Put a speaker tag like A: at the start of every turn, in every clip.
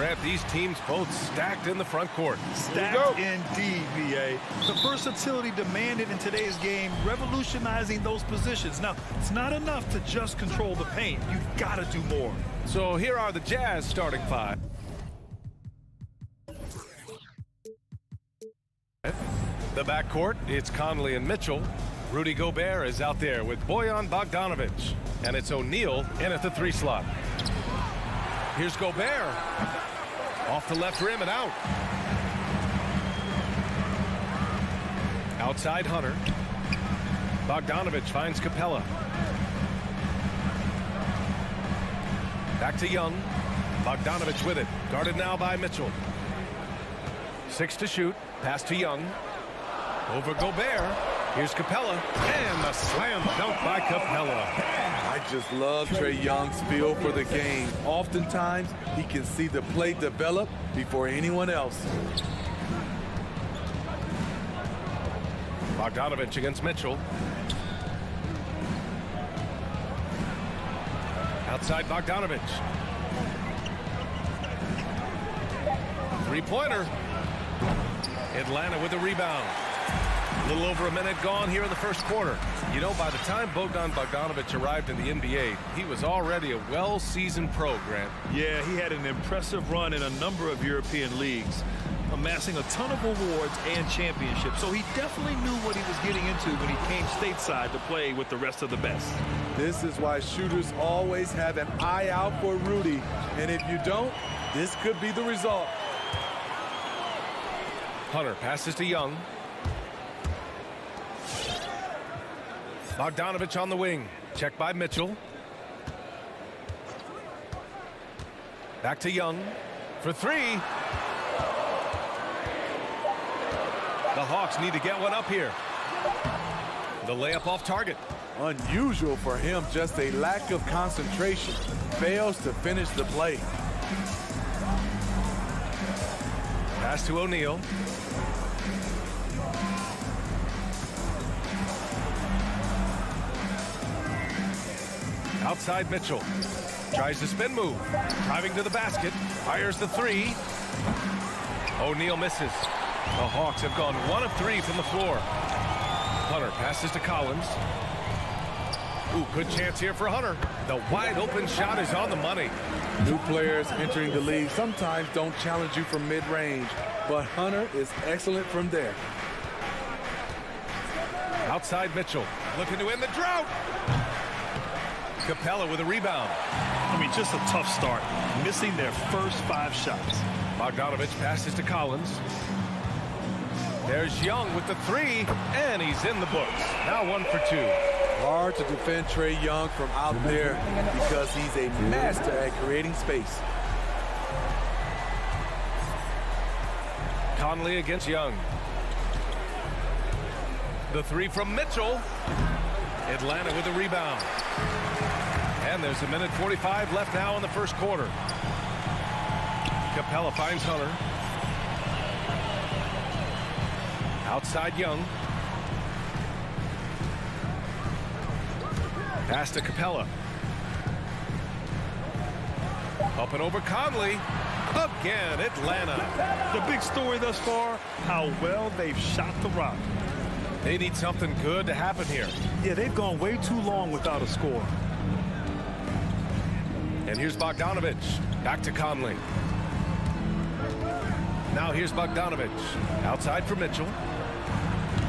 A: Grant, these teams both stacked in the front court.
B: Stacked indeed, VA. The versatility demanded in today's game, revolutionizing those positions. Now, it's not enough to just control the paint. You've got to do more.
A: So here are the Jazz starting five. The backcourt, it's Conley and Mitchell. Rudy Gobert is out there with Bojan Bogdanovic. And it's O'Neal in at the 3 slot. Here's Gobert. Off the left rim and out. Outside Hunter. Bogdanovic finds Capella. Back to Young. Bogdanovic with it. Guarded now by Mitchell. 6 to shoot. Pass to Young. Over Gobert. Here's Capella. And the slam dunk by Capella.
C: I just love Trae Young's feel for the game. Oftentimes, he can see the play develop before anyone else.
A: Bogdanovic against Mitchell. Outside Bogdanovic. 3-pointer. Atlanta with a rebound. A little over a minute gone here in the first quarter. You know, by the time Bogdan Bogdanovic arrived in the NBA, he was already a well-seasoned pro, Grant.
B: Yeah, he had an impressive run in a number of European leagues, amassing a ton of awards and championships. So he definitely knew what he was getting into when he came stateside to play with the rest of the best.
C: This is why shooters always have an eye out for Rudy. And if you don't, this could be the result.
A: Hunter passes to Young. Bogdanovic on the wing. Checked by Mitchell. Back to Young for 3. The Hawks need to get one up here. The layup off target.
C: Unusual for him, just a lack of concentration. Fails to finish the play.
A: Pass to O'Neal. Outside Mitchell. Tries the spin move. Driving to the basket. Fires the 3. O'Neal misses. The Hawks have gone 1 of 3 from the floor. Hunter passes to Collins. Ooh, good chance here for Hunter. The wide open shot is on the money.
C: New players entering the league sometimes don't challenge you from mid-range, but Hunter is excellent from there.
A: Outside Mitchell. Looking to end the drought. Capella with a rebound.
B: I mean, just a tough start, missing their first 5 shots.
A: Bogdanovic passes to Collins. There's Young with the 3, and he's in the books. Now 1 for 2.
C: Hard to defend Trae Young from out there because he's a master at creating space.
A: Conley against Young. The 3 from Mitchell. Atlanta with a rebound. And there's 1:45 left now in the first quarter. Capella finds Hunter. Outside Young. Pass to Capella. Up and over Conley. Again, Atlanta.
B: The big story thus far, how well they've shot the rock.
A: They need something good to happen here.
B: Yeah, they've gone way too long without a score.
A: And here's Bogdanovic. Back to Conley. Now here's Bogdanovic. Outside for Mitchell.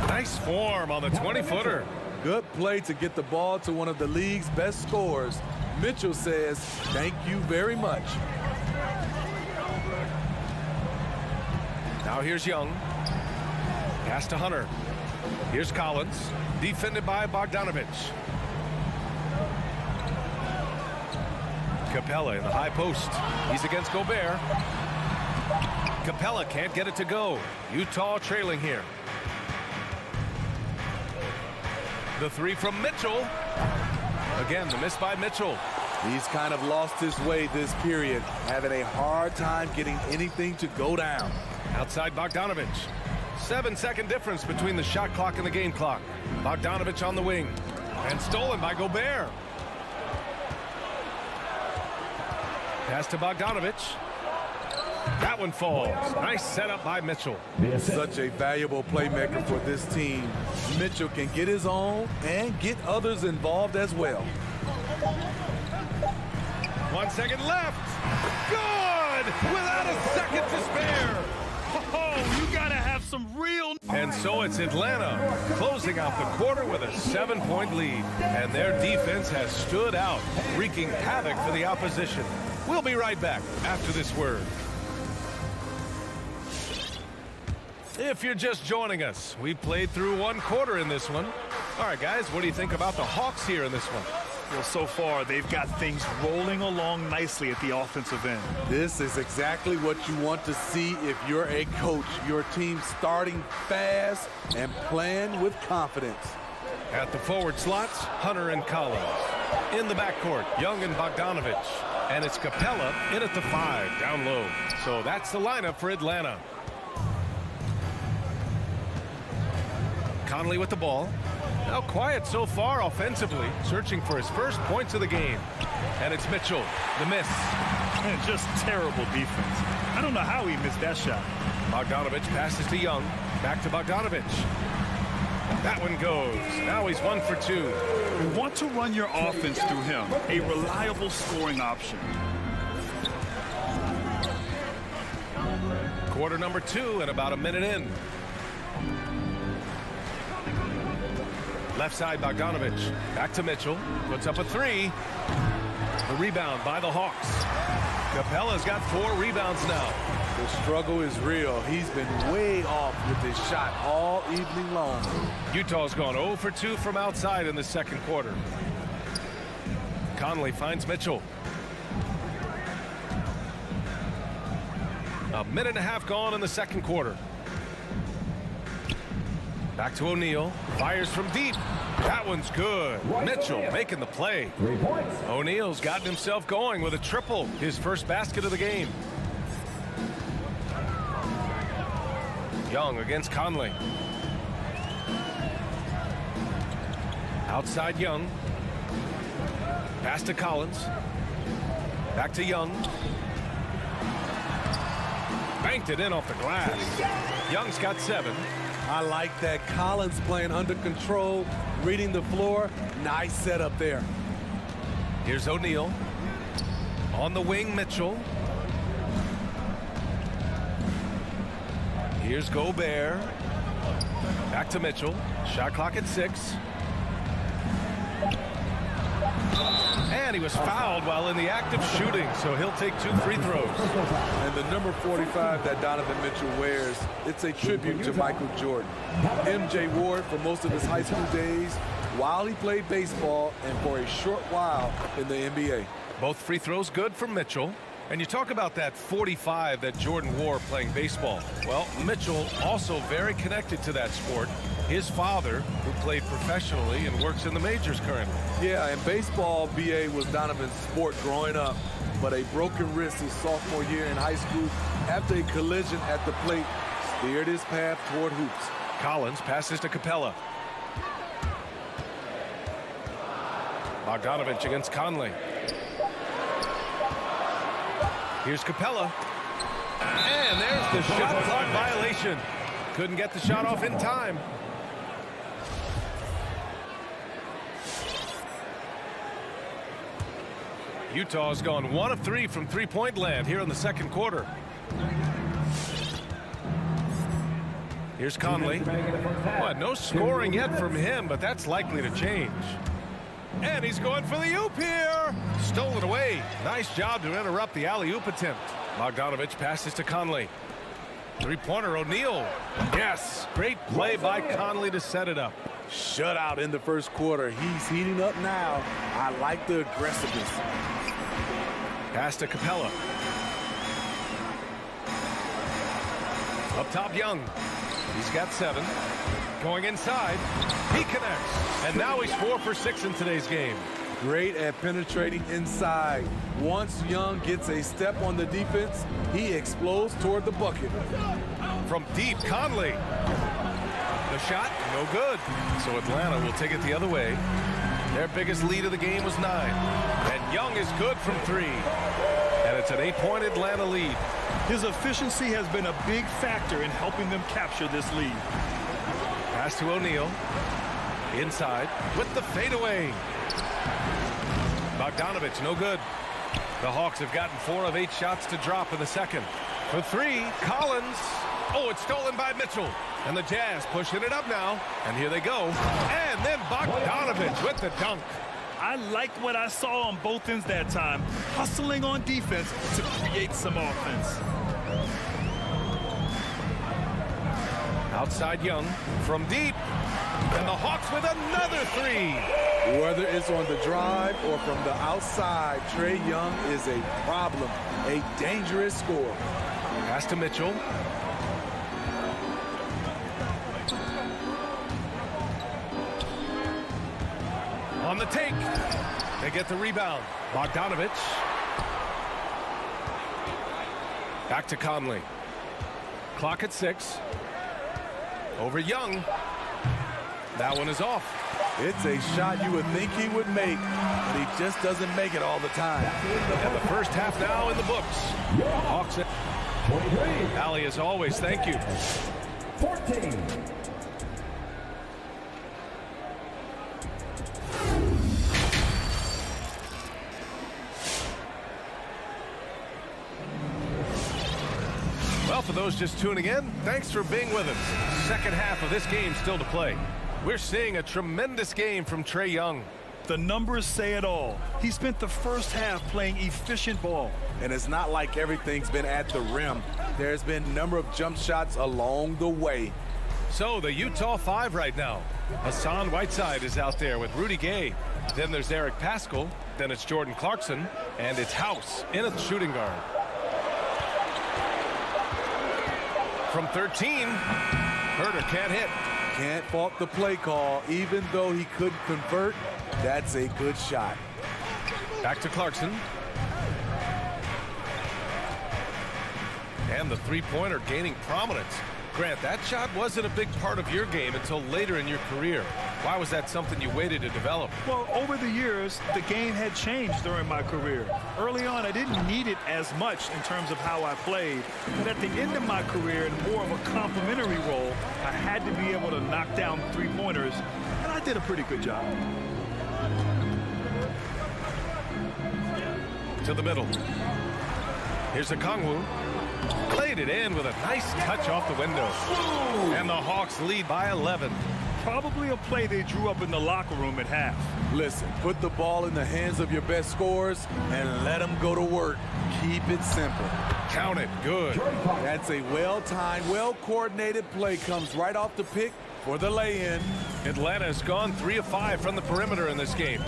A: Nice form on the 20-footer.
C: Good play to get the ball to one of the league's best scorers. Mitchell says, thank you very much.
A: Now here's Young. Pass to Hunter. Here's Collins. Defended by Bogdanovic. Capella in the high post. He's against Gobert. Capella can't get it to go. Utah trailing here. The 3 from Mitchell. Again, the miss by Mitchell.
C: He's kind of lost his way this period, having a hard time getting anything to go down.
A: Outside Bogdanovic. 7-second difference between the shot clock and the game clock. Bogdanovic on the wing. And stolen by Gobert. Pass to Bogdanovic. That one falls. Nice setup by Mitchell.
C: Such a valuable playmaker for this team. Mitchell can get his own and get others involved as well.
A: 1 second left. Good! Without a second to spare.
B: Oh, you gotta have some real...
A: And so it's Atlanta closing out the quarter with a 7-point lead. And their defense has stood out, wreaking havoc for the opposition. We'll be right back after this word. If you're just joining us, we played through 1 quarter in this one. All right, guys, what do you think about the Hawks here in this one?
B: Well, so far, they've got things rolling along nicely at the offensive end.
C: This is exactly what you want to see if you're a coach. Your team starting fast and playing with confidence.
A: At the forward slots, Hunter and Collins. In the backcourt, Young and Bogdanovich. And it's Capella in at the 5, down low. So that's the lineup for Atlanta. Conley with the ball. Now quiet so far offensively, searching for his first points of the game. And it's Mitchell, the miss.
B: Man, just terrible defense. I don't know how he missed that shot.
A: Bogdanovich passes to Young. Back to Bogdanovich. That one goes. Now he's 1 for 2.
B: You want to run your offense through him. A reliable scoring option.
A: Quarter number 2 and about a minute in. Left side, Bogdanovich. Back to Mitchell. Puts up a 3. The rebound by the Hawks. Capella's got 4 rebounds now.
C: The struggle is real. He's been way off with his shot all evening long.
A: Utah's gone 0 for 2 from outside in the second quarter. Conley finds Mitchell. A minute and a half gone in the second quarter. Back to O'Neal. Fires from deep. That one's good. Mitchell making the play. O'Neal's gotten himself going with a triple. His first basket of the game. Young against Conley. Outside Young. Pass to Collins. Back to Young. Banked it in off the glass. Young's got 7.
C: I like that. Collins playing under control, reading the floor. Nice setup there.
A: Here's O'Neal. On the wing, Mitchell. Here's Gobert. Back to Mitchell. Shot clock at 6. And he was fouled while in the act of shooting, so he'll take 2 free throws.
C: And the number 45 that Donovan Mitchell wears, it's a tribute to Michael Jordan. MJ wore it for most of his high school days while he played baseball and for a short while in the NBA.
A: Both free throws good for Mitchell. And you talk about that 45 that Jordan wore playing baseball. Well, Mitchell also very connected to that sport. His father, who played professionally and works in the majors currently.
C: Yeah, and baseball, BA, was Donovan's sport growing up. But a broken wrist his sophomore year in high school after a collision at the plate steered his path toward hoops.
A: Collins passes to Capella. Bogdanovich against Conley. Here's Capella. And there's the shot clock violation. Couldn't get the shot off in time. Utah's gone 1 of 3 from three-point land here in the second quarter. Here's Conley. What, no scoring yet from him, but that's likely to change. And he's going for the oop here. Stolen away. Nice job to interrupt the alley-oop attempt. Bogdanovich passes to Conley. Three-pointer, O'Neal. Yes, great play by Conley to set it up.
C: Shutout in the first quarter. He's heating up now. I like the aggressiveness.
A: Pass to Capella. Up top, Young. He's got 7. Going inside. He connects. And now he's 4 for 6 in today's game.
C: Great at penetrating inside. Once Young gets a step on the defense, he explodes toward the bucket.
A: From deep, Conley. The shot, no good. So Atlanta will take it the other way. Their biggest lead of the game was 9. And Young is good from 3. And it's an 8-point Atlanta lead.
B: His efficiency has been a big factor in helping them capture this lead.
A: Pass to O'Neal. Inside with the fadeaway. Bogdanovich, no good. The Hawks have gotten 4 of 8 shots to drop in the second. For 3, Collins. Oh, it's stolen by Mitchell. And the Jazz pushing it up now. And here they go. And then Bogdanovich with the dunk.
B: I liked what I saw on both ends that time. Hustling on defense to create some offense.
A: Outside Young from deep. And the Hawks with another 3.
C: Whether it's on the drive or from the outside, Trae Young is a problem, a dangerous scorer.
A: Pass to Mitchell. On the take. They get the rebound. Bogdanovich. Back to Conley. Clock at 6. Over Young. That one is off.
C: It's a shot you would think he would make, but he just doesn't make it all the time.
A: And the first half now in the books. Hawks. Allie, as always, thank you.
D: 14.
A: Well, for those just tuning in, thanks for being with us. Second half of this game still to play. We're seeing a tremendous game from Trae Young.
B: The numbers say it all. He spent the first half playing efficient ball.
C: And it's not like everything's been at the rim. There's been a number of jump shots along the way.
A: So the Utah 5 right now. Hassan Whiteside is out there with Rudy Gay. Then there's Eric Paschall. Then it's Jordan Clarkson. And it's House in at the shooting guard. From 13, Herter can't hit.
C: Can't fault the play call. Even though he couldn't convert, that's a good shot.
A: Back to Clarkson. And the three-pointer gaining prominence. Grant, that shot wasn't a big part of your game until later in your career. Why was that something you waited to develop?
B: Well, over the years, the game had changed during my career. Early on, I didn't need it as much in terms of how I played. But at the end of my career, in more of a complementary role, I had to be able to knock down three-pointers, and I did a pretty good job.
A: To the middle. Here's a Kongwu. Played it in with a nice touch off the window. And the Hawks lead by 11.
B: Probably a play they drew up in the locker room at half.
C: Listen, put the ball in the hands of your best scorers and let them go to work. Keep it simple.
A: Count it. Good.
C: That's a well-timed, well-coordinated play. Comes right off the pick for the lay-in.
A: Atlanta has gone 3 of 5 from the perimeter in this game.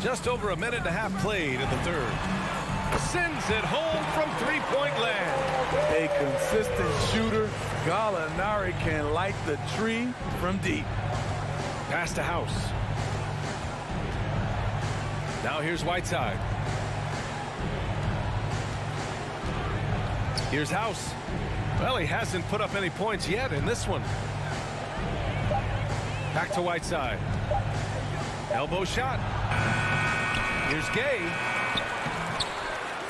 A: Just over a minute and a half played in the third. Sends it home from three-point land.
C: A consistent shooter. Gallinari can light the tree from deep.
A: Pass to House. Now here's Whiteside. Here's House. Well, he hasn't put up any points yet in this one. Back to Whiteside. Elbow shot. Here's Gay.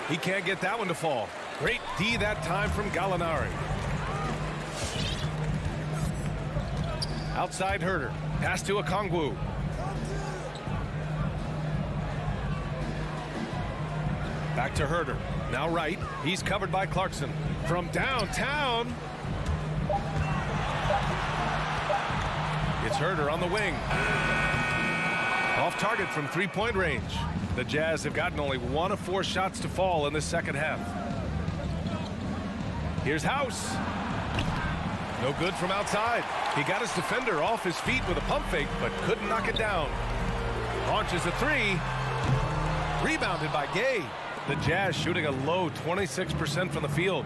A: He can't get that one to fall. Great D that time from Gallinari. Outside Herter. Pass to Okongwu. Back to Herter. Now right. He's covered by Clarkson. From downtown. It's Herter on the wing. Off target from three-point range. The Jazz have gotten only 1 of 4 shots to fall in the second half. Here's House. No good from outside. He got his defender off his feet with a pump fake, but couldn't knock it down. Launches a 3. Rebounded by Gay. The Jazz shooting a low 26% from the field.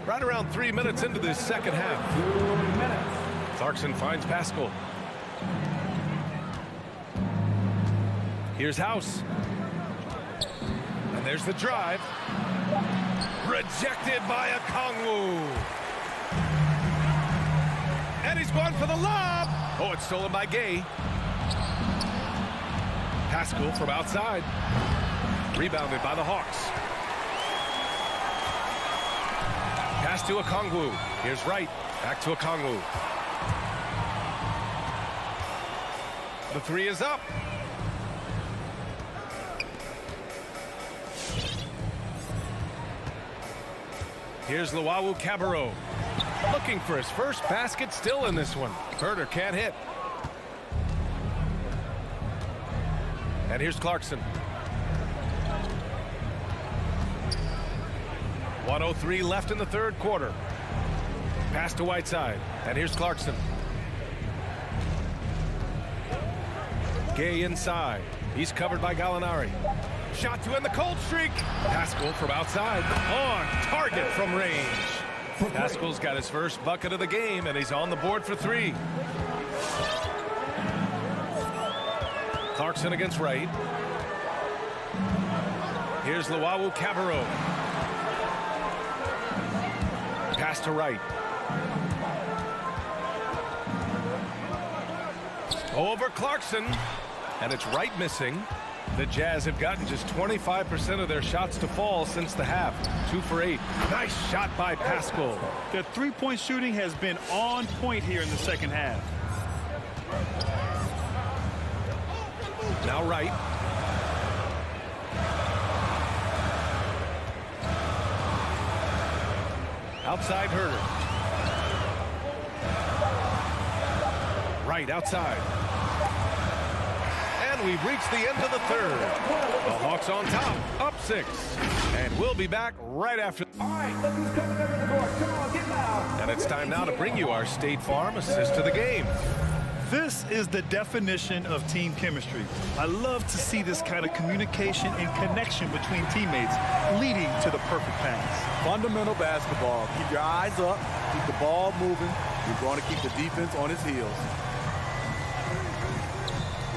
A: Right around 3 minutes into this second half.
D: 2 minutes.
A: Clarkson finds Paschall. Here's House. And there's the drive. Rejected by Okongwu. And he's going for the lob. Oh, it's stolen by Gay. Pascal from outside. Rebounded by the Hawks. Pass to Okongwu. Here's Wright. Back to Okongwu. The three is up. Here's Luwawu Cabarrot. Looking for his first basket, still in this one. Herder can't hit. And here's Clarkson. 1:03 left in the third quarter. Pass to Whiteside. And here's Clarkson. Gay inside. He's covered by Gallinari. Shot to end the cold streak. Pascal from outside. On target from range. Pascal's got his first bucket of the game, and he's on the board for three. Clarkson against Wright. Here's Luwawu Cabarrot. Pass to Wright. Over Clarkson. And it's Wright missing. The Jazz have gotten just 25% of their shots to fall since the half. 2 for 8. Nice shot by Pascal.
B: The three-point shooting has been on point here in the second half.
A: Now Wright. Outside Herder. Wright outside. And we've reached the end of the third. The Hawks on top, up 6. And we'll be back right after.
D: All right, look who's coming over the court. Come on, get loud.
A: And it's time now to bring you our State Farm assist to the game.
B: This is the definition of team chemistry. I love to see this kind of communication and connection between teammates leading to the perfect pass.
C: Fundamental basketball. Keep your eyes up. Keep the ball moving. You're going to keep the defense on its heels.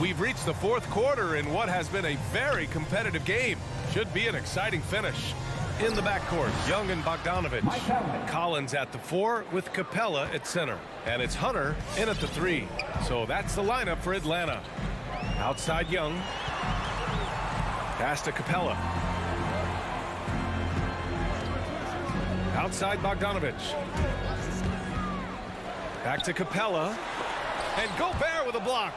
A: We've reached the fourth quarter in what has been a very competitive game. Should be an exciting finish. In the backcourt, Young and Bogdanovich. Collins at the 4 with Capella at center. And it's Hunter in at the 3. So that's the lineup for Atlanta. Outside Young. Pass to Capella. Outside Bogdanovich. Back to Capella. And Gobert with a block.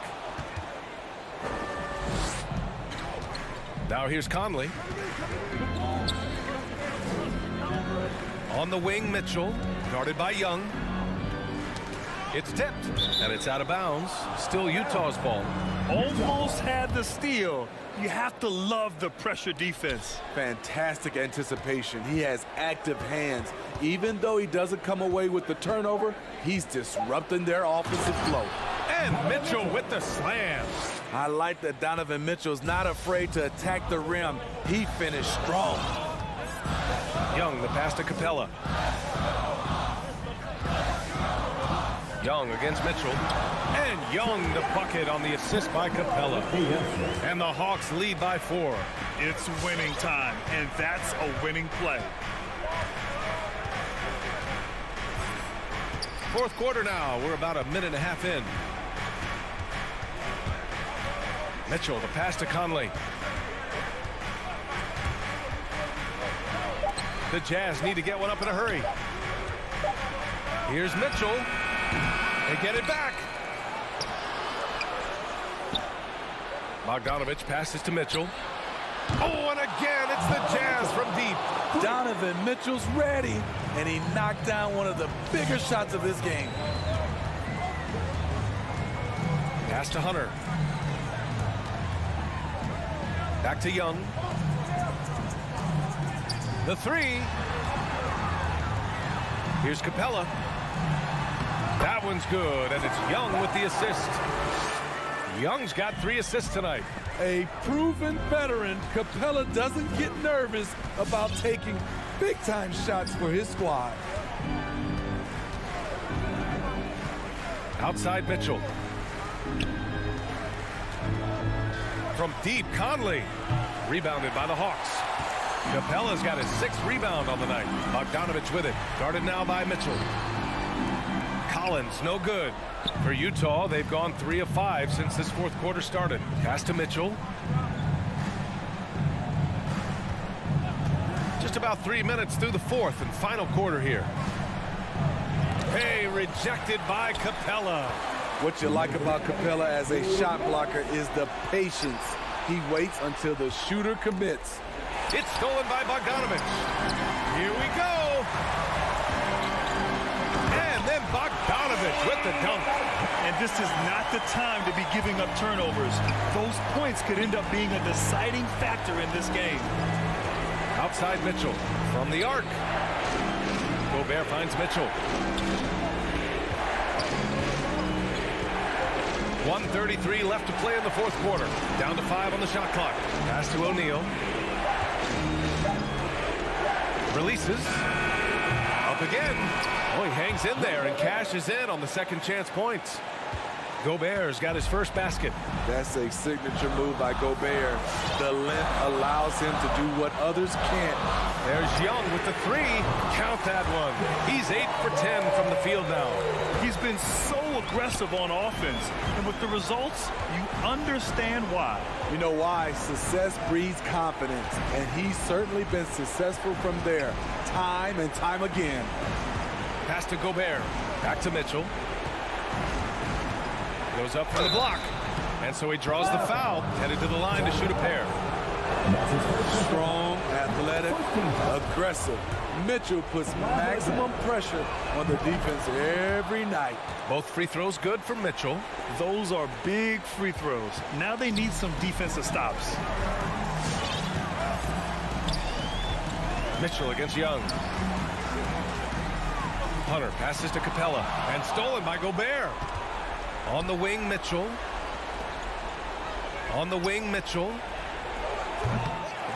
A: Now here's Conley. On the wing, Mitchell, guarded by Young. It's tipped, and it's out of bounds. Still Utah's ball.
B: Almost had the steal. You have to love the pressure defense.
C: Fantastic anticipation. He has active hands. Even though he doesn't come away with the turnover, he's disrupting their offensive flow.
A: And Mitchell with the slam.
C: I like that Donovan Mitchell's not afraid to attack the rim. He finished strong.
A: Young, the pass to Capella. Young against Mitchell. And Young the bucket on the assist by Capella. And the Hawks lead by 4.
B: It's winning time, and that's a winning play.
A: Fourth quarter now. We're about a minute and a half in. Mitchell, the pass to Conley. The Jazz need to get one up in a hurry. Here's Mitchell. They get it back. Bogdanovich passes to Mitchell. Oh, and again, it's the Jazz from deep.
C: Donovan Mitchell's ready, and he knocked down one of the bigger shots of this game.
A: Pass to Hunter. Back to Young. The 3. Here's Capella. That one's good, and it's Young with the assist. Young's got 3 assists tonight.
C: A proven veteran, Capella doesn't get nervous about taking big-time shots for his squad.
A: Outside Mitchell. From deep, Conley. Rebounded by the Hawks. Capella's got his 6th rebound on the night. Bogdanovich with it. Guarded now by Mitchell. Collins, no good. For Utah, they've gone 3 of 5 since this fourth quarter started. Pass to Mitchell. Just about 3 minutes through the fourth and final quarter here. Hey, rejected by Capella.
C: What you like about Capella as a shot blocker is the patience. He waits until the shooter commits.
A: It's stolen by Bogdanovich. Here we go. And then Bogdanovich with the dunk.
B: And this is not the time to be giving up turnovers. Those points could end up being a deciding factor in this game.
A: Outside Mitchell from the arc. Gobert finds Mitchell. 1:33 left to play in the fourth quarter. Down to 5 on the shot clock. Pass to O'Neal. Releases. Up again. Oh, he hangs in there and cashes in on the second chance points. Gobert's got his first basket.
C: That's a signature move by Gobert. The length allows him to do what others can't.
A: There's Young with the 3. Count that one. He's 8 for 10 from the field now.
B: He's been so aggressive on offense, and with the results, you understand why.
C: You know why? Success breeds confidence, and he's certainly been successful from there, time and time again.
A: Pass to Gobert. Back to Mitchell. Goes up for the block. And so he draws the foul, headed to the line to shoot a pair.
C: Strong, athletic, aggressive. Mitchell puts maximum pressure on the defense every night.
A: Both free throws good for Mitchell.
B: Those are big free throws. Now they need some defensive stops.
A: Mitchell against Young. Hunter passes to Capella and stolen by Gobert. On the wing, Mitchell. On the wing, Mitchell.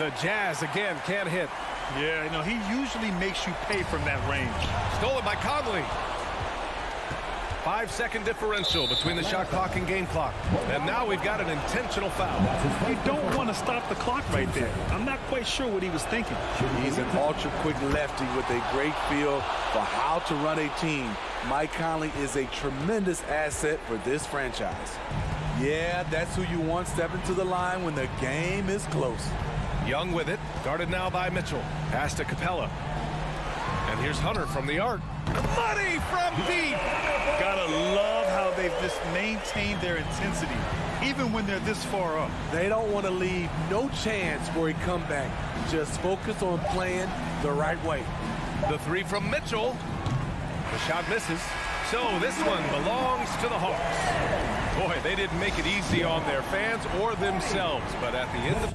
A: The Jazz again can't hit.
B: Yeah, you know, he usually makes you pay from that range.
A: Stolen by Conley. 5-second differential between the shot clock and game clock. And now we've got an intentional foul.
B: You don't want to stop the clock right there. I'm not quite sure what he was thinking.
C: He's an ultra-quick lefty with a great feel for how to run a team. Mike Conley is a tremendous asset for this franchise. Yeah, that's who you want stepping to the line when the game is close.
A: Young with it, guarded now by Mitchell. Pass to Capella. And here's Hunter from the arc. Money from deep!
B: Gotta love how they've just maintained their intensity, even when they're this far up.
C: They don't want to leave no chance for a comeback. Just focus on playing the right way.
A: The 3 from Mitchell. The shot misses. So this one belongs to the Hawks. Boy, they didn't make it easy on their fans or themselves, but at the end of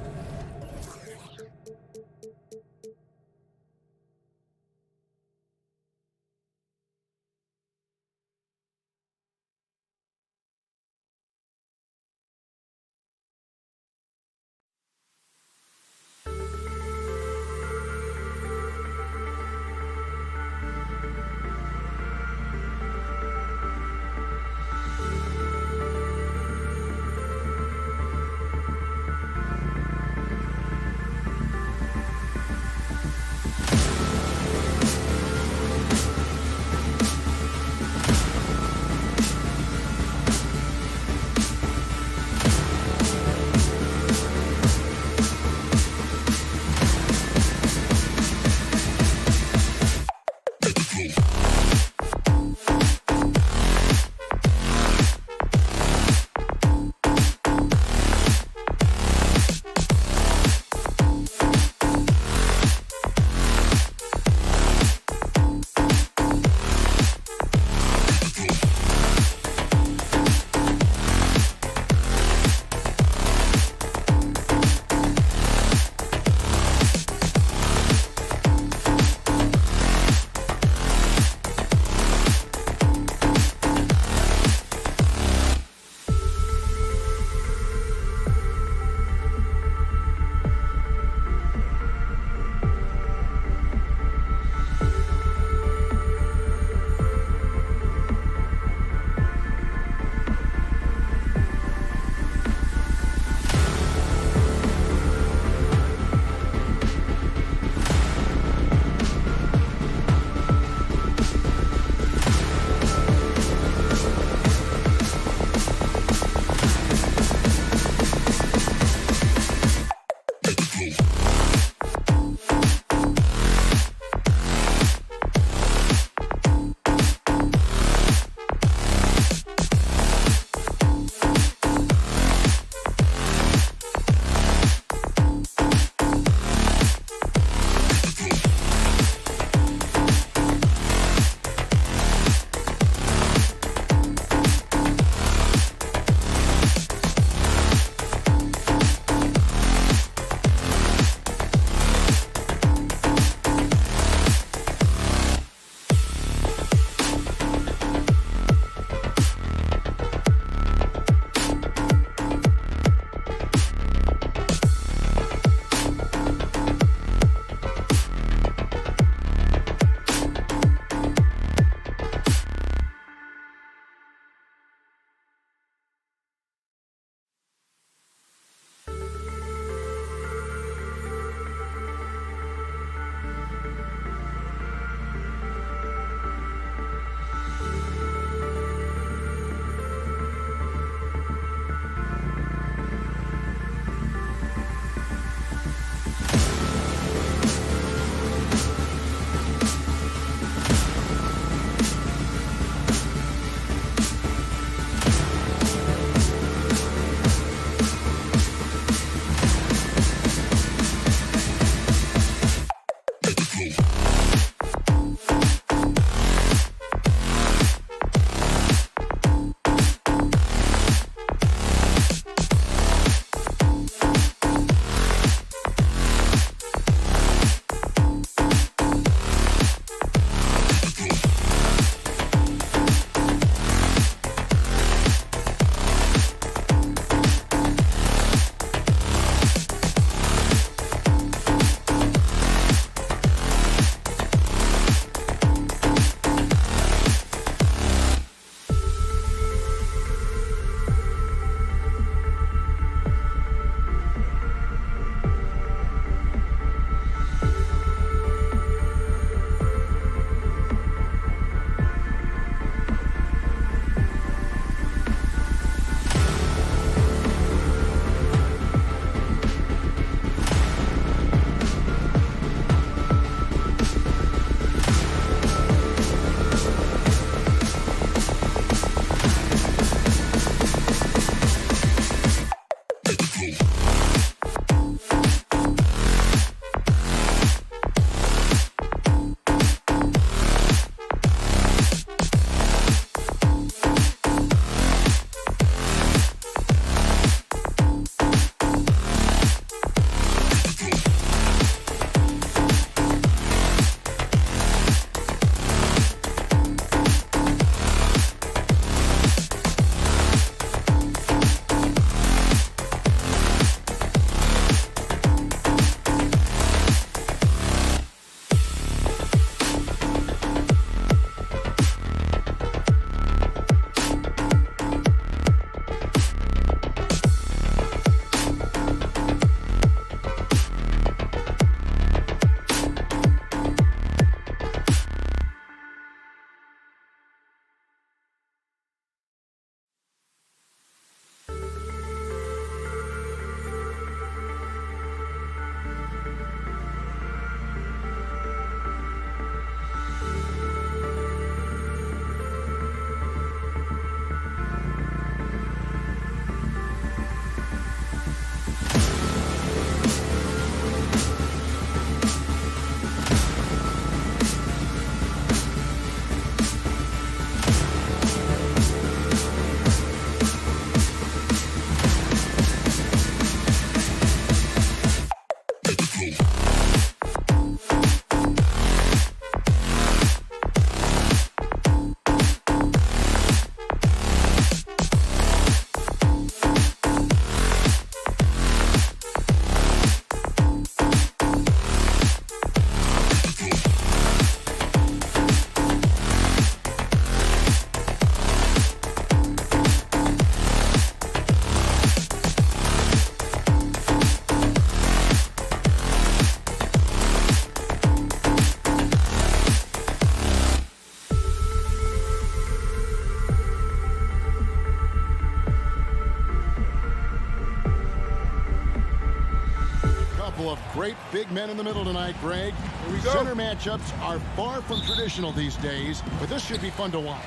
E: couple of great big men in the middle tonight, Greg. Center matchups are far from traditional these days, but this should be fun to watch.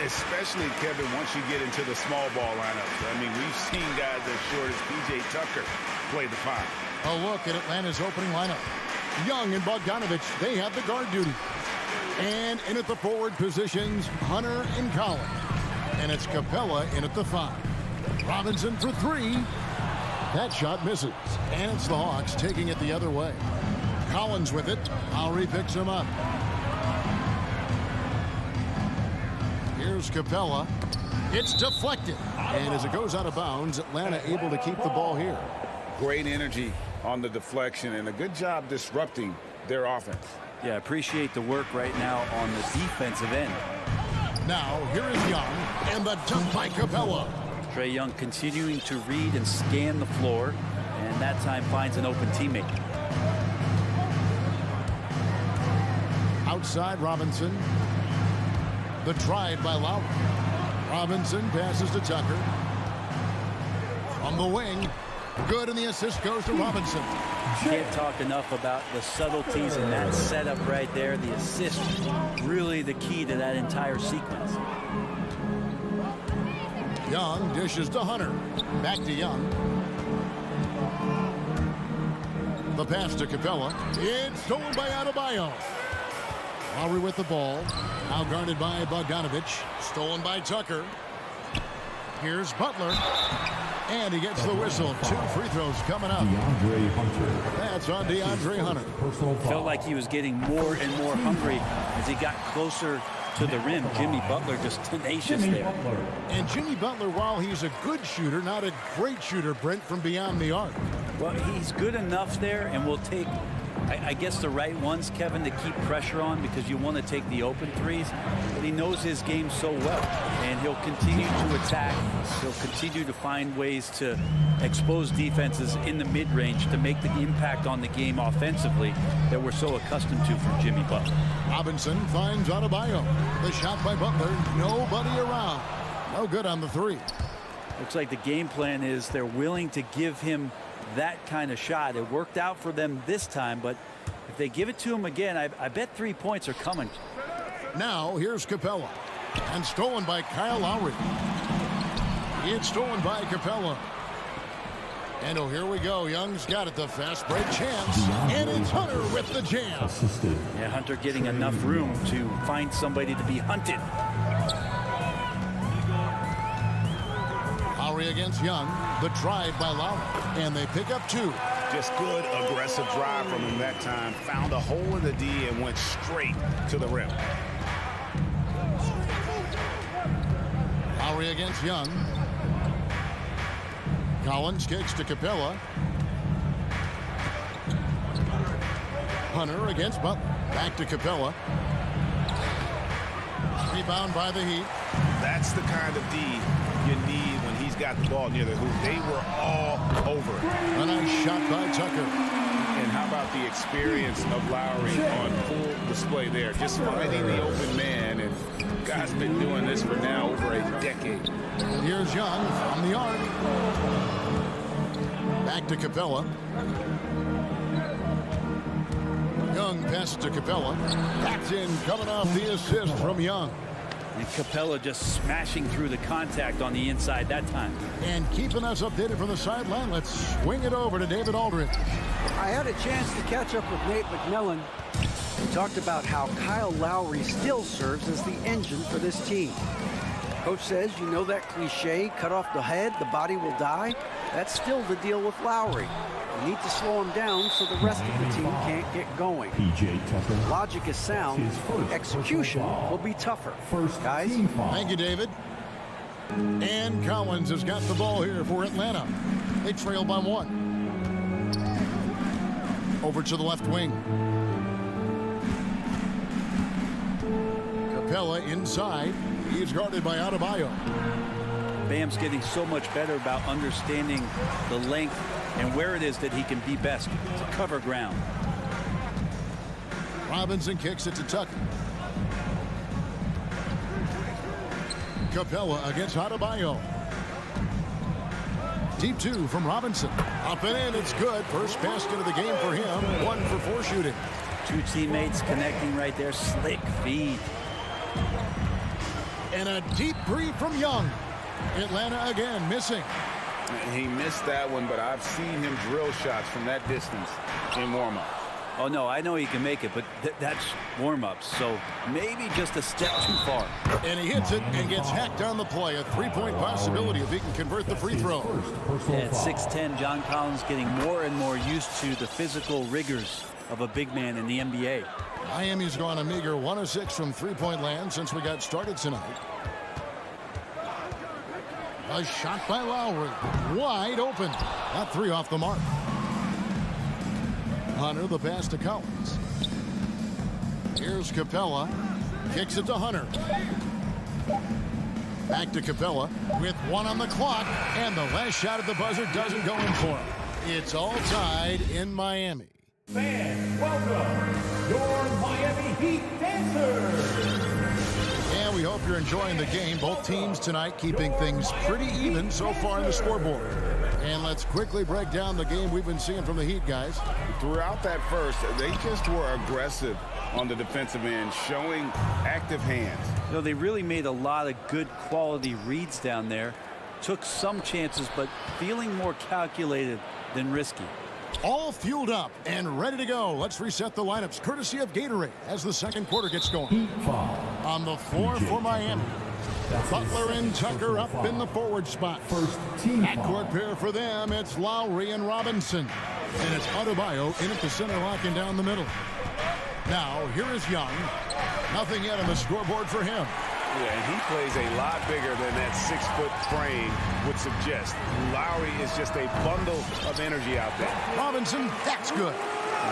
F: Especially, Kevin, once you get into the small ball lineups. I mean, we've seen guys as short as P.J. Tucker play the 5.
E: A look at Atlanta's opening lineup. Young and Bogdanovich, they have the guard duty. And in at the forward positions, Hunter and Collins. And it's Capella in at the 5. Robinson for 3. That shot misses. And it's the Hawks taking it the other way. Collins with it. Lowry picks him up. Here's Capella. It's deflected. And as it goes out of bounds, Atlanta able to keep the ball here.
F: Great energy on the deflection and a good job disrupting their offense.
G: Yeah, appreciate the work right now on the defensive end.
E: Now, here is Young, and the dunk by Capella.
G: Trae Young continuing to read and scan the floor, and that time finds an open teammate.
E: Outside Robinson. The drive by Lowry. Robinson passes to Tucker. From the wing. Good, and the assist goes to Robinson.
G: Can't talk enough about the subtleties in that setup right there. The assist, really the key to that entire sequence.
E: Young dishes to Hunter. Back to Young. The pass to Capella. It's stolen by Adebayo. Lowry with the ball. Now guarded by Bogdanovich. Stolen by Tucker. Here's Butler. And he gets the whistle. 2 free throws coming up. That's on DeAndre Hunter.
G: Felt like he was getting more and more hungry as he got closer to the rim. Jimmy Butler just tenacious there.
E: And Jimmy Butler, while he's a good shooter, not a great shooter, Brent, from beyond the arc.
G: Well, he's good enough there, and will take, I guess, the right ones, Kevin, to keep pressure on, because you want to take the open threes. But he knows his game so well, and he'll continue to attack. He'll continue to find ways to expose defenses in the mid-range to make the impact on the game offensively that we're so accustomed to from Jimmy Butler.
E: Robinson finds Adebayo. The shot by Butler. Nobody around. No good on the 3.
G: Looks like the game plan is they're willing to give him that kind of shot. It worked out for them this time, but if they give it to him again, I bet 3 points are coming.
E: Now here's Capella, and stolen by Kyle Lowry. It's stolen by Capella. And oh, here we go. Young's got it. The fast break chance, and it's Hunter with the jam.
G: Yeah, Hunter getting enough room to find somebody to be hunted.
E: Lowry against Young. The drive by Lowry, and they pick up 2.
F: Just good aggressive drive from him that time. Found a hole in the D and went straight to the rim.
E: Lowry against Young. Collins kicks to Capella. Hunter against Butler. Back to Capella. Rebound by the Heat.
F: That's the kind of D you need when he's got the ball near the hoop. They were all over it.
E: A nice shot by Tucker.
F: And how about the experience of Lowry on full display there? Just finding the open man, and guy's been doing this for now over a decade.
E: And here's Young from the arc. Back to Capella. Young passes to Capella. That's in, coming off the assist from Young.
G: And Capella just smashing through the contact on the inside that time.
E: And keeping us updated from the sideline, let's swing it over to David Aldridge.
H: I had a chance to catch up with Nate McMillan. He talked about how Kyle Lowry still serves as the engine for this team. Coach says, you know that cliche, cut off the head, the body will die? That's still the deal with Lowry. You need to slow him down so the rest of the team can't get going. Logic is sound. Execution will be tougher. Guys.
E: Thank you, David. And Collins has got the ball here for Atlanta. They trail by 1. Over to the left wing. Capella inside. He is guarded by Adebayo.
G: Bam's getting so much better about understanding the length and where it is that he can be best to cover ground.
E: Robinson kicks it to Tucker. Capella against Adebayo. Deep 2 from Robinson. Up and in, it's good. First basket of the game for him. 1 for 4 shooting.
G: Two teammates connecting right there. Slick feed.
E: And a deep 3 from Young. Atlanta again missing.
F: He missed that one, but I've seen him drill shots from that distance in warm-up.
G: Oh, no, I know he can make it, but that's warm-ups, so maybe just a step too far.
E: And he hits it and gets hacked on the play. A 3-point possibility if he can convert the free throw.
G: At 6'10", John Collins getting more and more used to the physical rigors of a big man in the NBA.
E: Miami's gone a meager 1 of 6 from three-point land since we got started tonight. A shot by Lowry. Wide open. That 3 off the mark. Hunter, the pass to Collins. Here's Capella. Kicks it to Hunter. Back to Capella with 1 on the clock. And the last shot at the buzzer doesn't go in for him. It's all tied in Miami.
D: Fans, welcome your Miami Heat dancers.
E: And we hope you're enjoying the game. Both teams tonight keeping things pretty even so far in the scoreboard. And let's quickly break down the game we've been seeing from the Heat, guys.
F: Throughout that first, they just were aggressive on the defensive end, showing active hands.
G: You know, they really made a lot of good quality reads down there. Took some chances, but feeling more calculated than risky.
E: All fueled up and ready to go. Let's reset the lineups courtesy of Gatorade as the second quarter gets going. On the floor for Miami. Butler and Tucker up in the forward spot. Backcourt pair for them. It's Lowry and Robinson. And it's Adebayo in at the center, locking down the middle. Now, here is Young. Nothing yet on the scoreboard for him.
F: Yeah, and he plays a lot bigger than that 6-foot frame would suggest. Lowry is just a bundle of energy out there.
E: Robinson, that's good.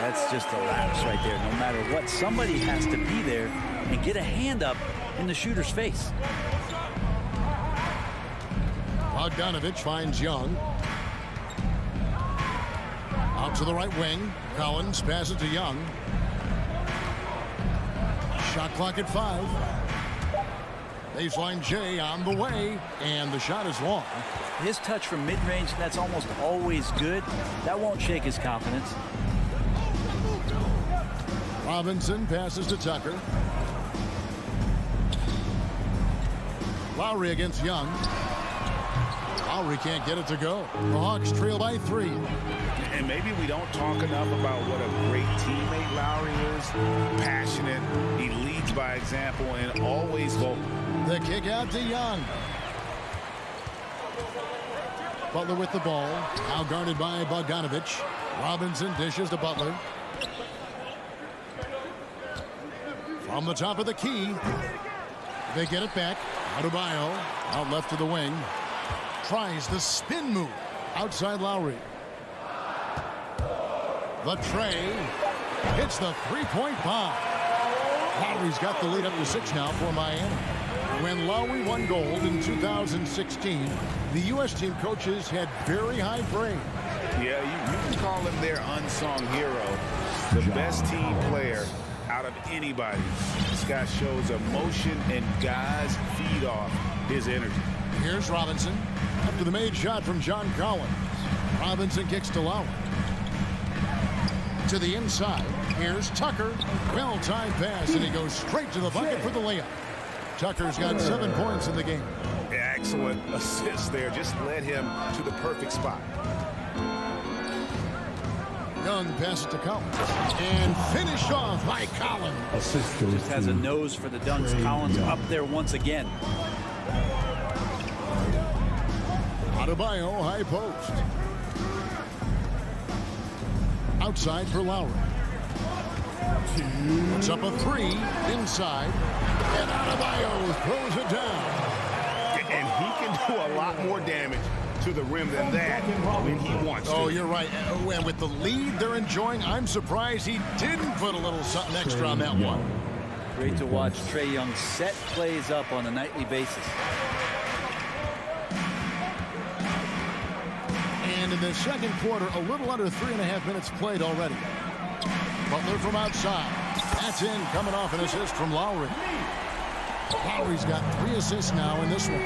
G: That's just a lapse right there. No matter what, somebody has to be there and get a hand up in the shooter's face.
E: Bogdanovich finds Young. Out to the right wing. Collins passes to Young. Shot clock at 5. Baseline J on the way, and the shot is long.
G: His touch from mid-range, that's almost always good. That won't shake his confidence.
E: Robinson passes to Tucker. Lowry against Young. Lowry can't get it to go. The Hawks trail by 3.
F: And maybe we don't talk enough about what a great teammate Lowry is. Passionate, he leads by example, and always vocal.
E: The kick out to Young. Butler with the ball. Now guarded by Bogdanovich. Robinson dishes to Butler. From the top of the key. They get it back. Adebayo out left to the wing. Tries the spin move. Outside Lowry. The tray. Hits the three-point bomb. Lowry's got the lead up to 6 now for Miami. When Lowry won gold in 2016, the U.S. team coaches had very high praise.
F: Yeah, you can call him their unsung hero. The best team player out of anybody. This guy shows emotion, and guys feed off his energy.
E: Here's Robinson. After the made shot from John Collins. Robinson kicks to Lowry. To the inside. Here's Tucker. Well-timed pass, and he goes straight to the bucket for the layup. Tucker's got 7 points in the game.
F: Excellent assist there. Just led him to the perfect spot.
E: Young passes to Collins. And finished off by Collins.
G: Just has a nose for the dunks. Collins up there once again.
E: Adebayo, high post. Outside for Lowry. Puts up a 3 inside. And Adebayo throws it down.
F: And he can do a lot more damage to the rim than that when he wants to.
E: Oh, you're right. And with the lead they're enjoying, I'm surprised he didn't put a little something extra on that one.
G: Great to watch Trae Young set plays up on a nightly basis.
E: And in the second quarter, a little under 3.5 minutes played already. Butler from outside. That's in, coming off an assist from Lowry. Lowry's got 3 assists now in this one.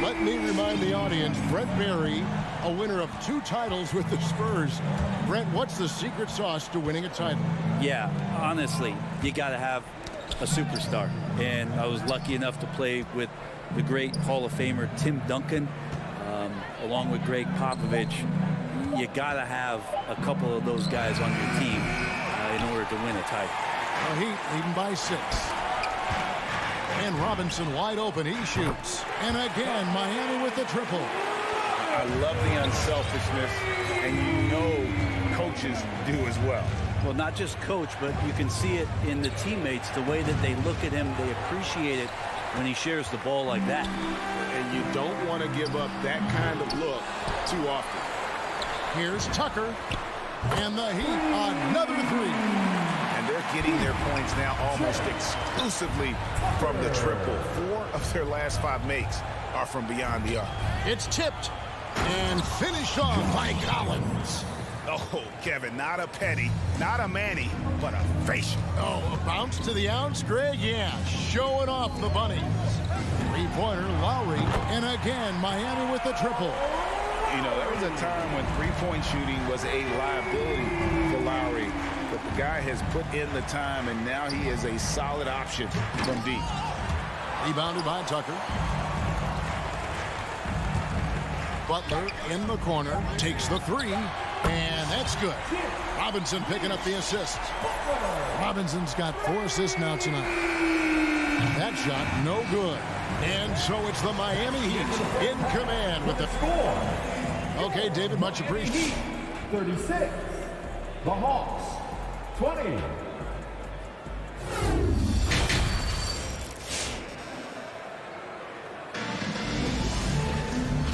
E: Let me remind the audience, Brett Barry, a winner of 2 titles with the Spurs. Brett, what's the secret sauce to winning a title?
G: Yeah, honestly, you got to have a superstar. And I was lucky enough to play with the great Hall of Famer Tim Duncan, along with Greg Popovich. You got to have a couple of those guys on your team in order to win a title.
E: The Heat leading by 6. And Robinson wide open. He shoots. And again, Miami with the triple.
F: I love the unselfishness, and you know coaches do as well.
G: Well, not just coach, but you can see it in the teammates, the way that they look at him. They appreciate it when he shares the ball like that.
F: And you don't want to give up that kind of look too often.
E: Here's Tucker. And the Heat, another 3.
F: And they're getting their points now almost exclusively from the triple. 4 of their last 5 makes are from beyond the arc.
E: It's tipped and finished off by Collins.
F: Oh, Kevin, not a petty, not a Manny, but a facial.
E: Oh, a bounce to the ounce, Greg? Yeah, showing off the bunnies. 3-pointer, Lowry. And again, Miami with the triple.
F: You know, there was a time when three-point shooting was a liability for Lowry, but the guy has put in the time, and now he is a solid option from deep.
E: Rebounded by Tucker. Butler in the corner, takes the 3, and that's good. Robinson picking up the assist. Robinson's got 4 assists now tonight. That shot, no good. And so it's the Miami Heat in command with the
D: Score.
E: Okay, David, much appreciated.
D: Heat 36. The Hawks 20.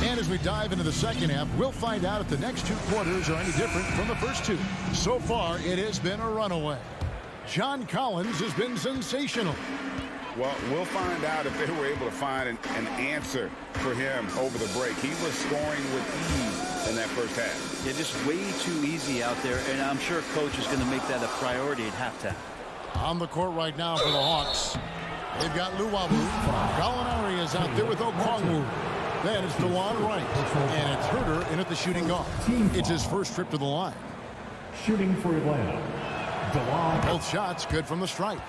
E: And as we dive into the second half, we'll find out if the next 2 quarters are any different from the first 2. So far, it has been a runaway. John Collins has been sensational.
F: Well, we'll find out if they were able to find an answer for him over the break. He was scoring with ease in that first half.
G: Yeah, just way too easy out there, and I'm sure coach is going to make that a priority at halftime.
E: On the court right now for the Hawks. They've got Luwawu. Gallinari is out there with Okongwu. Then it's DeLon Wright. And it's Herter in at the shooting guard. It's his first trip to the line.
D: Shooting for Atlanta. DeLon.
E: Both shots good from the stripe.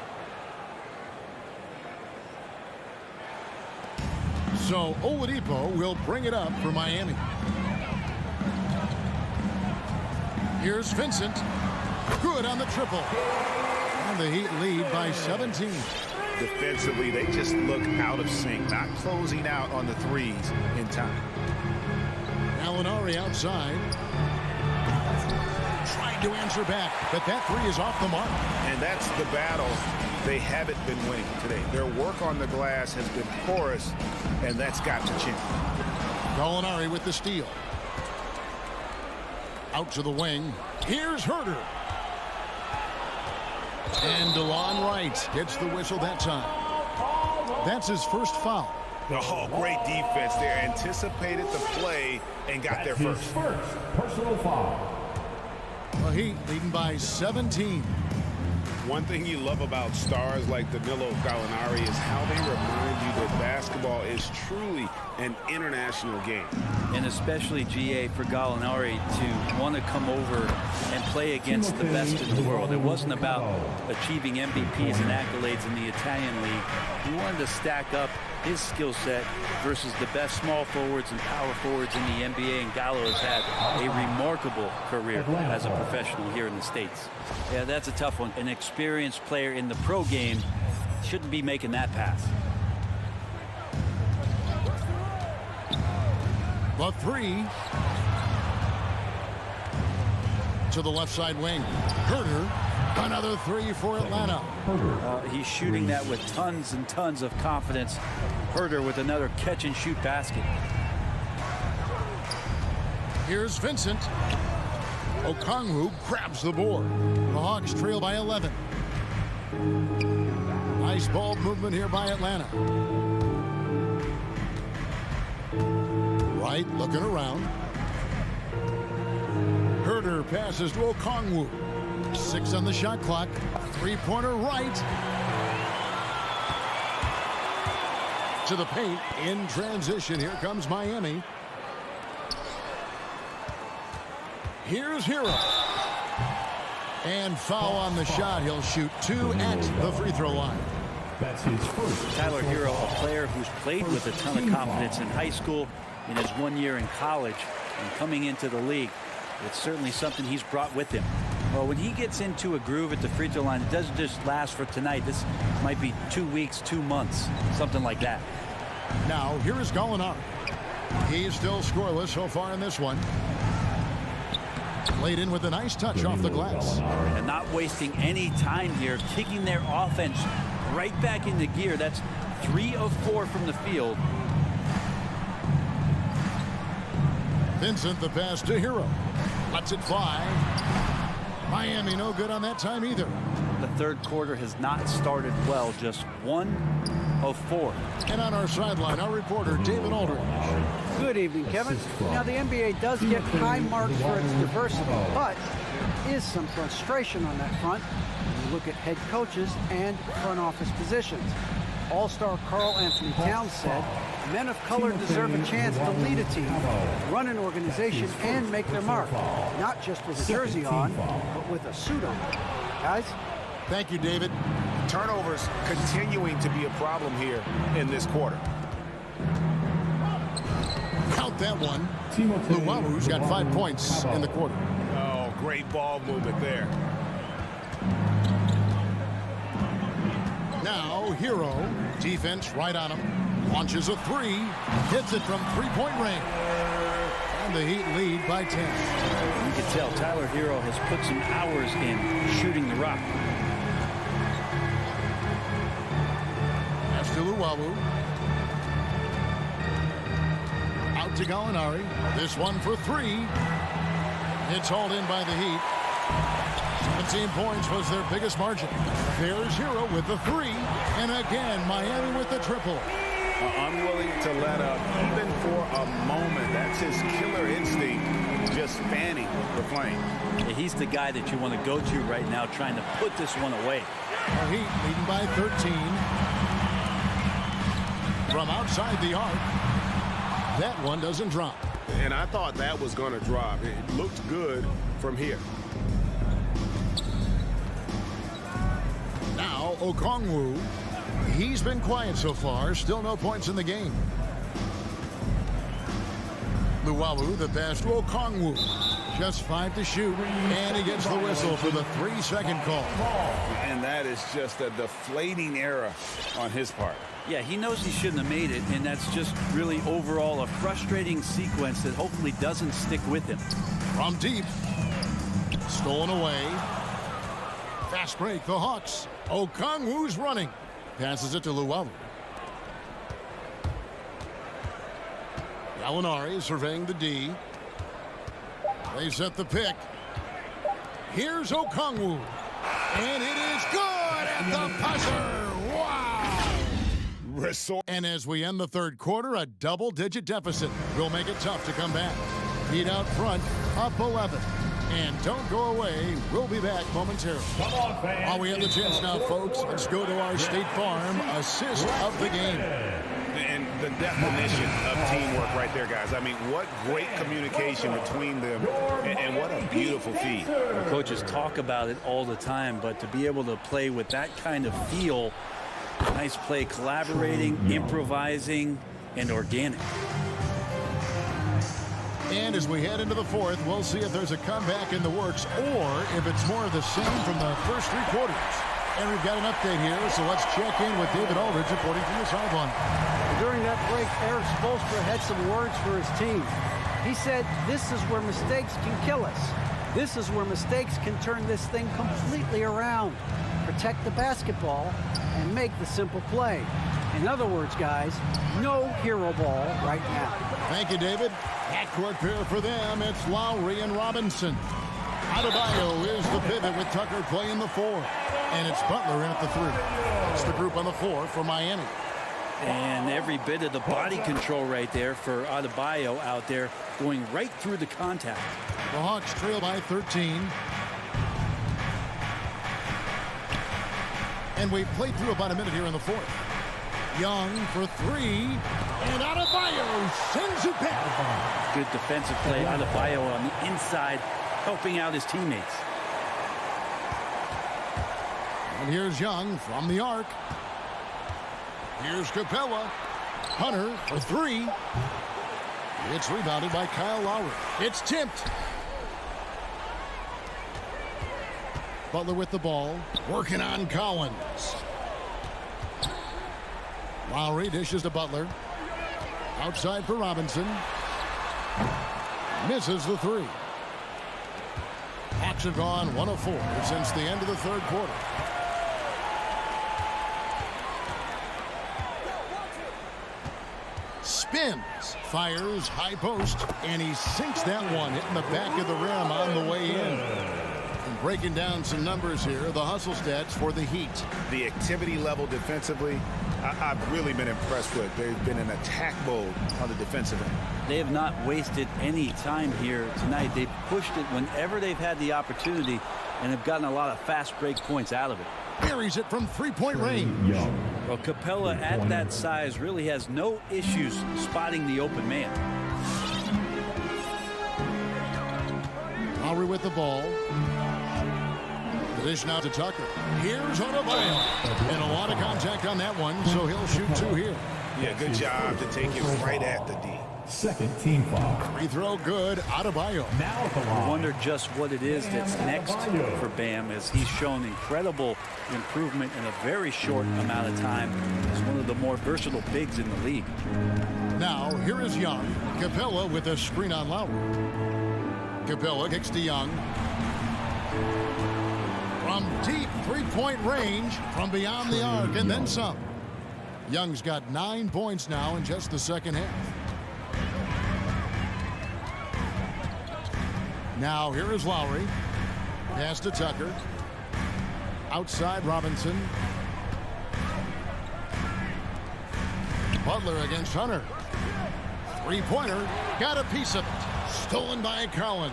E: So Oladipo will bring it up for Miami. Here's Vincent. Good on the triple. And the Heat lead by 17.
F: Defensively, they just look out of sync, not closing out on the threes in time.
E: Gallinari outside. Trying to answer back, but that 3 is off the mark.
F: And that's the battle they haven't been winning today. Their work on the glass has been porous, and that's got to change.
E: Gallinari with the steal. Out to the wing. Here's Herter. And DeLon Wright gets the whistle that time. That's his first foul.
F: Oh, great defense there. Anticipated the play and got there first.
D: His first personal foul.
E: The Heat leading by 17.
F: One thing you love about stars like Danilo Gallinari is how they remind you that basketball is truly an international game.
G: And especially, GA, for Gallinari to want to come over and play against the best in the world. It wasn't about achieving MVPs and accolades in the Italian league. He wanted to stack up his skill set versus the best small forwards and power forwards in the NBA, and Gallo has had a remarkable career as a professional here in the States. Yeah, that's a tough one. An experienced player in the pro game shouldn't be making that pass.
E: The 3 to the left side wing. Herter, another 3 for Atlanta.
G: He's shooting that with tons and tons of confidence. Herter with another catch and shoot basket.
E: Here's Vincent. Okongwu grabs the board. The Hawks trail by 11. Nice ball movement here by Atlanta. Wright looking around. Herter passes to Okongwu. 6 on the shot clock. 3-pointer Wright. To the paint in transition. Here comes Miami. Here's Hero. And foul on the shot. He'll shoot 2 at the free throw line.
D: That's his first.
G: Tyler Hero, a player who's played with a ton of confidence in high school, in his 1 year in college, and coming into the league. It's certainly something he's brought with him. Well, when he gets into a groove at the free throw line, it doesn't just last for tonight. This might be 2 weeks, 2 months, something like that.
E: Now, here is Gallinari. He's still scoreless so far in this one. Laid in with a nice touch off the glass.
G: And not wasting any time here, kicking their offense right back into gear. That's 3 of 4 from the field.
E: Vincent, the pass to Hero. Lets it fly. Miami no good on that time either.
G: The third quarter has not started well, just 1 of 4.
E: And on our sideline, our reporter, David Aldridge.
H: Good evening, Kevin. Now, the NBA does get high marks for its diversity, but is some frustration on that front when you look at head coaches and front office positions. All-star Karl Anthony Towns said, men of color deserve a chance to lead a team, run an organization, and make their mark, not just with a jersey on, but with a suit on. Guys?
E: Thank you, David.
F: Turnovers continuing to be a problem here in this quarter.
E: Count that one. Luwalu's got 5 points in the quarter.
F: Oh, great ball movement there.
E: Now, Hero. Defense right on him. Launches a 3. Hits it from three-point range. And the Heat lead by 10.
G: You can tell Tyler Hero has put some hours in shooting the rock.
E: Pass to Luwalu. Out to Gallinari. This one for 3. It's hauled in by the Heat. 17 points was their biggest margin. There's Hero with the 3. And again, Miami with the triple.
F: Unwilling to let up even for a moment. That's his killer instinct, just fanning the flame.
G: Yeah, he's the guy that you want to go to right now, trying to put this one away.
E: The Heat leading by 13. From outside the arc. That one doesn't drop.
I: And I thought that was going to drop. It looked good from here.
E: Now, Okongwu. He's been quiet so far. Still no points in the game. Luwalu, the pass to Okongwu. Just 5 to shoot. And he gets the whistle for the 3-second call.
F: And that is just a deflating error on his part.
G: Yeah, he knows he shouldn't have made it, and that's just really overall a frustrating sequence that hopefully doesn't stick with him.
E: From deep. Stolen away. Fast break, the Hawks. Okongwu's running. Passes it to Luwalu. Gallinari surveying the D. They set the pick. Here's Okongwu. And it is good at the buzzer. Wow. And as we end the third quarter, a double-digit deficit will make it tough to come back. Heat out front, up 11. And don't go away. We'll be back momentarily. While we have the chance now, folks, let's go to our State Farm assist of the game.
F: And the definition of teamwork right there, guys. I mean, what great communication between them, and what a beautiful feed.
G: The coaches talk about it all the time, but to be able to play with that kind of feel, nice play, collaborating, improvising, and organic.
E: And as we head into the fourth, we'll see if there's a comeback in the works or if it's more of the same from the first 3 quarters. And we've got an update here, so let's check in with David Aldridge reporting from the sideline.
H: During that break, Eric Spoelstra had some words for his team. He said, "This is where mistakes can kill us. This is where mistakes can turn this thing completely around. Protect the basketball and make the simple play." In other words, guys, no hero ball right now.
E: Thank you, David. Backcourt pair for them, it's Lowry and Robinson. Adebayo is the pivot with Tucker playing the 4. And it's Butler in at the 3. It's the group on the floor for Miami.
G: And every bit of the body control right there for Adebayo out there, going right through the contact.
E: The Hawks trail by 13. And we've played through about a minute here in the fourth. Young for three. And Adebayo sends it back.
G: Good defensive play. Adebayo on the inside, helping out his teammates.
E: And here's Young from the arc. Here's Capella. Hunter for three. It's rebounded by Kyle Lowry. It's tipped. Butler with the ball. Working on Collins. Lowry dishes to Butler. Outside for Robinson. Misses the three. Hawks have gone 1 of 4 since the end of the third quarter. Spins, fires, high post, and he sinks that one, hitting the back of the rim on the way in. And breaking down some numbers here, the hustle stats for the Heat.
F: The activity level defensively, I've really been impressed with. They've been in attack mode on the defensive end.
G: They have not wasted any time here tonight. They've pushed it whenever they've had the opportunity and have gotten a lot of fast break points out of it.
E: Buries it from three-point range.
G: Well, Capella at that size really has no issues spotting the open man.
E: Lowry with the ball. The dish now to Tucker. Here's Adebayo. And a lot of contact on that one, so he'll shoot 2 here.
F: Yeah, good job to take it right at the D.
D: Second team foul.
E: Free throw good. Adebayo.
D: Now at the
G: I
D: line.
G: wonder just what it is that's next for Bam, as he's shown incredible improvement in a very short amount of time as one of the more versatile bigs in the league.
E: Now, here is Young. Capella with a screen on Lowry. Capella kicks to Young. From deep three-point range, from beyond the arc, and then some. Young's got 9 points now in just the second half. Now, here is Lowry. Pass to Tucker. Outside Robinson. Butler against Hunter. Three-pointer. Got a piece of it. Stolen by Collins.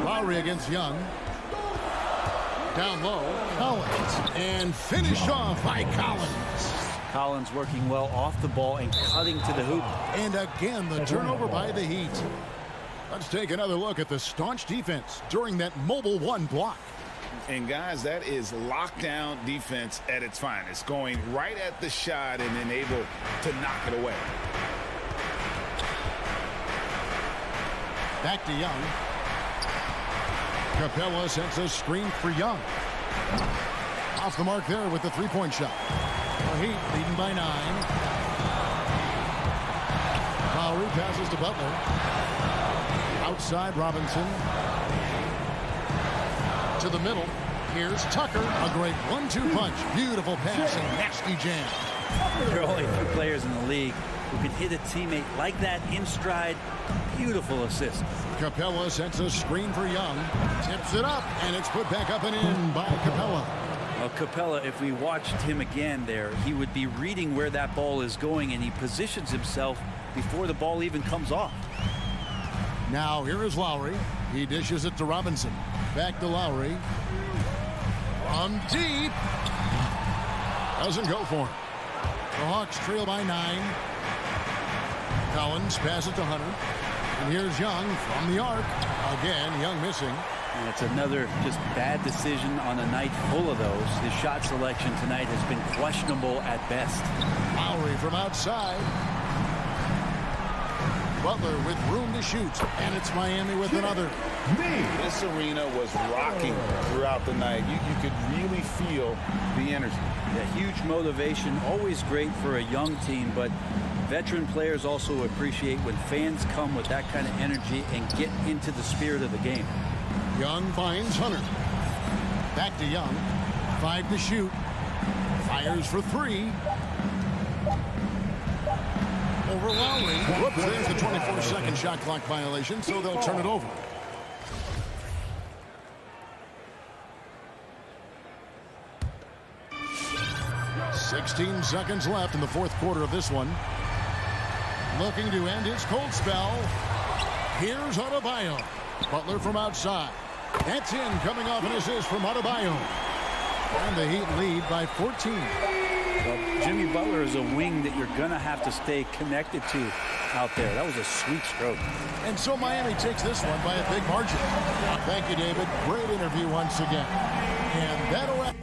E: Lowry against Young. Down low. Collins. And finished off by Collins.
G: Collins working well off the ball and cutting to the hoop.
E: And again, the turnover by the Heat. Let's take another look at the staunch defense during that mobile 1 block.
F: And guys, that is lockdown defense at its finest, going right at the shot and then able to knock it away.
E: Back to Young. Capella sets a screen for Young. Off the mark there with the three-point shot. The Heat leading by 9. Lowry passes to Butler. Outside Robinson. To the middle. Here's Tucker. A great 1-2 punch. Beautiful pass and nasty jam.
G: There are only a few players in the league who can hit a teammate like that in stride. Beautiful assist.
E: Capella sets a screen for Young. Tips it up, and it's put back up and in by Capella.
G: Well, Capella, if we watched him again there, he would be reading where that ball is going, and he positions himself before the ball even comes off.
E: Now here is Lowry. He dishes it to Robinson. Back to Lowry. From deep. Doesn't go for him. The Hawks trail by 9. Collins passes to Hunter. And here's Young from the arc. Again, Young missing.
G: And it's another just bad decision on a night full of those. His shot selection tonight has been questionable at best.
E: Lowry from outside. Butler with room to shoot. And it's Miami with another.
F: This arena was rocking throughout the night. You could really feel the energy.
G: Yeah, huge motivation, always great for a young team, but veteran players also appreciate when fans come with that kind of energy and get into the spirit of the game.
E: Young finds Hunter. Back to Young. 5 to shoot. Fires for 3. Over Lowry. Whoops, there's the 24-second shot clock violation, so they'll turn it over. "16 seconds left in the fourth quarter of this one. Looking to end his cold spell. Here's Adebayo. Butler from outside. That's in, coming off an assist from Adebayo. And the Heat lead by 14.
G: Well, Jimmy Butler is a wing that you're going to have to stay connected to out there. That was a sweet stroke.
E: And so Miami takes this one by a big margin. Thank you, David. Great interview once again. And that'll wrap.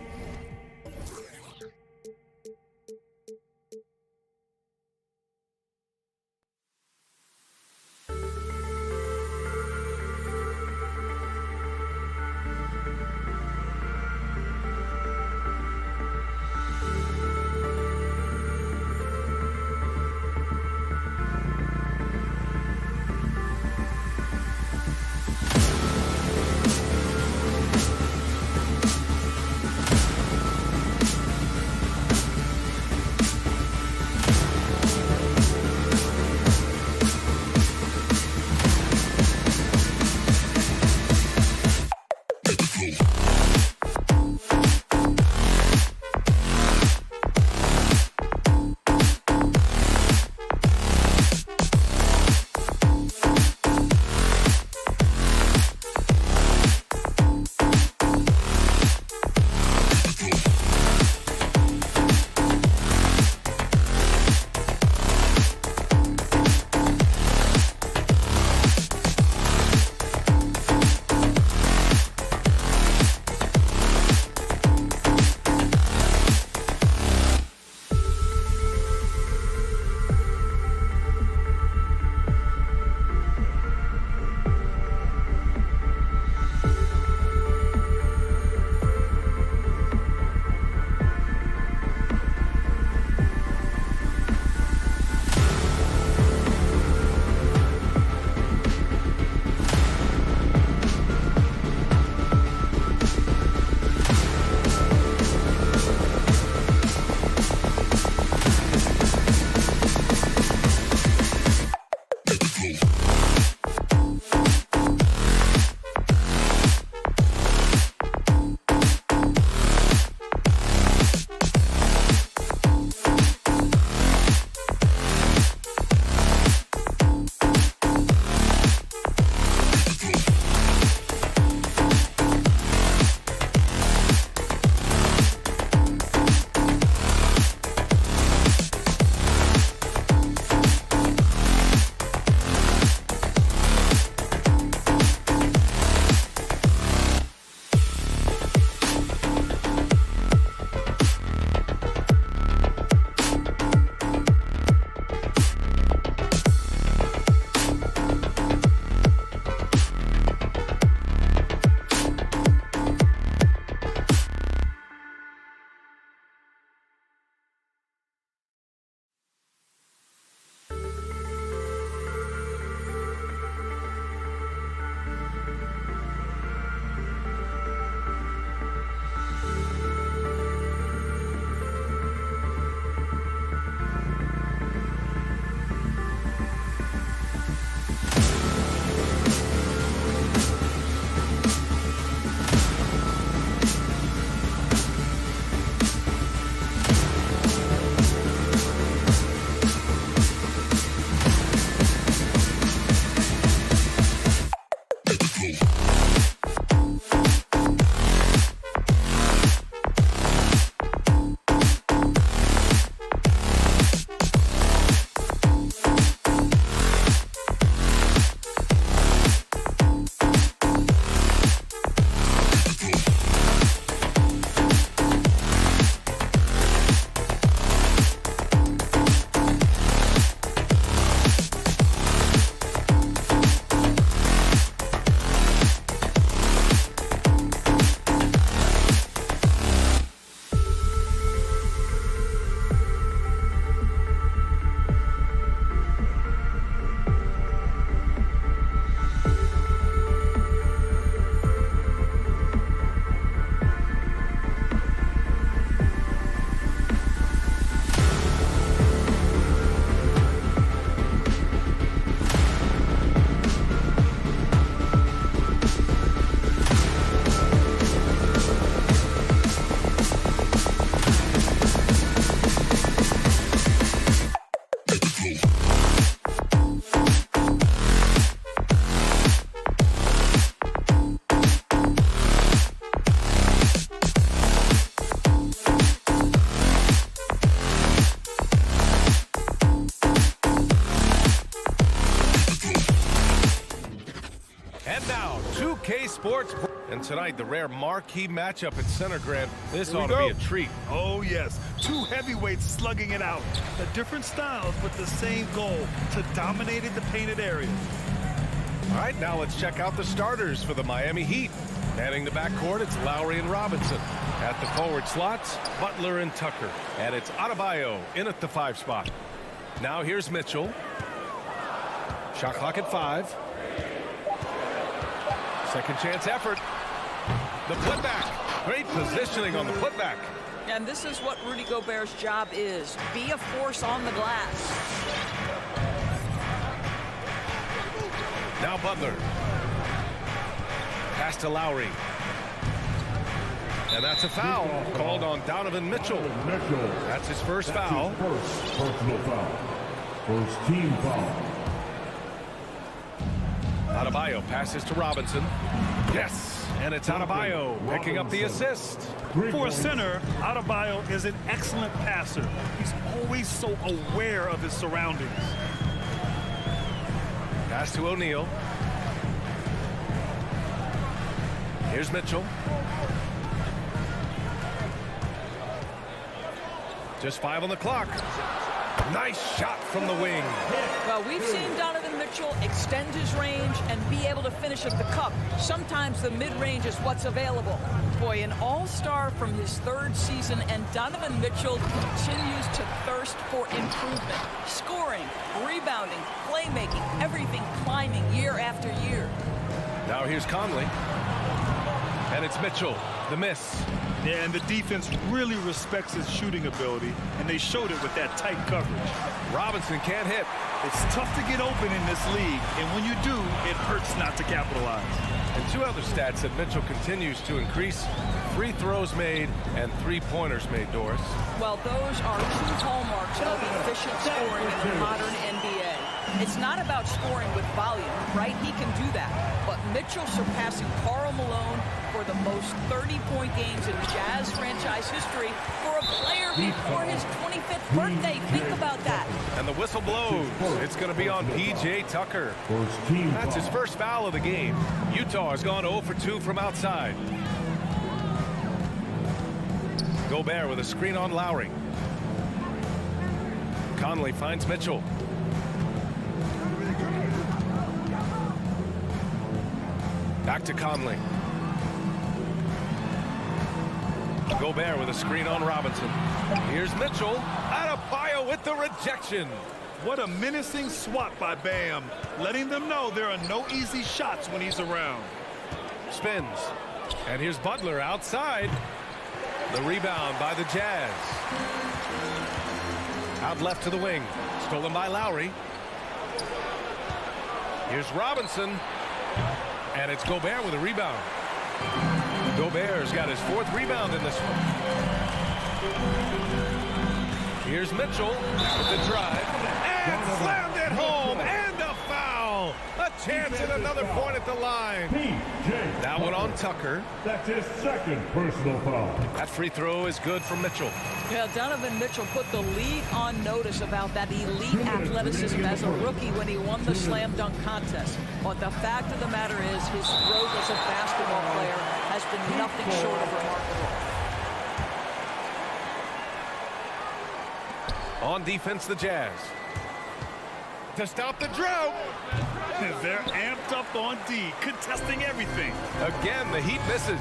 A: CLK Sports. And tonight, the rare marquee matchup at center, Grant. This ought to be a treat.
B: Oh, yes. Two heavyweights slugging it out. The different styles, but the same goal, to dominate in the painted area.
A: All right, now let's check out the starters for the Miami Heat. Manning the backcourt, it's Lowry and Robinson. At the forward slots, Butler and Tucker. And it's Adebayo in at the 5 spot. Now here's Mitchell. Shot clock at 5. Second chance effort. The putback. Great positioning on the putback.
J: And this is what Rudy Gobert's job is. Be a force on the glass.
A: Now Butler. Pass to Lowry. And that's a foul called on Donovan Mitchell. That's his first foul.
D: First personal foul. First team foul.
A: Adebayo passes to Robinson. Yes, and it's Adebayo picking up the assist.
B: For a center, Adebayo is an excellent passer. He's always so aware of his surroundings.
A: Pass to O'Neal. Here's Mitchell. Just 5 on the clock. Nice shot from the wing.
J: Well, we've seen Donovan Mitchell extend his range and be able to finish at the cup. Sometimes the mid-range is what's available. Boy, an all-star from his 3rd season, and Donovan Mitchell continues to thirst for improvement. Scoring, rebounding, playmaking, everything climbing year after year.
A: Now here's Conley. And it's Mitchell, the miss.
B: Yeah, and the defense really respects his shooting ability, and they showed it with that tight coverage.
A: Robinson can't hit.
B: It's tough to get open in this league, and when you do, it hurts not to capitalize.
A: And 2 other stats that Mitchell continues to increase: free throws made and 3-pointers made, Doris.
J: Well, those are 2 hallmarks of efficient scoring in the modern NBA. It's not about scoring with volume, right? He can do that. But Mitchell surpassing Karl Malone for the most 30-point games in Jazz franchise history for a player before his 25th birthday. Think about that.
A: And the whistle blows. It's going to be on P.J. Tucker. That's his first foul of the game. Utah has gone 0 for 2 from outside. Gobert with a screen on Lowry. Conley finds Mitchell. Back to Conley. Gobert with a screen on Robinson. Here's Mitchell. Adebayo with the rejection.
B: What a menacing swat by Bam, letting them know there are no easy shots when he's around.
A: Spins. And here's Butler outside. The rebound by the Jazz. Out left to the wing. Stolen by Lowry. Here's Robinson. And it's Gobert with a rebound. Gobert's got his 4th rebound in this one. Here's Mitchell with the drive. And slammed it home. And a foul. A chance at another point at the line. That one on Tucker.
D: That's his 2nd personal foul.
A: That free throw is good for Mitchell.
J: Yeah, Donovan Mitchell put the league on notice about that elite athleticism as a rookie when he won the slam dunk contest. But the fact of the matter is his growth as a basketball player has been nothing short of remarkable.
A: On defense, the Jazz. To stop the drought.
B: They're amped up on D, contesting everything.
A: Again, the Heat misses.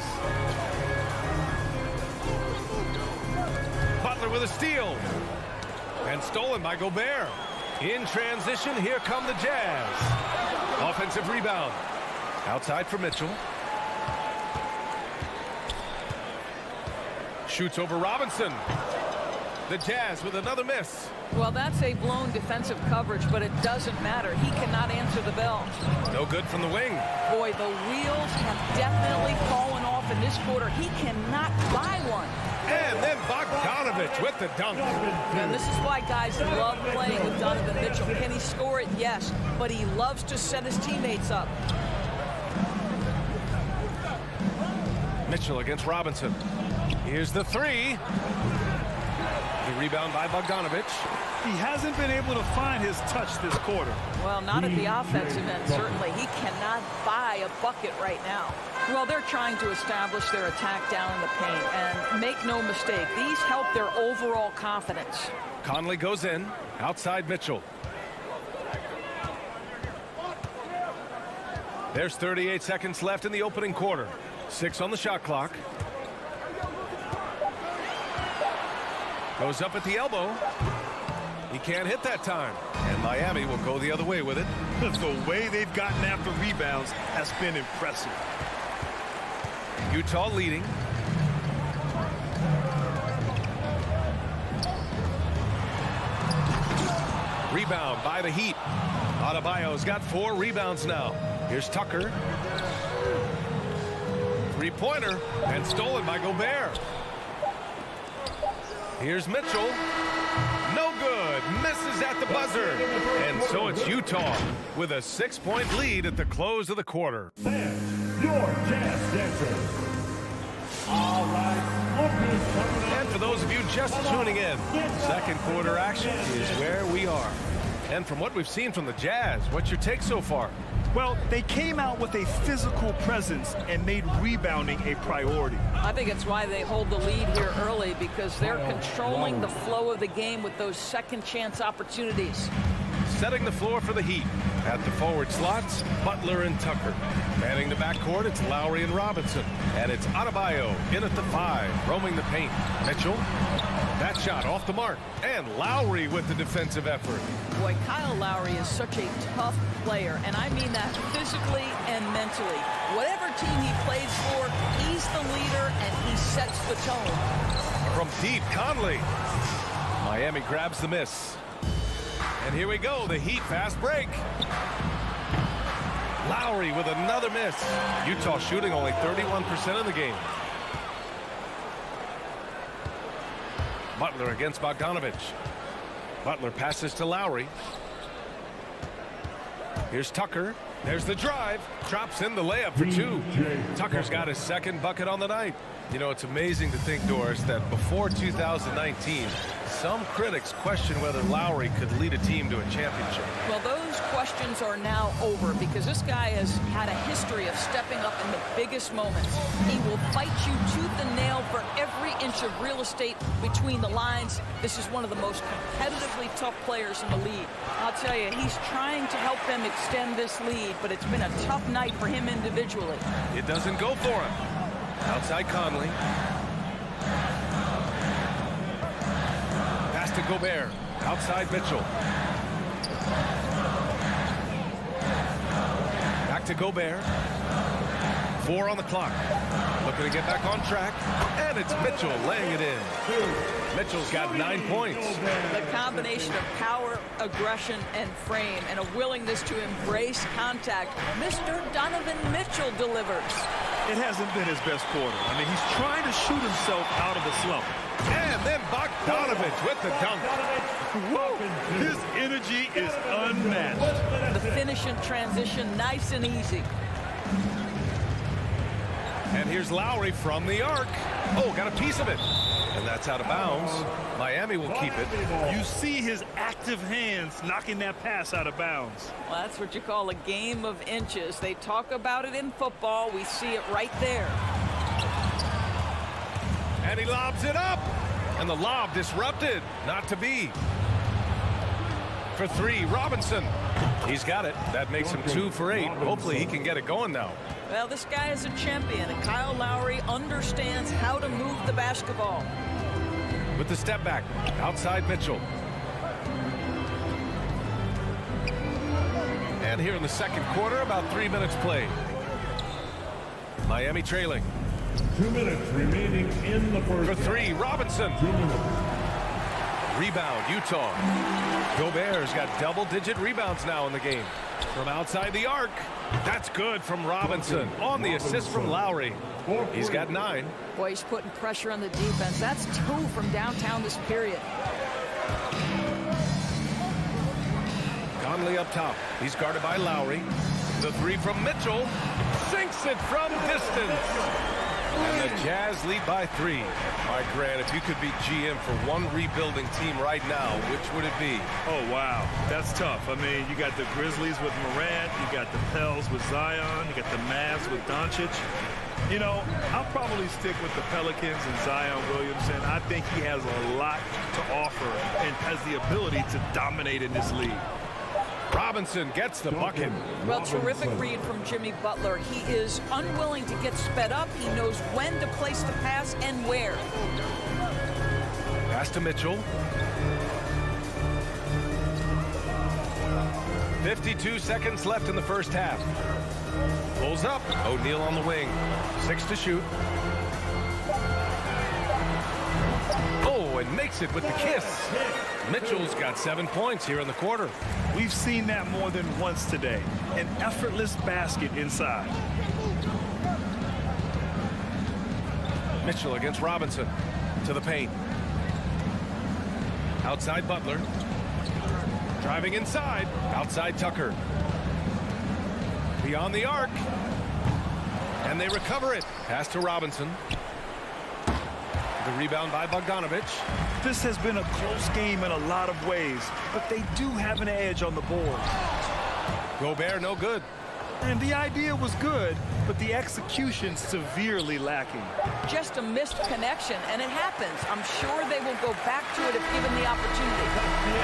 A: Butler with a steal. And stolen by Gobert. In transition, here come the Jazz. Offensive rebound. Outside for Mitchell. Shoots over Robinson. The Jazz with another miss.
J: Well, that's a blown defensive coverage, but it doesn't matter. He cannot answer the bell.
A: No good from the wing.
J: Boy, the wheels have definitely fallen off in this quarter. He cannot buy one.
A: And then Bogdanovich with the dunk.
J: And this is why guys love playing with Donovan Mitchell. Can he score it? Yes. But he loves to set his teammates up.
A: Mitchell against Robinson. Here's the 3. The rebound by Bogdanovich.
B: He hasn't been able to find his touch this quarter.
J: Well, not at the offensive end, certainly. He cannot buy a bucket right now. Well, they're trying to establish their attack down in the paint. And make no mistake, these help their overall confidence.
A: Conley goes in. Outside Mitchell. There's 38 seconds left in the opening quarter. 6 on the shot clock. Goes up at the elbow. He can't hit that time. And Miami will go the other way with it.
B: The way they've gotten after rebounds has been impressive.
A: Utah leading. Rebound by the Heat. Adebayo's got 4 rebounds now. Here's Tucker. Three-pointer and stolen by Gobert. Here's Mitchell. No good. Misses at the buzzer. And so it's Utah with a 6-point lead at the close of the quarter.
D: And your Jazz dancers. All right.
A: And for those of you just tuning in, second quarter action is where we are. And from what we've seen from the Jazz, what's your take so far?
B: Well, they came out with a physical presence and made rebounding a priority.
J: I think it's why they hold the lead here early, because they're controlling the flow of the game with those second chance opportunities.
A: Setting the floor for the Heat. At the forward slots, Butler and Tucker. Manning the backcourt, it's Lowry and Robinson. And it's Adebayo in at the 5, roaming the paint. Mitchell, that shot off the mark. And Lowry with the defensive effort.
J: Boy, Kyle Lowry is such a tough player, and I mean that physically and mentally. Whatever team he plays for, he's the leader, and he sets the tone.
A: From deep, Conley. Miami grabs the miss. And here we go, the Heat fast break. Lowry with another miss. Utah shooting only 31% of the game. Butler against Bogdanovich. Butler passes to Lowry. Here's Tucker. There's the drive. Drops in the layup for 2. Tucker's got his second bucket on the night. You know, it's amazing to think, Doris, that before 2019, some critics question whether Lowry could lead a team to a championship.
J: Well, those questions are now over, because this guy has had a history of stepping up in the biggest moments. He will fight you tooth and nail for every inch of real estate between the lines. This is one of the most competitively tough players in the league. I'll tell you, he's trying to help them extend this lead, but it's been a tough night for him individually.
A: It doesn't go for him. Outside Conley. Pass to Gobert. Outside Mitchell. Back to Gobert. 4 on the clock. Looking to get back on track. And it's Mitchell laying it in. Mitchell's got 9 points.
J: The combination of power, aggression, and frame, and a willingness to embrace contact. Mr. Donovan Mitchell delivers.
B: It hasn't been his best quarter. I mean, he's trying to shoot himself out of a slump.
A: And then Bogdanovich with the dunk.
B: Whoa. His energy is unmatched.
J: The finish in transition, nice and easy.
A: And here's Lowry from the arc. Oh, got a piece of it. And that's out of bounds. Miami will keep it.
B: You see his active hands knocking that pass out of bounds.
J: Well, that's what you call a game of inches. They talk about it in football. We see it right there.
A: And he lobs it up. And the lob disrupted. Not to be. For 3, Robinson. He's got it. That makes him 2 for 8. Hopefully he can get it going now.
J: Well, this guy is a champion, and Kyle Lowry understands how to move the basketball.
A: With the step back, outside Mitchell. And here in the second quarter, about 3 minutes played. Miami trailing.
D: 2 minutes remaining in the first.
A: For 3, Robinson.
D: 2 minutes.
A: Rebound, Utah. Gobert's got double-digit rebounds now in the game. From outside the arc. That's good from Robinson. On the assist from Lowry. He's got 9.
J: Boy, he's putting pressure on the defense. That's 2 from downtown this period.
A: Conley up top. He's guarded by Lowry. The 3 from Mitchell. Sinks it from distance. And the Jazz lead by 3. All right, Grant, if you could be GM for one rebuilding team right now, which would it be?
B: Oh, wow. That's tough. I mean, you got the Grizzlies with Morant. You got the Pels with Zion. You got the Mavs with Doncic. You know, I'll probably stick with the Pelicans and Zion Williamson. I think he has a lot to offer and has the ability to dominate in this league.
A: Robinson gets the bucket.
J: Well, terrific read from Jimmy Butler. He is unwilling to get sped up. He knows when to place the pass and where.
A: Pass to Mitchell. 52 seconds left in the first half. Pulls up. O'Neal on the wing. 6 to shoot. Oh, and makes it with the kiss. Mitchell's got 7 points here in the quarter.
B: We've seen that more than once today. An effortless basket inside.
A: Mitchell against Robinson. To the paint. Outside Butler. Driving inside. Outside Tucker. Beyond the arc. And they recover it. Pass to Robinson. The rebound by Bogdanovich.
B: This has been a close game in a lot of ways, but they do have an edge on the board.
A: Gobert no good.
B: And the idea was good, but the execution severely lacking.
J: Just a missed connection, and it happens. I'm sure they will go back to it if given the opportunity.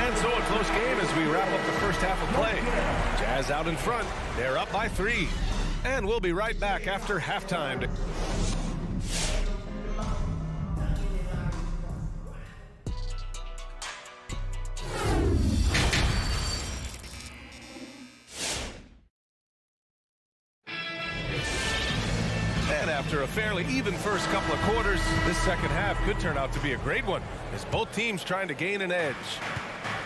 A: And so a close game as we wrap up the first half of play. Jazz out in front. They're up by 3. And we'll be right back after halftime. After a fairly even first couple of quarters, this second half could turn out to be a great one as both teams trying to gain an edge.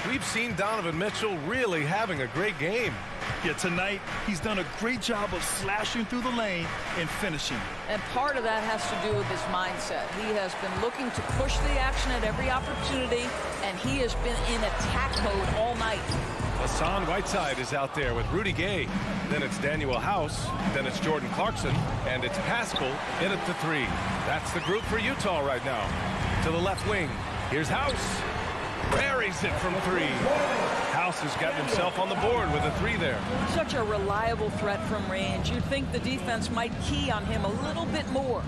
A: We've seen Donovan Mitchell really having a great game.
B: Yeah, tonight he's done a great job of slashing through the lane and finishing.
J: And part of that has to do with his mindset. He has been looking to push the action at every opportunity, and he has been in attack mode all night.
A: Hassan Whiteside is out there with Rudy Gay. Then it's Daniel House. Then it's Jordan Clarkson. And it's Pascal in at the 3. That's the group for Utah right now. To the left wing. Here's House. Buries it from 3. House has gotten himself on the board with a 3 there.
J: Such a reliable threat from range. You'd think the defense might key on him a little bit more.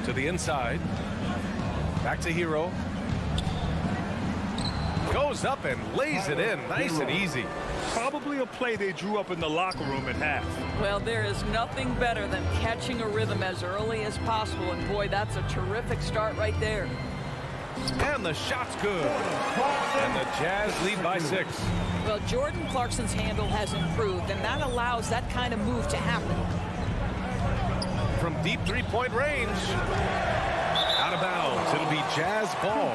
A: To the inside. Back to Hero. Goes up and lays it in nice and easy.
B: Probably a play they drew up in the locker room at half.
J: Well, there is nothing better than catching a rhythm as early as possible, and boy, that's a terrific start right there.
A: And the shot's good. And the Jazz lead by 6.
J: Well, Jordan Clarkson's handle has improved, and that allows that kind of move to happen.
A: From deep three-point range. Out of bounds. It'll be Jazz ball.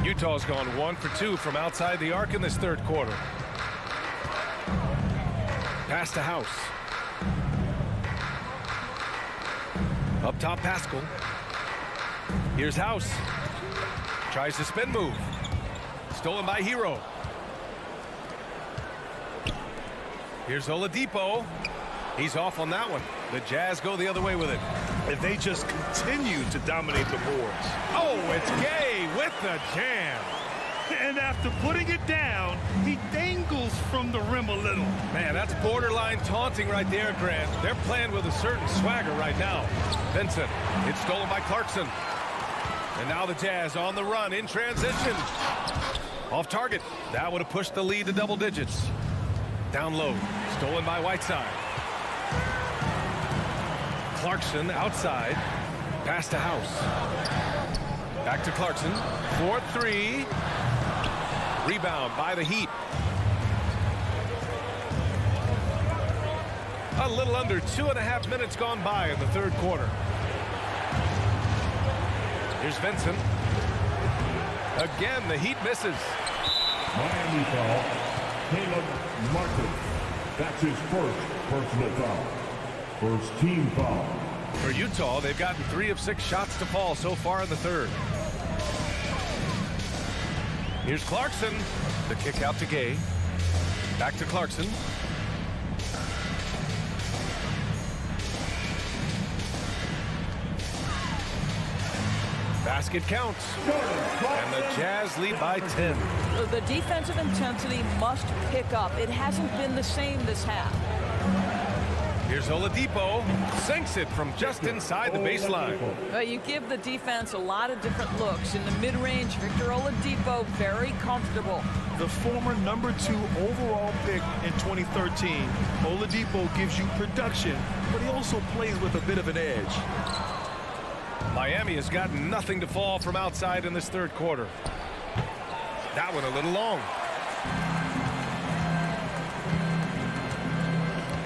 A: Utah's gone 1 for 2 from outside the arc in this third quarter. Pass to House. Up top, Pascal. Here's House. Tries the spin move. Stolen by Hero. Here's Oladipo. He's off on that one. The Jazz go the other way with it.
B: And they just continue to dominate the boards.
A: Oh, it's Gay with the jam.
B: And after putting it down, he dangles from the rim a little.
A: Man, that's borderline taunting right there, Grant. They're playing with a certain swagger right now. Vincent, it's stolen by Clarkson. And now the Jazz on the run in transition. Off target. That would have pushed the lead to double digits. Down low. Stolen by Whiteside. Clarkson outside. Pass to House. Back to Clarkson. 4-3. Rebound by the Heat. A little under 2.5 minutes gone by in the third quarter. Here's Vincent. Again, the Heat misses.
D: Miami foul. Caleb Martin. That's his first personal foul. First team foul.
A: For Utah, they've gotten 3 of 6 shots to fall so far in the third. Here's Clarkson. The kick out to Gay. Back to Clarkson. Basket counts. And the Jazz lead by 10.
J: The defensive intensity must pick up. It hasn't been the same this half.
A: Here's Oladipo. Sinks it from just inside the baseline.
J: You give the defense a lot of different looks. In the mid-range, Victor Oladipo very comfortable.
B: The former #2 overall pick in 2013, Oladipo gives you production, but he also plays with a bit of an edge.
A: Miami has got nothing to fall from outside in this third quarter. That one a little long.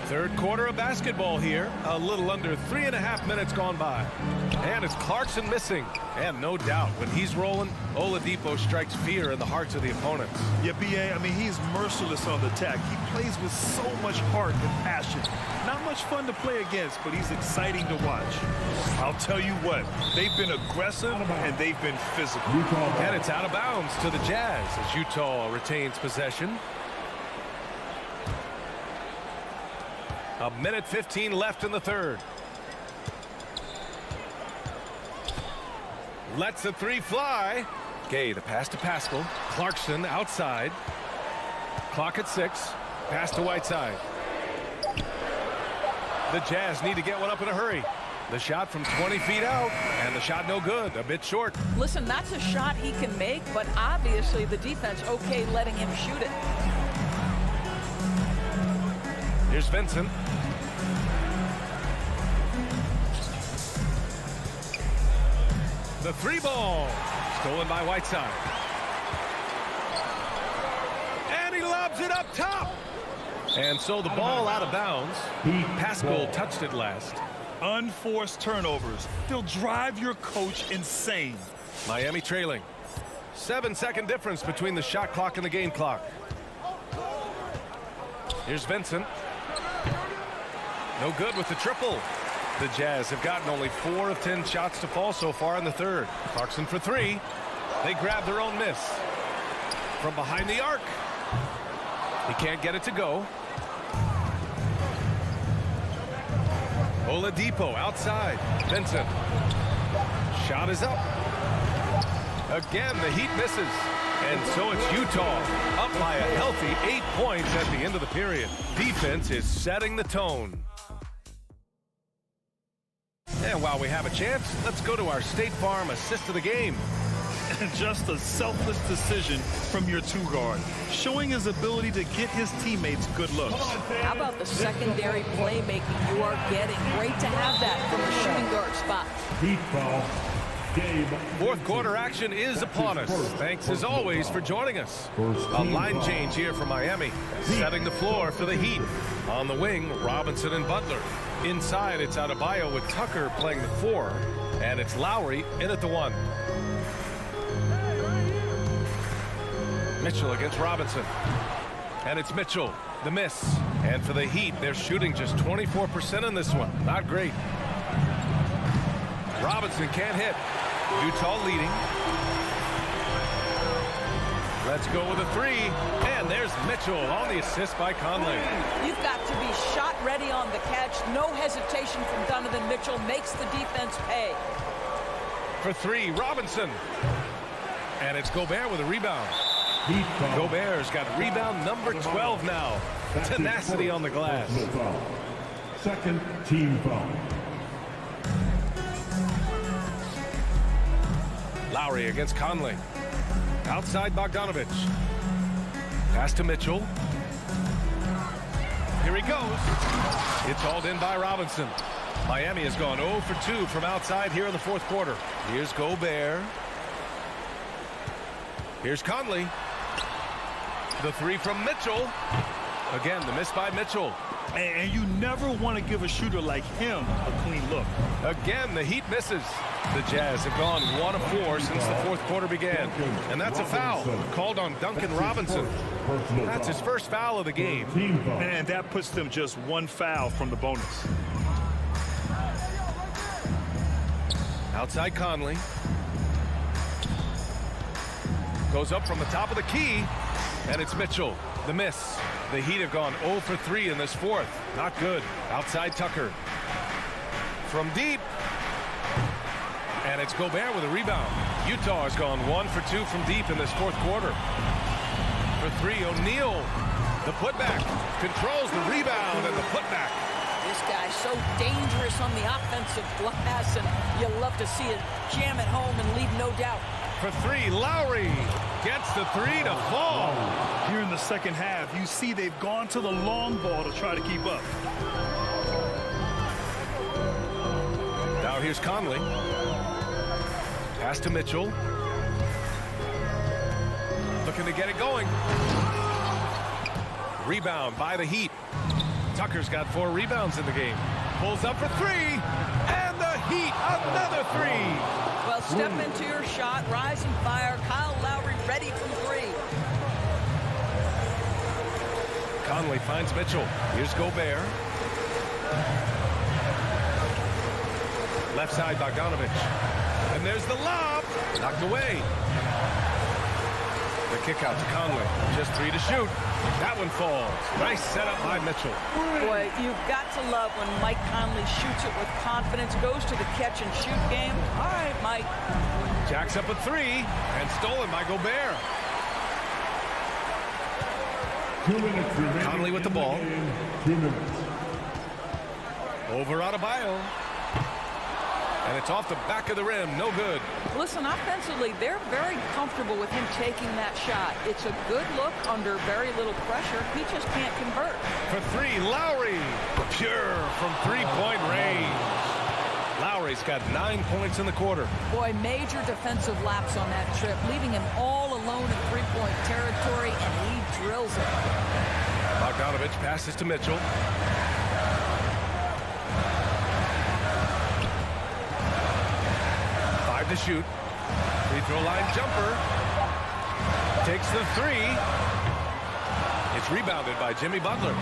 A: Third quarter of basketball here. A little under 3.5 minutes gone by. And it's Clarkson missing. And no doubt, when he's rolling, Oladipo strikes fear in the hearts of the opponents.
B: Yeah, B.A., I mean, he's merciless on the attack. He plays with so much heart and passion. Not much fun to play against, but he's exciting to watch. I'll tell you what, they've been aggressive and they've been physical.
A: And it's out of bounds to the Jazz as Utah retains possession. A minute 15 left in the third. Lets the three fly. Gay, the pass to Pascal. Clarkson outside. Clock at 6. Pass to Whiteside. The Jazz need to get one up in a hurry. The shot from 20 feet out, and the shot no good, a bit short.
J: Listen, that's a shot he can make, but obviously the defense okay letting him shoot it.
A: Here's Vincent. The three ball. Stolen by Whiteside. And he lobs it up top. And so the ball out of bounds. Pascal touched it last.
B: Unforced turnovers. They'll drive your coach insane.
A: Miami trailing. 7-second difference between the shot clock and the game clock. Here's Vincent. No good with the triple. The Jazz have gotten only 4 of 10 shots to fall so far in the third. Clarkson for 3. They grab their own miss. From behind the arc. He can't get it to go. Oladipo outside. Vincent. Shot is up. Again, the Heat misses. And so it's Utah up by a healthy 8 points at the end of the period. Defense is setting the tone. And while we have a chance, let's go to our State Farm assist of the game.
B: Just a selfless decision from your two-guard, showing his ability to get his teammates good looks.
J: How about the secondary playmaking you are getting? Great to have that from the shooting guard spot.
D: Heat foul. Game.
A: Fourth quarter action is upon us. Thanks as always for joining us. A line change here for Miami, setting the floor for the Heat. On the wing, Robinson and Butler. Inside, it's Adebayo with Tucker playing the 4, and it's Lowry in at the 1. Mitchell against Robinson. And it's Mitchell, the miss. And for the Heat, they're shooting just 24% in this one. Not great. Robinson can't hit. Utah leading. Let's go with a 3. And there's Mitchell on the assist by Conley.
J: You've got to be shot ready on the catch. No hesitation from Donovan Mitchell. Makes the defense pay.
A: For 3, Robinson. And it's Gobert with a rebound. Gobert's got rebound number 12 now. Tenacity on the glass.
D: Second team foul.
A: Lowry against Conley. Outside Bogdanovich. Pass to Mitchell. Here he goes. It's hauled in by Robinson. Miami has gone 0 for 2 from outside here in the fourth quarter. Here's Gobert. Here's Conley. The 3 from Mitchell. Again, the miss by Mitchell.
B: And you never want to give a shooter like him a clean look.
A: Again, the Heat misses. The Jazz have gone 1 of 4 since the fourth quarter began. And that's a foul called on Duncan Robinson. That's his first foul of the game.
B: And that puts them just 1 foul from the bonus.
A: Outside Conley. Goes up from the top of the key, and it's Mitchell. The miss. The Heat have gone 0 for 3 in this fourth. Not good. Outside Tucker. From deep. And it's Gobert with a rebound. Utah has gone 1 for 2 from deep in this fourth quarter. For 3, O'Neal. The putback. Controls the rebound and the putback.
J: This guy's so dangerous on the offensive glass, and you love to see it jam it home and leave no doubt.
A: For 3, Lowry gets the 3 to fall.
B: Here in the second half, you see they've gone to the long ball to try to keep up.
A: Now here's Conley. Pass to Mitchell. Looking to get it going. Rebound by the Heat. Tucker's got 4 rebounds in the game. Pulls up for 3. And the Heat, another 3.
J: Well, step into your shot, rise and fire. Kyle Lowry ready from 3.
A: Conley finds Mitchell. Here's Gobert. Left side, Bogdanovich. And there's the lob. Knocked away. The kick out to Conley. Just 3 to shoot. That one falls. Nice setup by Mitchell.
J: Boy, you've got to love when Mike Conley shoots it with confidence, goes to the catch and shoot game. All right, Mike.
A: Jacks up a 3 and stolen by Gobert.
D: 2 minutes remaining.
A: Conley with the ball.
D: 2 minutes.
A: Over Adebayo. And it's off the back of the rim. No good.
J: Listen, offensively, they're very comfortable with him taking that shot. It's a good look under very little pressure. He just can't convert.
A: For 3, Lowry. Pure from 3-point range. Lowry's got 9 points in the quarter.
J: Boy, major defensive lapse on that trip, leaving him all alone in 3-point territory, and he drills it.
A: Bogdanovich passes to Mitchell. To shoot. Free throw line jumper. Takes the 3. It's rebounded by Jimmy Butler.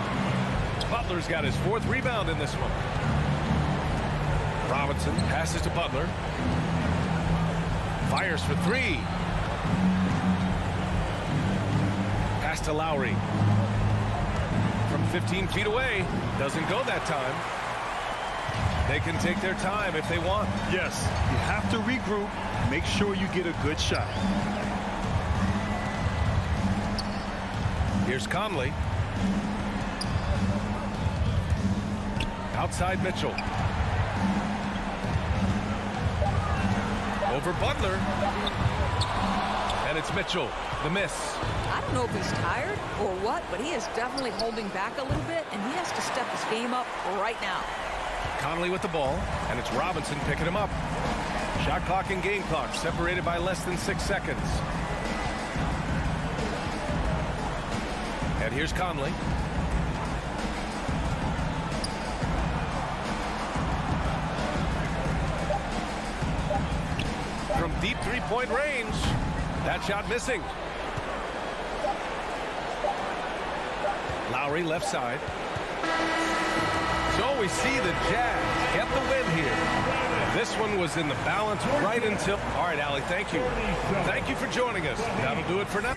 A: Butler's got his 4th rebound in this one. Robinson passes to Butler. Fires for 3. Pass to Lowry. From 15 feet away. Doesn't go that time. They can take their time if they want.
B: Yes, you have to regroup. Make sure you get a good shot.
A: Here's Conley. Outside Mitchell. Over Butler. And it's Mitchell. The miss.
J: I don't know if he's tired or what, but he is definitely holding back a little bit, and he has to step his game up right now.
A: Conley with the ball, and it's Robinson picking him up. Shot clock and game clock separated by less than 6 seconds. And here's Conley. From deep 3-point range. That shot missing. Lowry left side. So we see the Jazz get the win here. This one was in the balance right until... All right, Allie, thank you. Thank you for joining us. That'll do it for now.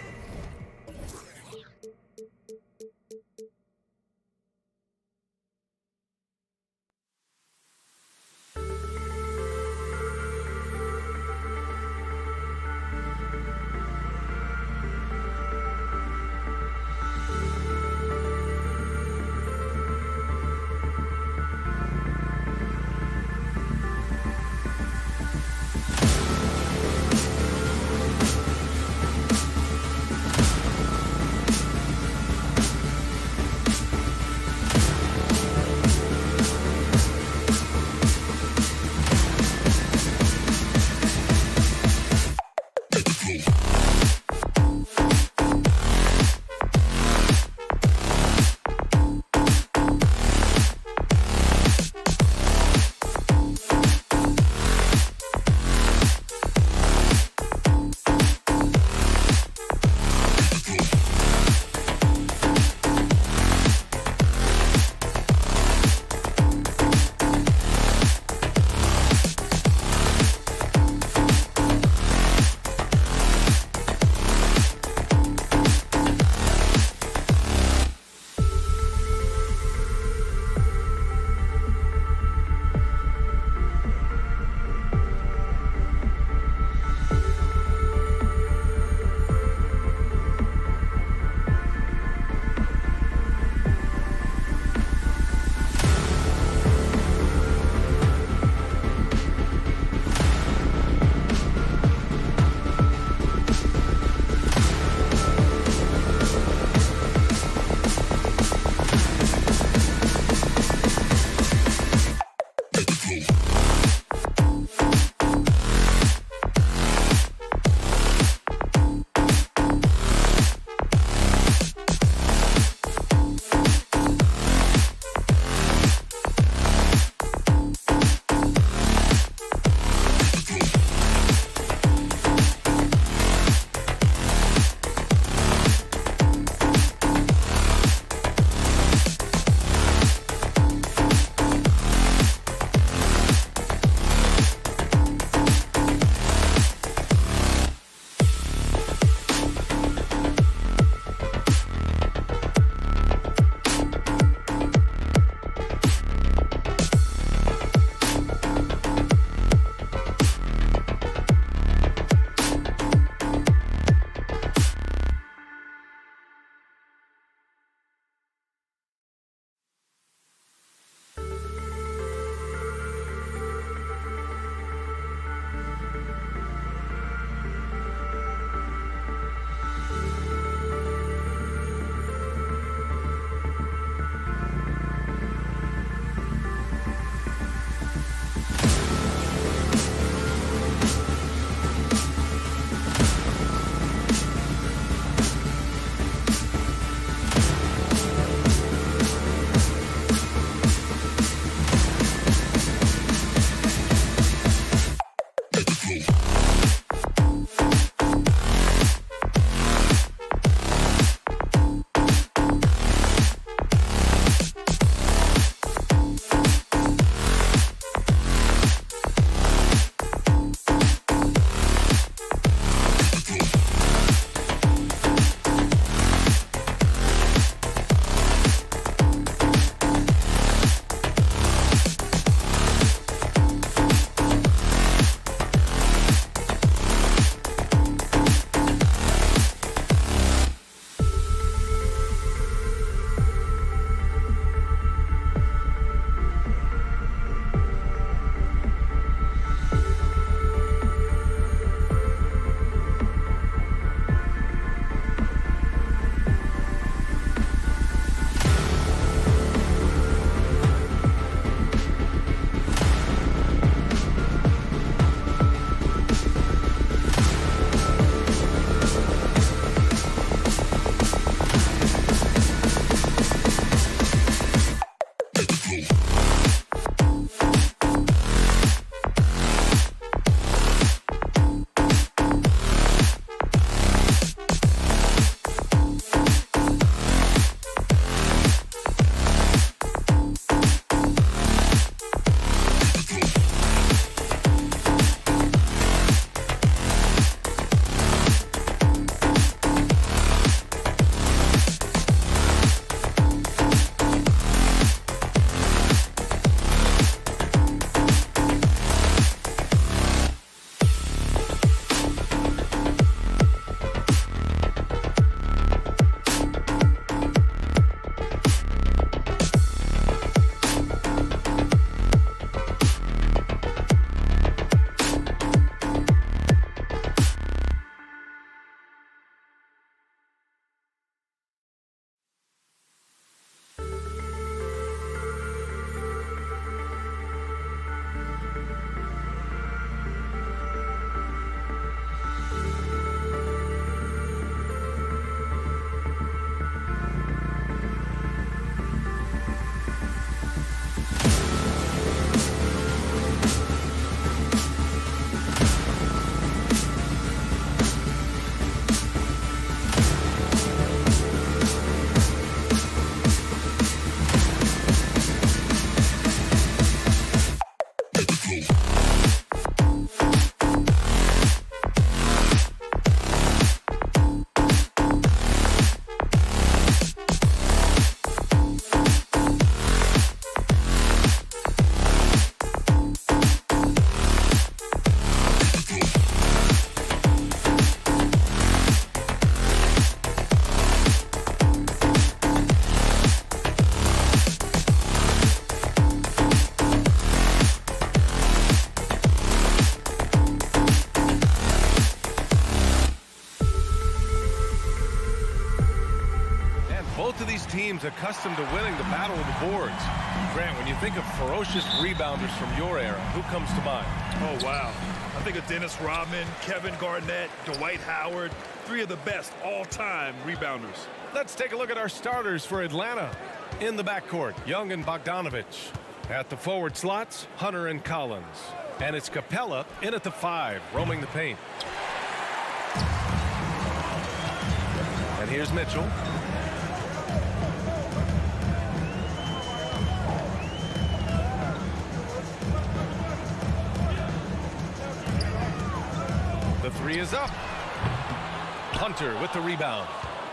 A: Both of these teams accustomed to winning the battle of the boards. Grant, when you think of ferocious rebounders from your era, who comes to mind?
B: Oh, wow. I think of Dennis Rodman, Kevin Garnett, Dwight Howard, three of the best all-time rebounders.
A: Let's take a look at our starters for Atlanta. In the backcourt, Young and Bogdanovich. At the forward slots, Hunter and Collins. And it's Capella in at the 5, roaming the paint. And here's Mitchell. The 3 is up. Hunter with the rebound.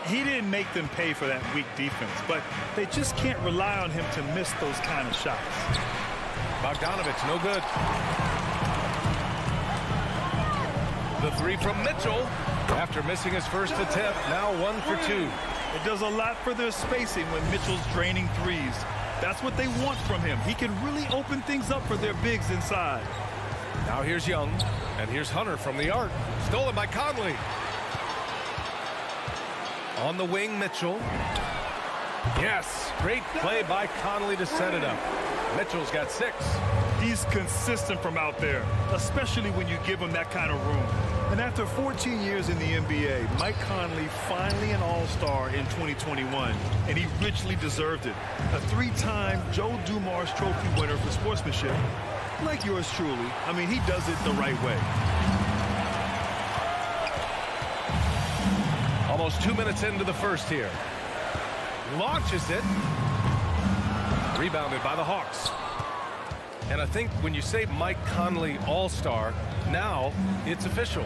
B: He didn't make them pay for that weak defense, but they just can't rely on him to miss those kind of shots.
A: Bogdanovich, no good. The 3 from Mitchell. After missing his first attempt, now 1 for 2.
B: It does a lot for their spacing when Mitchell's draining threes. That's what they want from him. He can really open things up for their bigs inside.
A: Now here's Young, and here's Hunter from the arc. Stolen by Conley. On the wing, Mitchell. Yes, great play by Conley to set it up. Mitchell's got 6.
B: He's consistent from out there, especially when you give him that kind of room. And after 14 years in the NBA, Mike Conley finally an All-Star in 2021, and he richly deserved it. A 3-time Joe Dumars Trophy winner for sportsmanship. Like yours truly. I mean, he does it the right way.
A: Almost 2 minutes into the first here. Launches it. Rebounded by the Hawks. And I think when you say Mike Conley All-Star, now it's official.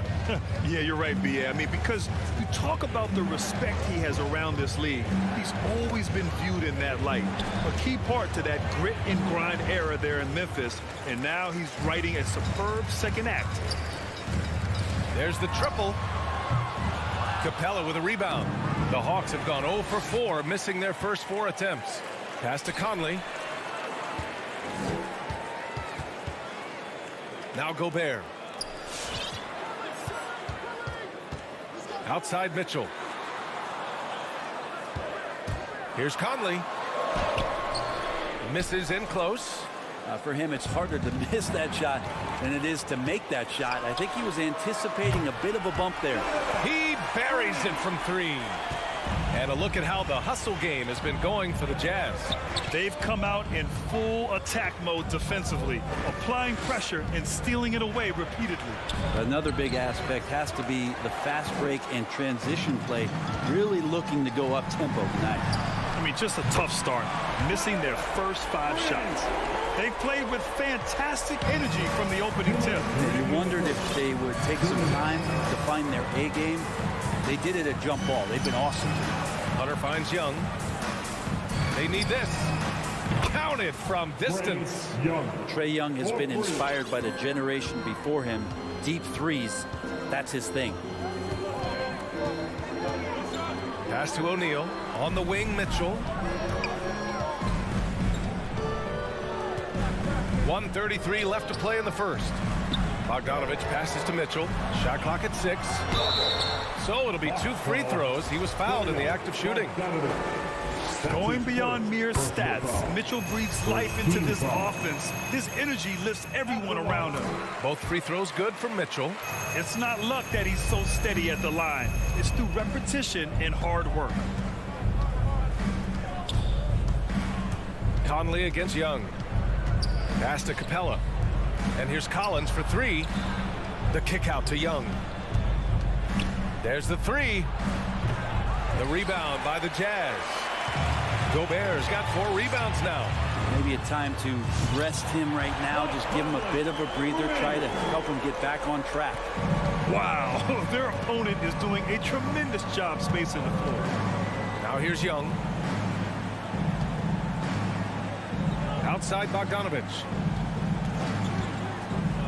B: Yeah, you're right, B.A. I mean, because you talk about the respect he has around this league. He's always been viewed in that light. A key part to that grit and grind era there in Memphis. And now he's writing a superb second act.
A: There's the triple. Capella with a rebound. The Hawks have gone 0 for 4, missing their first 4 attempts. Pass to Conley. Now Gobert. Outside Mitchell. Here's Conley. Misses in close.
G: For him, it's harder to miss that shot than it is to make that shot. I think he was anticipating a bit of a bump there.
A: He buries it from 3. And a look at how the hustle game has been going for the Jazz.
B: They've come out in full attack mode defensively, applying pressure and stealing it away repeatedly.
G: Another big aspect has to be the fast break and transition play, really looking to go up tempo tonight.
B: I mean, just a tough start, missing their first 5 shots. They've played with fantastic energy from the opening tip.
G: You wondered if they would take some time to find their A game. They did it at jump ball. They've been awesome.
A: Hunter finds Young. They need this. Counted from distance.
G: Trae Young has been inspired by the generation before him. Deep threes, that's his thing.
A: Pass to O'Neal. On the wing, Mitchell. 1:33 left to play in the first. Bogdanovich passes to Mitchell. Shot clock at 6. So it'll be 2 free throws. He was fouled in the act of shooting.
B: Going beyond mere stats, Mitchell breathes life into this offense. His energy lifts everyone around him.
A: Both free throws good from Mitchell.
B: It's not luck that he's so steady at the line. It's through repetition and hard work.
A: Conley against Young. Pass to Capella. And here's Collins for 3. The kick out to Young. There's the 3. The rebound by the Jazz. Gobert's got 4 rebounds now.
G: Maybe a time to rest him right now. Just give him a bit of a breather. Try to help him get back on track.
B: Wow, their opponent is doing a tremendous job spacing the floor.
A: Now here's Young. Outside Bogdanovich.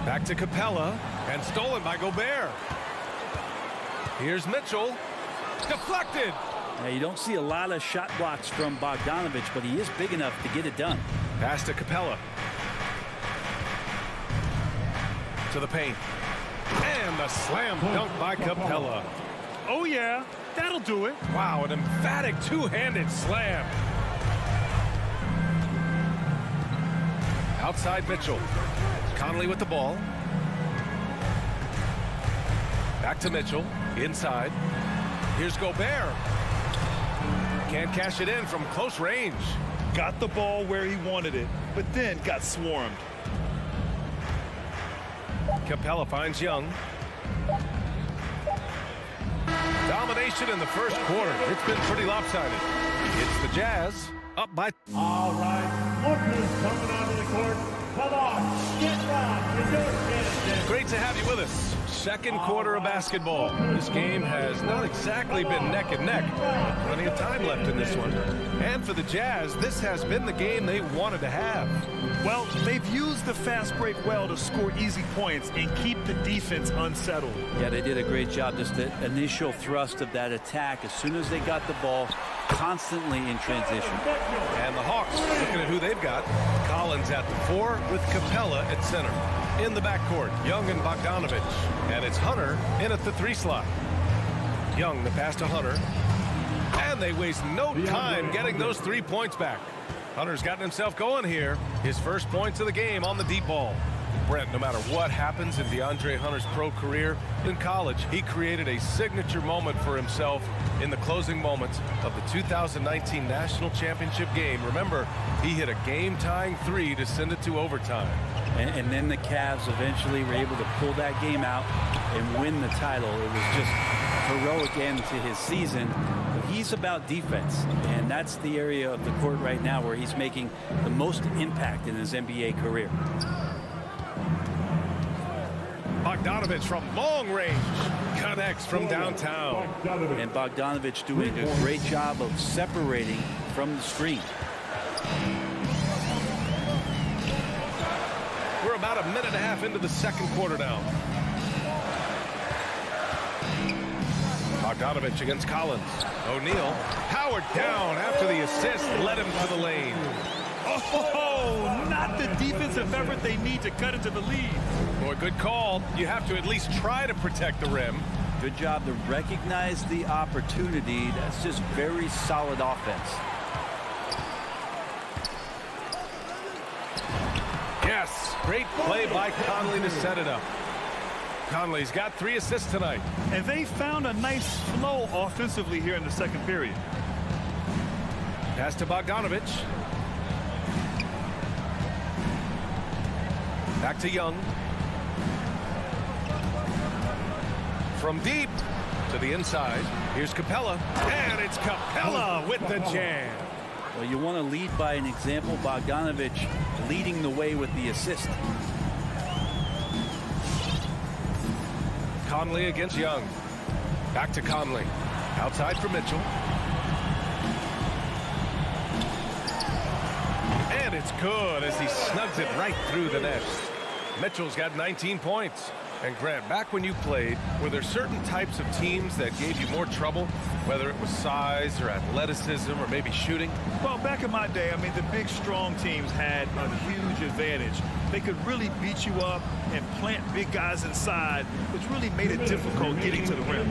A: Back to Capella. And stolen by Gobert. Here's Mitchell. Deflected.
G: Now, you don't see a lot of shot blocks from Bogdanovich, but he is big enough to get it done.
A: Pass to Capella. To the paint. And the slam dunk by Capella.
B: Oh, yeah, that'll do it.
A: Wow, an emphatic two-handed slam. Outside Mitchell. Conley with the ball. Back to Mitchell. Inside. Here's Gobert. Can't cash it in from close range.
B: Got the ball where he wanted it, but then got swarmed.
A: Capella finds Young. Domination in the first quarter. It's been pretty lopsided. It's the Jazz up by...
D: All right, lookers coming onto the court. Come on, get down.
A: Great to have you with us. Second quarter of basketball. This game has not exactly been neck and neck. Plenty of time left in this one. And for the Jazz, this has been the game they wanted to have.
B: Well, they've used the fast break well to score easy points and keep the defense unsettled.
G: Yeah, they did a great job. Just the initial thrust of that attack, as soon as they got the ball, constantly in transition.
A: And the Hawks, looking at who they've got. Collins at the 4 with Capella at center. In the backcourt, Young and Bogdanovich. And it's Hunter in at the 3 slot. Young, the pass to Hunter. And they waste no time getting those 3 points back. Hunter's gotten himself going here. His first points of the game on the deep ball. Brent, no matter what happens in DeAndre Hunter's pro career, in college, he created a signature moment for himself in the closing moments of the 2019 National Championship game. Remember, he hit a game-tying three to send it to overtime.
G: And then the Cavs eventually were able to pull that game out and win the title. It was just a heroic end to his season. But he's about defense, and that's the area of the court right now where he's making the most impact in his NBA career.
A: Bogdanovich from long range connects from downtown.
G: And Bogdanovich doing a great job of separating from the screen.
A: We're about a minute and a half into the second quarter now. Bogdanovich against Collins. O'Neal powered down after the assist, led him to the lane.
B: Oh, not the defensive effort they need to cut into the lead.
A: Boy, good call. You have to at least try to protect the rim.
G: Good job to recognize the opportunity. That's just very solid offense.
A: Yes, great play by Conley to set it up. Conley's got 3 assists tonight.
B: And they found a nice flow offensively here in the second period.
A: Pass to Bogdanovich. Back to Young. From deep to the inside. Here's Capella. And it's Capella with the jam.
G: Well, you want to lead by an example. Bogdanovich leading the way with the assist.
A: Conley against Young. Back to Conley. Outside for Mitchell. And it's good as he snugs it right through the net. Mitchell's got 19 points. And Grant, back when you played, were there certain types of teams that gave you more trouble, whether it was size or athleticism or maybe shooting?
B: Well, back in my day, I mean, the big, strong teams had a huge advantage. They could really beat you up and plant big guys inside, which really made it difficult getting to the rim.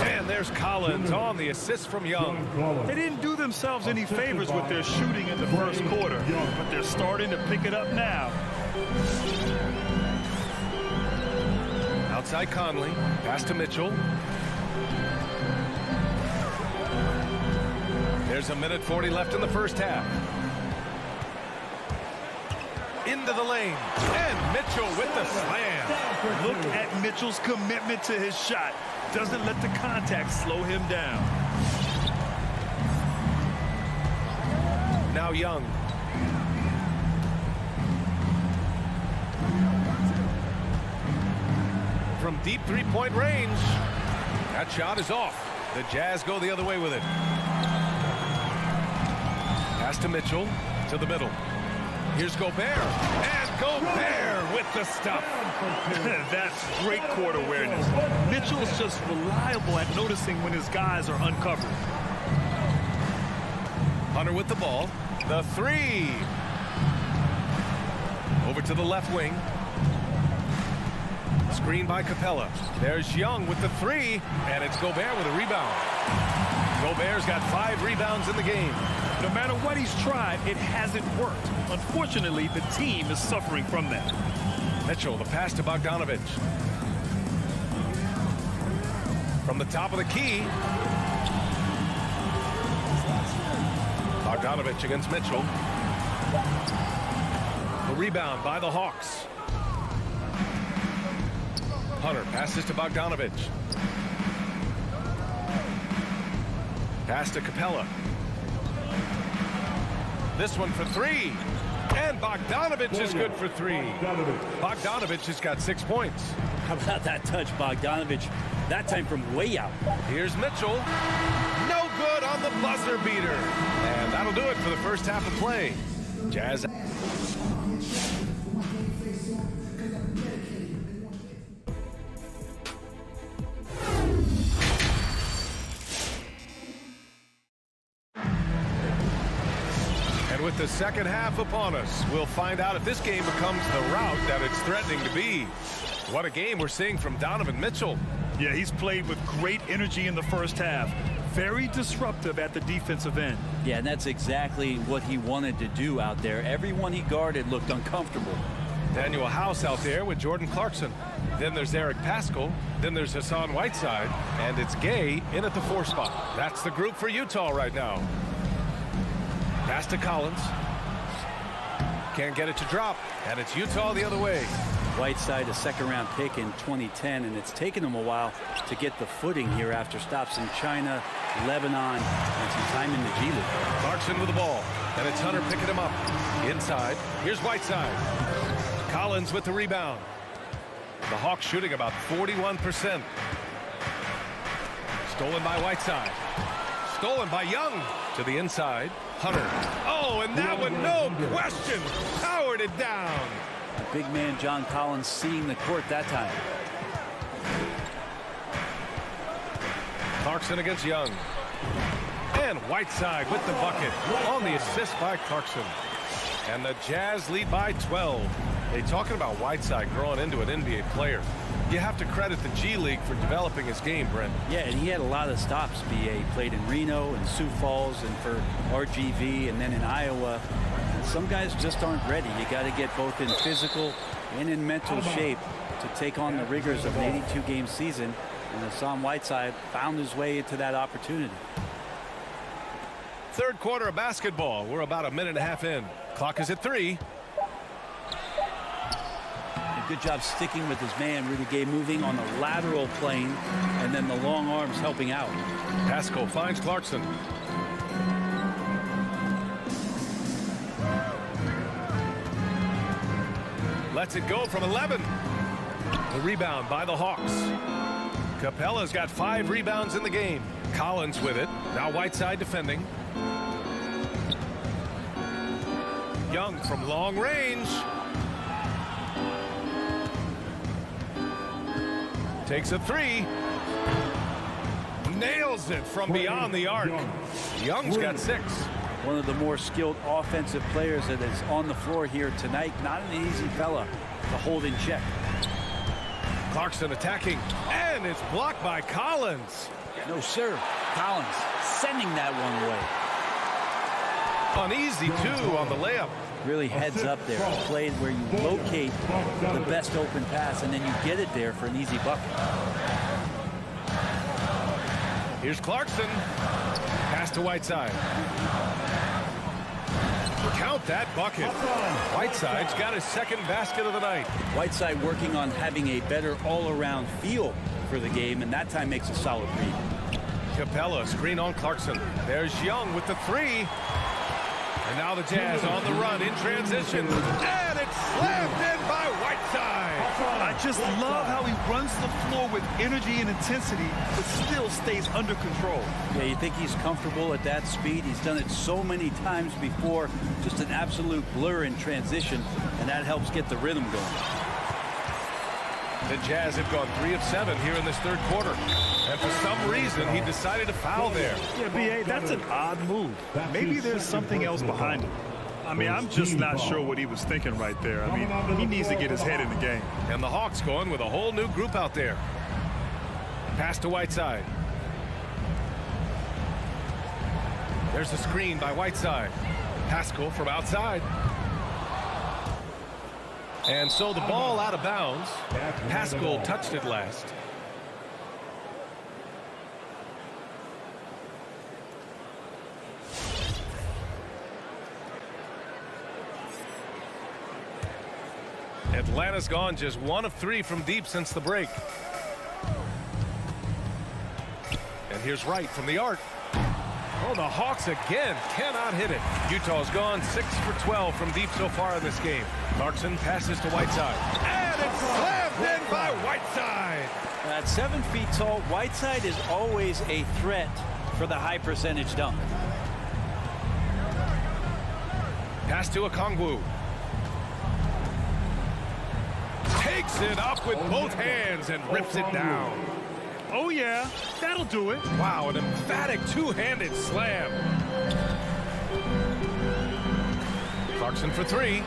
A: And there's Collins on the assist from Young.
B: They didn't do themselves any favors with their shooting in the first quarter, but they're starting to pick it up now.
A: Outside Conley, pass to Mitchell. There's a minute 40 left in the first half. Into the lane, and Mitchell with the slam.
B: Look at Mitchell's commitment to his shot. Doesn't let the contact slow him down.
A: Now Young. From deep three-point range. That shot is off. The Jazz go the other way with it. Pass to Mitchell, to the middle. Here's Gobert. And Gobert with the stuff.
B: That's great court awareness. Mitchell's just reliable at noticing when his guys are uncovered.
A: Hunter with the ball. The three. Over to the left wing. Screen by Capella. There's Young with the three, and it's Gobert with a rebound. Gobert's got 5 rebounds in the game.
B: No matter what he's tried, it hasn't worked. Unfortunately, the team is suffering from that.
A: Mitchell, the pass to Bogdanovich. From the top of the key. Bogdanovich against Mitchell. The rebound by the Hawks. Hunter passes to Bogdanovich. Pass to Capella. This one for 3. And Bogdanovich is good for 3. Bogdanovich has got 6 points.
G: How about that touch, Bogdanovich? That time from way out.
A: Here's Mitchell. No good on the buzzer beater. And that'll do it for the first half of play. Jazz. With the second half upon us, we'll find out if this game becomes the rout that it's threatening to be. What a game we're seeing from Donovan Mitchell.
B: Yeah, he's played with great energy in the first half. Very disruptive at the defensive end.
G: Yeah, and that's exactly what he wanted to do out there. Everyone he guarded looked uncomfortable.
A: Daniel House out there with Jordan Clarkson. Then there's Eric Paschal. Then there's Hassan Whiteside. And it's Gay in at the 4 spot. That's the group for Utah right now. Pass to Collins. Can't get it to drop. And it's Utah the other way.
G: Whiteside, a second-round pick in 2010, and it's taken him a while to get the footing here after stops in China, Lebanon, and some time in the G League.
A: Clarkson with the ball, and it's Hunter picking him up. Inside, here's Whiteside. Collins with the rebound. The Hawks shooting about 41%. Stolen by Whiteside. Stolen by Young to the inside. Hunter. Oh, and that one, no question, powered it down.
G: Big man John Collins seeing the court that time.
A: Clarkson against Young. And Whiteside with the bucket on the assist by Clarkson. And the Jazz lead by 12. They talking about Whiteside growing into an NBA player. You have to credit the G League for developing his game, Brent.
G: Yeah, and he had a lot of stops, BA. He played in Reno and Sioux Falls and for RGV and then in Iowa. And some guys just aren't ready. You got to get both in physical and in mental shape to take on the rigors of an 82-game season. And Hassan Whiteside found his way into that opportunity.
A: Third quarter of basketball. We're about a minute and a half in. Clock is at 3.
G: Good job sticking with his man. Rudy Gay moving on the lateral plane, and then the long arms helping out.
A: Paschal finds Clarkson. Lets it go from 11. The rebound by the Hawks. Capella's got 5 rebounds in the game. Collins with it. Now Whiteside defending. Young from long range. Takes a 3. Nails it from beyond the arc. Young's got 6.
G: One of the more skilled offensive players that is on the floor here tonight. Not an easy fella to hold in check.
A: Clarkson attacking, and it's blocked by Collins.
G: No, sir. Collins sending that one away.
A: Uneasy, too, on the layup.
G: Really heads up there. A play where you locate the best open pass, and then you get it there for an easy bucket.
A: Here's Clarkson. Pass to Whiteside. Count that bucket. Whiteside's got his second basket of the night.
G: Whiteside working on having a better all-around feel for the game, and that time makes a solid read.
A: Capella screen on Clarkson. There's Young with the 3. And now the Jazz on the run in transition. And it's slammed in by Whiteside.
B: I just love how he runs the floor with energy and intensity, but still stays under control.
G: Yeah, you think he's comfortable at that speed. He's done it so many times before. Just an absolute blur in transition, and that helps get the rhythm going.
A: The Jazz have gone 3 of 7 here in this third quarter. And for some reason, he decided to foul there.
B: Yeah, B.A., that's an odd move. Maybe there's something else behind it. I mean, I'm just not sure what he was thinking right there. I mean, he needs to get his head in the game.
A: And the Hawks going with a whole new group out there. Pass to Whiteside. There's a screen by Whiteside. Paschal from outside. And so the ball out of bounds. Paschal touched it last. Atlanta's gone just 1 of 3 from deep since the break. And here's Wright from the arc. Oh, the Hawks again cannot hit it. Utah's gone 6 for 12 from deep so far in this game. Clarkson passes to Whiteside. And it's slammed in by Whiteside.
G: At 7 feet tall, Whiteside is always a threat for the high percentage dunk.
A: Pass to Okongwu. Takes it up with both hands and rips it down.
B: Oh, yeah, that'll do it.
A: Wow, an emphatic two-handed slam. Clarkson for 3.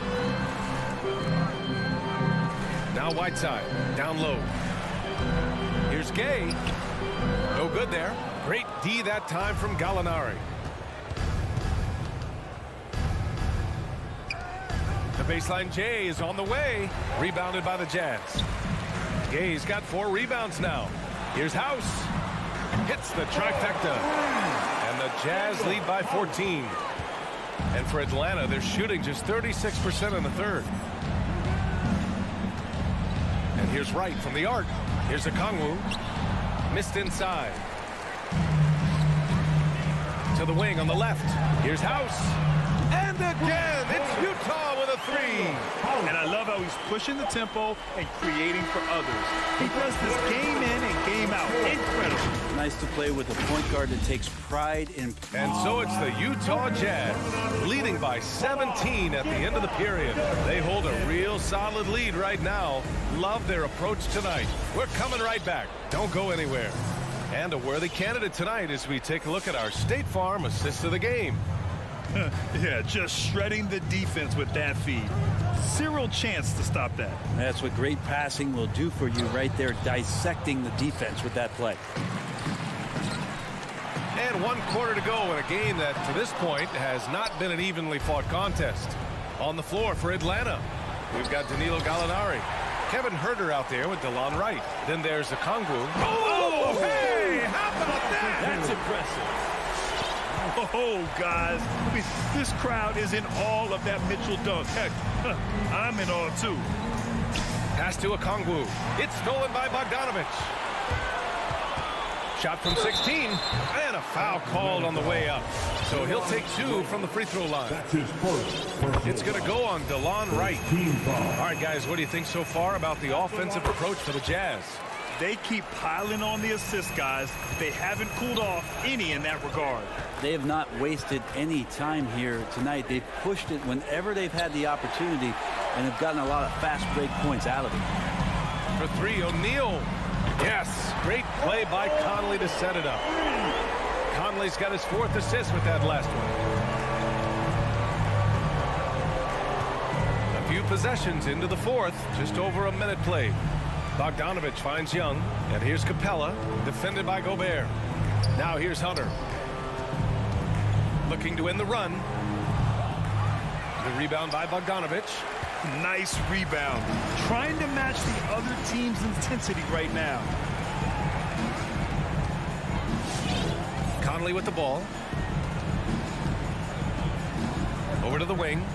A: Now Whiteside, down low. Here's Gay. No good there. Great D that time from Gallinari. The baseline J is on the way. Rebounded by the Jazz. Gay's got 4 rebounds now. Here's House. Hits the trifecta. And the Jazz lead by 14. And for Atlanta, they're shooting just 36% in the third. And here's Wright from the arc. Here's Okongwu. Missed inside. To the wing on the left. Here's House. And again, it's Utah with a 3.
B: And I love how he's pushing the tempo and creating for others. He does this game in and game out. Incredible.
G: Nice to play with a point guard that takes pride in.
A: And so it's the Utah Jazz leading by 17 at the end of the period. They hold a real solid lead right now. Love their approach tonight. We're coming right back. Don't go anywhere. And a worthy candidate tonight as we take a look at our State Farm assist of the game.
B: Yeah, just shredding the defense with that feed. Zero chance to stop that.
G: That's what great passing will do for you right there, dissecting the defense with that play.
A: And 1 quarter to go in a game that, to this point, has not been an evenly fought contest. On the floor for Atlanta, we've got Danilo Gallinari. Kevin Huerter out there with DeLon Wright. Then there's Okongwu. Oh, hey! How about that?
G: That's impressive.
B: Oh, guys, I mean, this crowd is in awe of that Mitchell dunk. Heck, I'm in awe, too.
A: Pass to Okongwu. It's stolen by Bogdanovich. Shot from 16, and a foul called on the way up. So he'll take 2 from the free throw line.
D: That's his first.
A: It's going to go on DeLon Wright. All right, guys, what do you think so far about the offensive approach for the Jazz?
B: They keep piling on the assists, guys. They haven't cooled off any in that regard.
G: They have not wasted any time here tonight. They've pushed it whenever they've had the opportunity and have gotten a lot of fast break points out of it.
A: For 3, O'Neal. Yes, great play by Conley to set it up. Conley's got his 4th assist with that last one. A few possessions into the 4th, just over a minute played. Bogdanovich finds Young, and here's Capella, defended by Gobert. Now here's Hunter. Looking to end the run. The rebound by Bogdanovich.
B: Nice rebound. Trying to match the other team's intensity right now.
A: Conley with the ball. Over to the wing.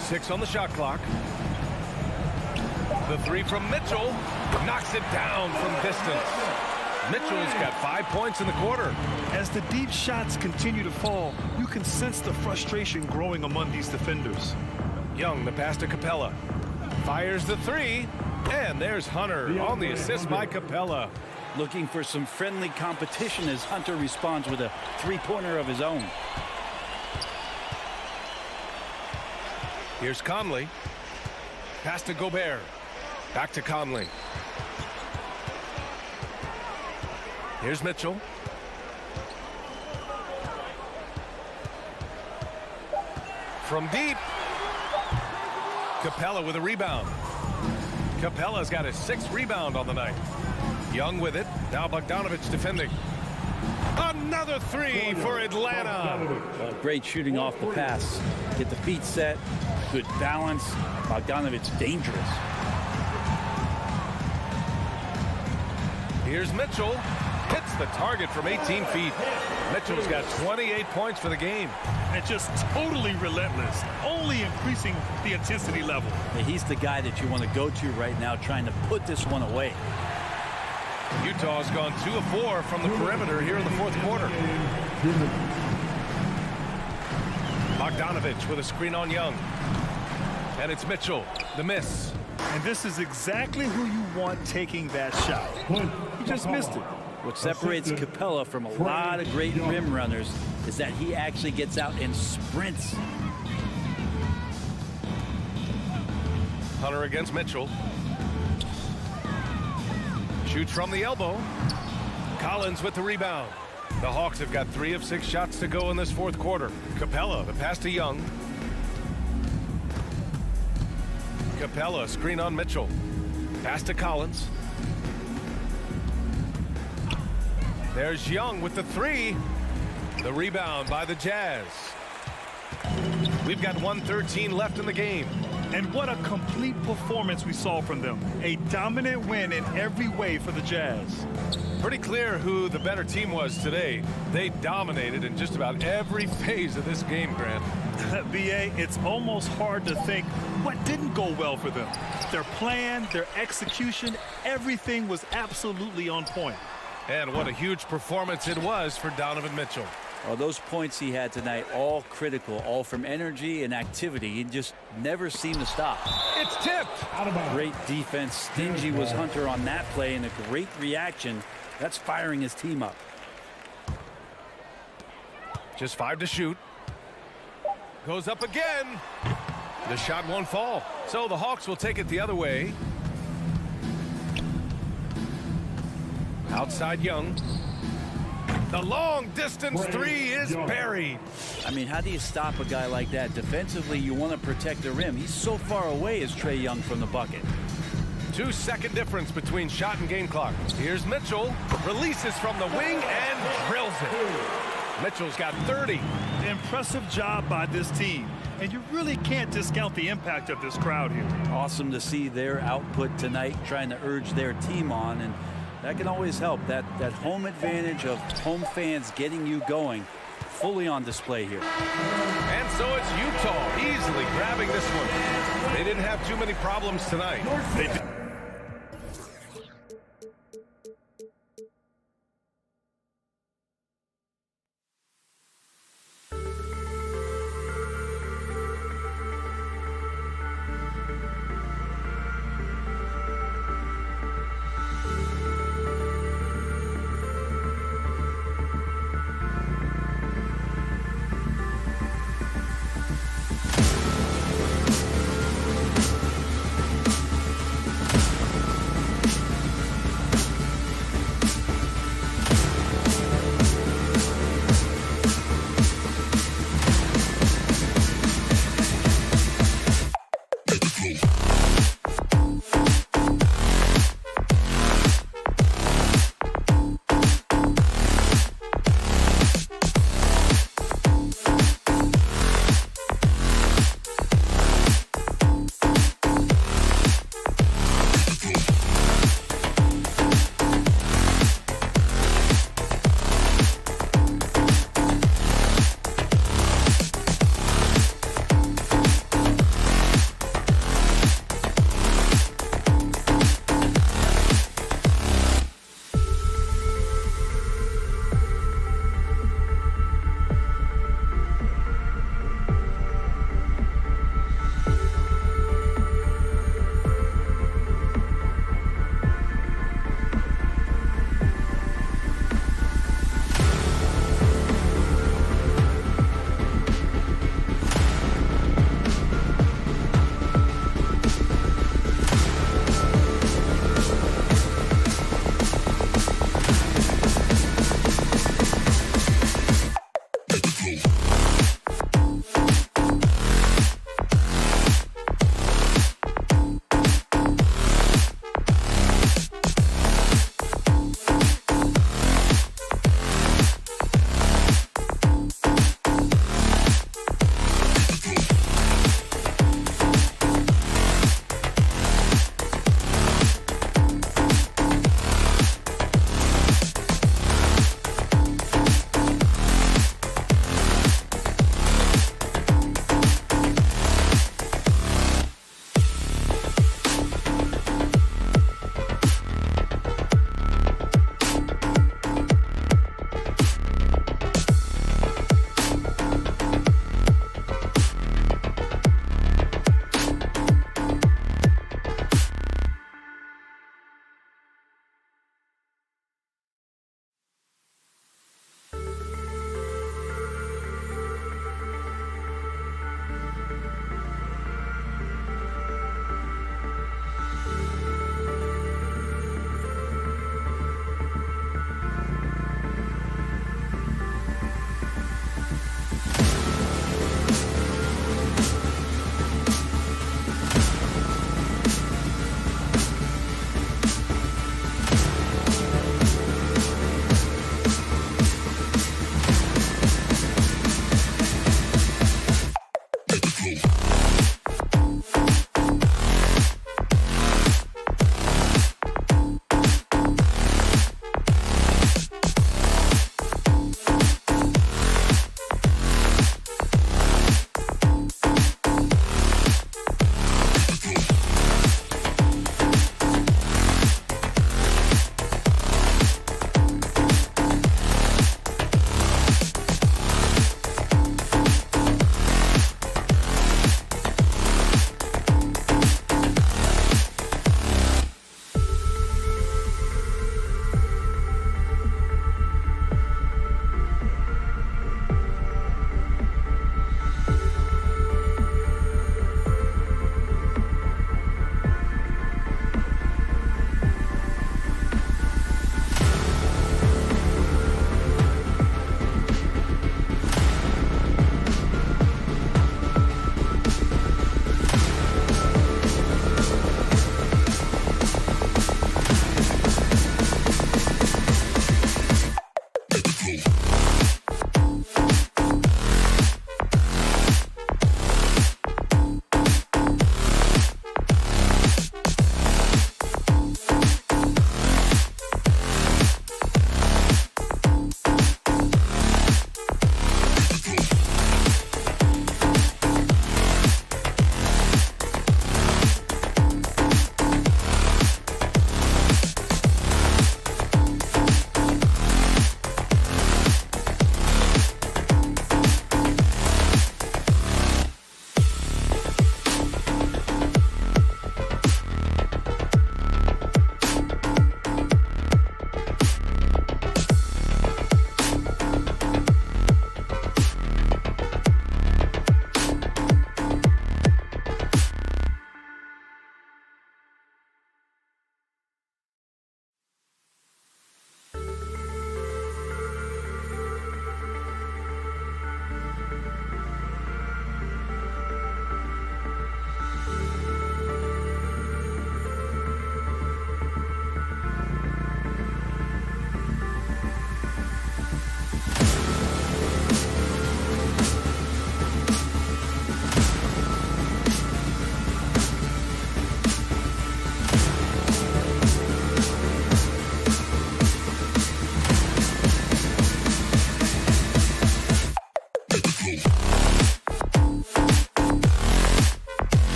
A: 6 on the shot clock. The 3 from Mitchell. Knocks it down from distance. Mitchell's got 5 points in the quarter.
B: As the deep shots continue to fall, you can sense the frustration growing among these defenders.
A: Young, the pass to Capella. Fires the 3. And there's Hunter on the assist by Capella.
G: Looking for some friendly competition as Hunter responds with a 3-pointer of his own.
A: Here's Conley. Pass to Gobert. Back to Conley. Here's Mitchell. From deep. Capella with a rebound. Capella's got his 6th rebound on the night. Young with it. Now Bogdanovich defending. Another 3 for Atlanta.
G: Great shooting off the pass. Get the feet set. Good balance. Bogdanovich dangerous.
A: Here's Mitchell. Hits the target from 18 feet. Mitchell's got 28 points for the game.
B: And just totally relentless, only increasing the intensity level.
G: He's the guy that you want to go to right now, trying to put this one away.
A: Utah's gone 2 of 4 from the perimeter here in the 4th quarter. Bogdanovich with a screen on Young. And it's Mitchell, the miss.
B: And this is exactly who you want taking that shot. He just missed it.
G: What separates Capella from a lot of great rim runners is that he actually gets out and sprints.
A: Hunter against Mitchell. Shoots from the elbow. Collins with the rebound. The Hawks have got 3 of 6 shots to go in this 4th quarter. Capella, the pass to Young. Capella, screen on Mitchell. Pass to Collins. There's Young with the 3. The rebound by the Jazz. We've got 1:13 left in the game.
B: And what a complete performance we saw from them. A dominant win in every way for the Jazz.
A: Pretty clear who the better team was today. They dominated in just about every phase of this game, Grant.
B: B.A., it's almost hard to think what didn't go well for them. Their plan, their execution, everything was absolutely on point.
A: And what a huge performance it was for Donovan Mitchell.
G: Well, those points he had tonight, all critical, all from energy and activity. He just never seemed to stop.
A: It's tipped.
G: Great defense. Stingy was Hunter on that play, and a great reaction. That's firing his team up.
A: Just 5 to shoot. Goes up again. The shot won't fall. So the Hawks will take it the other way. Outside Young. The long distance three is buried.
G: I mean, how do you stop a guy like that? Defensively, you want to protect the rim. He's so far away as Trae Young from the bucket.
A: 2-second difference between shot and game clock. Here's Mitchell. Releases from the wing and drills it. Mitchell's got 30.
B: Impressive job by this team. And you really can't discount the impact of this crowd here.
G: Awesome to see their output tonight, trying to urge their team on. And that can always help. That home advantage of home fans getting you going, fully on display here.
A: And so it's Utah easily grabbing this one. They didn't have too many problems tonight.
B: They did.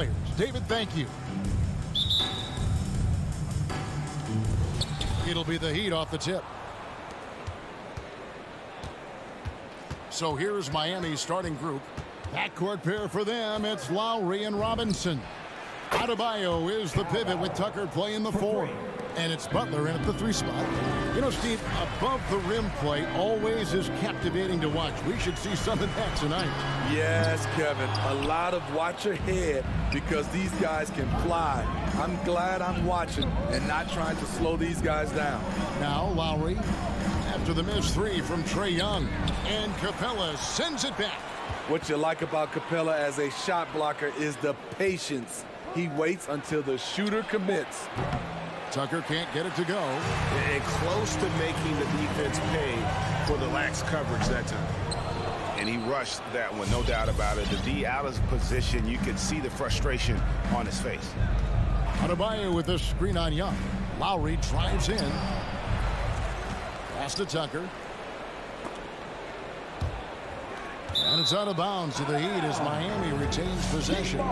E: players. David, thank you. It'll be the Heat off the tip. So here's Miami's starting group. Backcourt pair for them, it's Lowry and Robinson. Adebayo is the pivot with Tucker playing the 4. And it's Butler in at the 3 spot. You know, Steve, above the rim play always is captivating to watch. We should see some of that tonight.
C: Yes, Kevin. A lot of watch ahead because these guys can fly. I'm glad I'm watching and not trying to slow these guys down.
E: Now Lowry after the missed 3 from Trae Young. And Capella sends it back.
C: What you like about Capella as a shot blocker is the patience. He waits until the shooter commits.
E: Tucker can't get it to go.
F: And close to making the defense pay for the lax coverage that time. And he rushed that one, no doubt about it. The D out of position, you can see the frustration on his face.
E: Adebayo with the screen on Young. Lowry drives in. Pass to Tucker. And it's out of bounds to the Heat as Miami retains possession.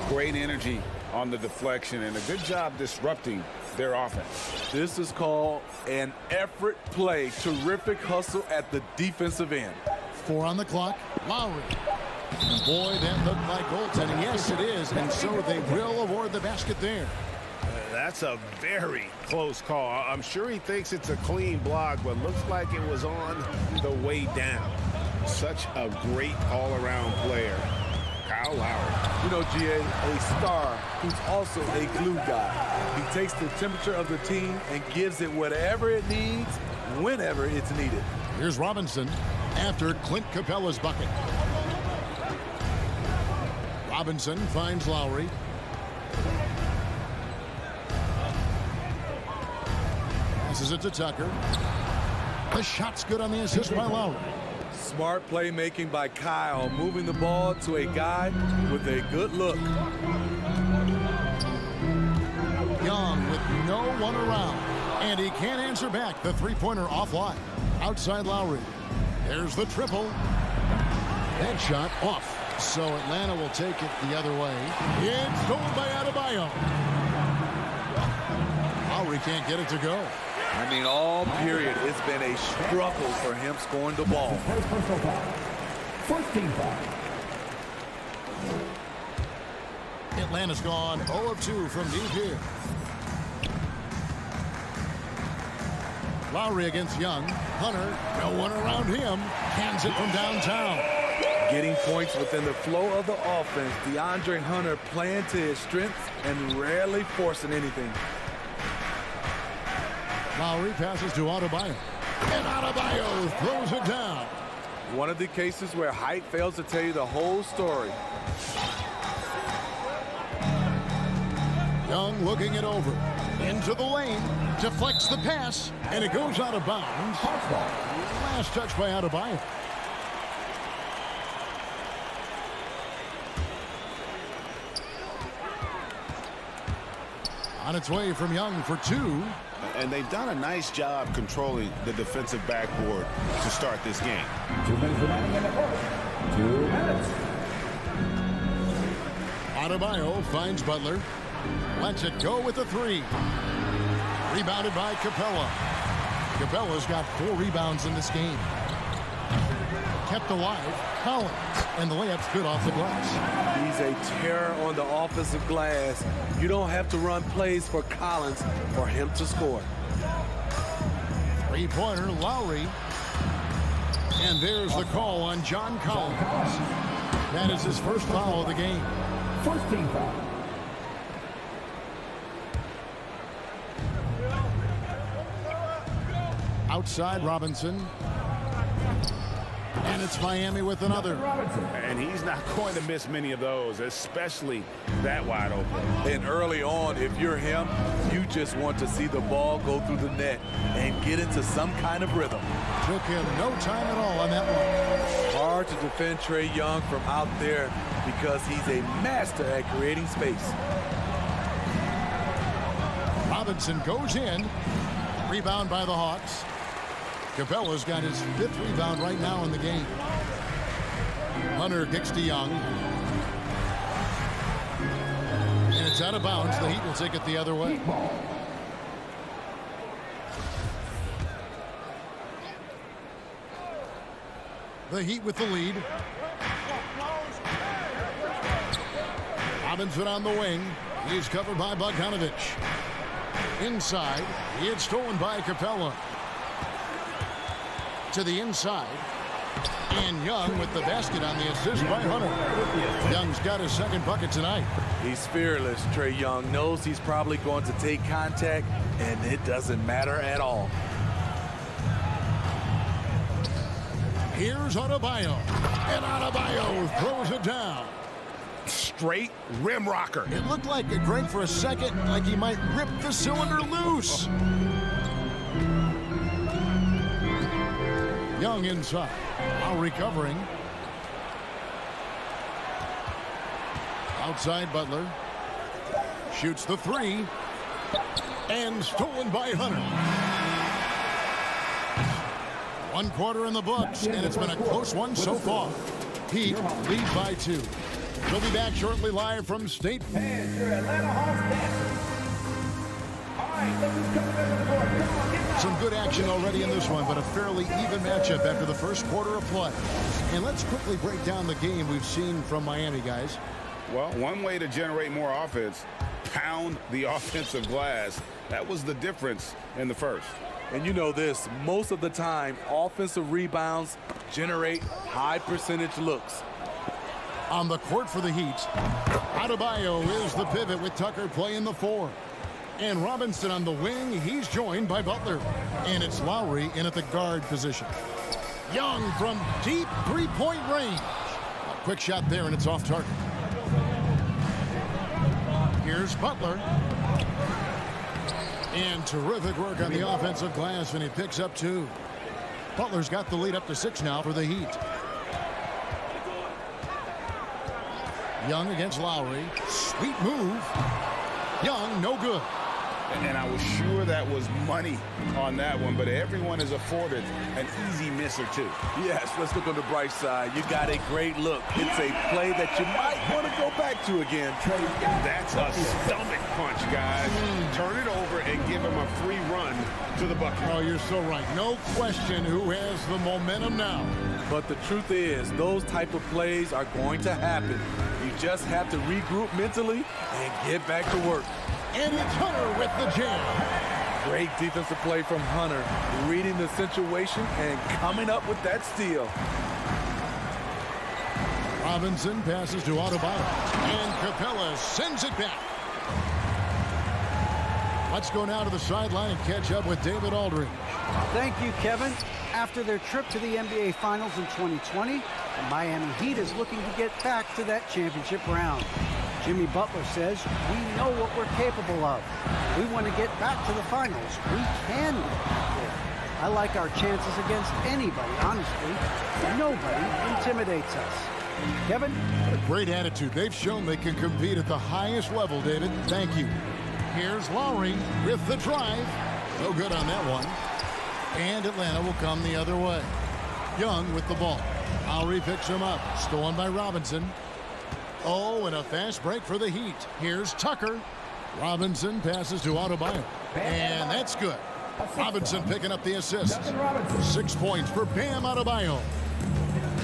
F: Great energy on the deflection and a good job disrupting their offense.
C: This is called an effort play. Terrific hustle at the defensive end.
E: 4 on the clock. Lowry. And boy, that looked like goaltending. Yes, it is. And so they will award the basket there.
F: That's a very close call. I'm sure he thinks it's a clean block, but looks like it was on the way down. Such a great all-around player. Kyle Lowry.
C: You know, GA, a star who's also a glue guy. He takes the temperature of the team and gives it whatever it needs, whenever it's needed.
E: Here's Robinson after Clint Capella's bucket. Robinson finds Lowry. Passes it to Tucker. The shot's good on the assist by Lowry.
C: Smart playmaking by Kyle, moving the ball to a guy with a good look.
E: Young with no one around. And he can't answer back. The three-pointer offline. Outside Lowry. There's the triple. That shot off. So Atlanta will take it the other way. It's stolen by Adebayo. Lowry can't get it to go.
C: I mean, all period, it's been a struggle for him scoring the ball.
D: First team foul.
E: Atlanta's gone 0 of 2 from deep here. Lowry against Young. Hunter, no one around him. Cans it from downtown.
C: Getting points within the flow of the offense. DeAndre Hunter playing to his strengths and rarely forcing anything.
E: Lowry passes to Adebayo. And Adebayo throws it down.
C: One of the cases where height fails to tell you the whole story.
E: Young looking it over. Into the lane. Deflects the pass. And it goes out of bounds. Last touch by Adebayo. On its way from Young for 2.
F: And they've done a nice job controlling the defensive backboard to start this game.
D: 2 minutes remaining in the fourth. 2 minutes.
E: Adebayo finds Butler. Lets it go with a 3. Rebounded by Capella. Capella's got 4 rebounds in this game. Kept alive. Collins. And the layup's good off the glass.
C: He's a terror on the offensive glass. You don't have to run plays for Collins for him to score.
E: Three-pointer, Lowry. And there's the call on John Collins. That is his first foul of the game.
D: First team foul.
E: Outside Robinson. And it's Miami with another.
F: And he's not going to miss many of those, especially that wide open.
C: And early on, if you're him, you just want to see the ball go through the net and get into some kind of rhythm.
E: Took him no time at all on that one.
C: Hard to defend Trae Young from out there because he's a master at creating space.
E: Robinson goes in. Rebound by the Hawks. Capella's got his 5th rebound right now in the game. Hunter kicks to Young. It's out of bounds. The Heat will take it the other way. The Heat with the lead. Robinson on the wing. He's covered by Bogdanovich. Inside. It's stolen by Capella. To the inside. And Young with the basket on the assist by Hunter. Young's got his second bucket tonight.
C: He's fearless. Trae Young knows he's probably going to take contact, and it doesn't matter at all.
E: Here's Adebayo. And Adebayo throws it down.
F: Straight rim rocker.
E: It looked like, Greg, for a second, like he might rip the cylinder loose. Young inside. Now recovering. Outside Butler. Shoots the three. And stolen by Hunter. 1 quarter in the books, and it's been a close one so far. Heat lead by 2. We'll be back shortly live from State.
K: And your Atlanta Hawks dancers. All right, let's just come to the board. Come on, get
E: Some good action already in this one, but a fairly even matchup after the first quarter of play. And let's quickly break down the game we've seen from Miami, guys.
F: Well, one way to generate more offense, pound the offensive glass. That was the difference in the first.
C: And you know this, most of the time, offensive rebounds generate high percentage looks.
E: On the court for the Heat, Adebayo is the pivot with Tucker playing the 4. And Robinson on the wing, he's joined by Butler. And it's Lowry in at the guard position. Young from deep three-point range. A quick shot there, and it's off target. Here's Butler. And terrific work on the offensive glass, and he picks up 2. Butler's got the lead up to 6 now for the Heat. Young against Lowry. Sweet move. Young, no good.
F: And I was sure that was money on that one, but everyone is afforded an easy miss or two.
C: Yes, let's look on the bright side. You got a great look. It's a play that you might want to go back to again.
F: That's a stomach punch, guys. Turn it over and give him a free run to the bucket.
E: Oh, you're so right. No question who has the momentum now.
C: But the truth is, those type of plays are going to happen. You just have to regroup mentally and get back to work.
E: And it's Hunter with the jam.
C: Great defensive play from Hunter, reading the situation and coming up with that steal.
E: Robinson passes to Adebayo. And Capella sends it back. Let's go now to the sideline and catch up with David Aldridge.
H: Thank you, Kevin. After their trip to the NBA Finals in 2020, the Miami Heat is looking to get back to that championship round. Jimmy Butler says, we know what we're capable of. We want to get back to the finals. We can get back there. I like our chances against anybody, honestly. Nobody intimidates us. Kevin?
E: A great attitude. They've shown they can compete at the highest level, David. Thank you. Here's Lowry with the drive. No good on that one. And Atlanta will come the other way. Young with the ball. Lowry picks him up. Stolen by Robinson. Oh, and a fast break for the Heat. Here's Tucker. Robinson passes to Adebayo. And that's good. Robinson picking up the assist. 6 points for Bam Adebayo.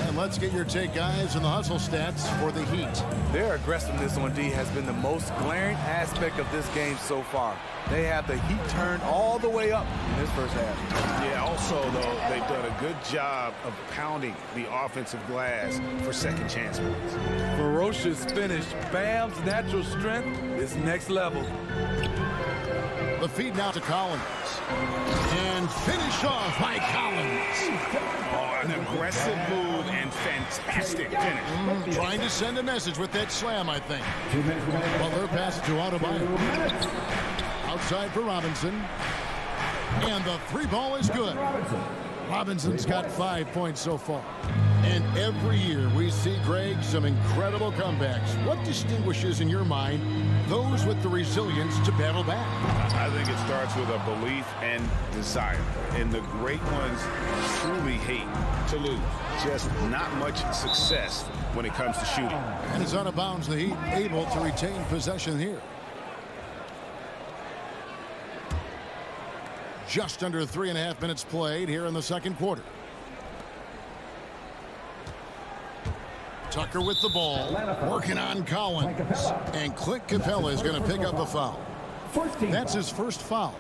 E: And let's get your take, guys, on the hustle stats for the Heat.
C: Their aggressiveness on D has been the most glaring aspect of this game so far. They have the Heat turned all the way up in this first half.
F: Yeah, also, though, they've done a good job of pounding the offensive glass for second chance points.
C: Ferocious finish. Bam's natural strength is next level.
E: The feed now to Collins. And finish off by Collins.
F: Oh, an aggressive move and fantastic finish.
E: Trying to send a message with that slam, I think. Butler passes to Adebayo. Outside for Robinson. And the 3 ball is good. Robinson's got 5 points so far. And every year we see, Greg, some incredible comebacks. What distinguishes, in your mind, those with the resilience to battle back?
F: I think it starts with a belief and desire. And the great ones truly hate to lose. Just not much success when it comes to shooting.
E: And it's out of bounds. The Heat able to retain possession here. just under 3.5 minutes played here in the second quarter. Tucker with the ball, working on Collins. And Clint Capella is going to pick up a foul. That's his first foul.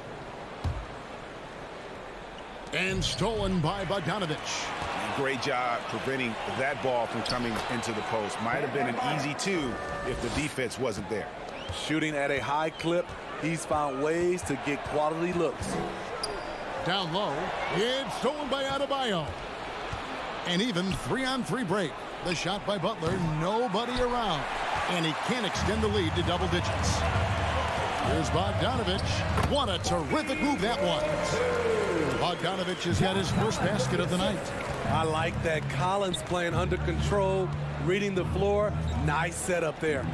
E: And stolen by Bogdanovich.
F: Great job preventing that ball from coming into the post. Might have been an easy two if the defense wasn't there.
C: Shooting at a high clip, he's found ways to get quality looks.
E: Down low, it's stolen by Adebayo. And even 3-on-3 break. The shot by Butler, nobody around. And he can't extend the lead to double digits. Here's Bogdanovich. What a terrific move that was. Bogdanovich has got his first basket of the night.
C: I like that. Collins playing under control, reading the floor. Nice setup there.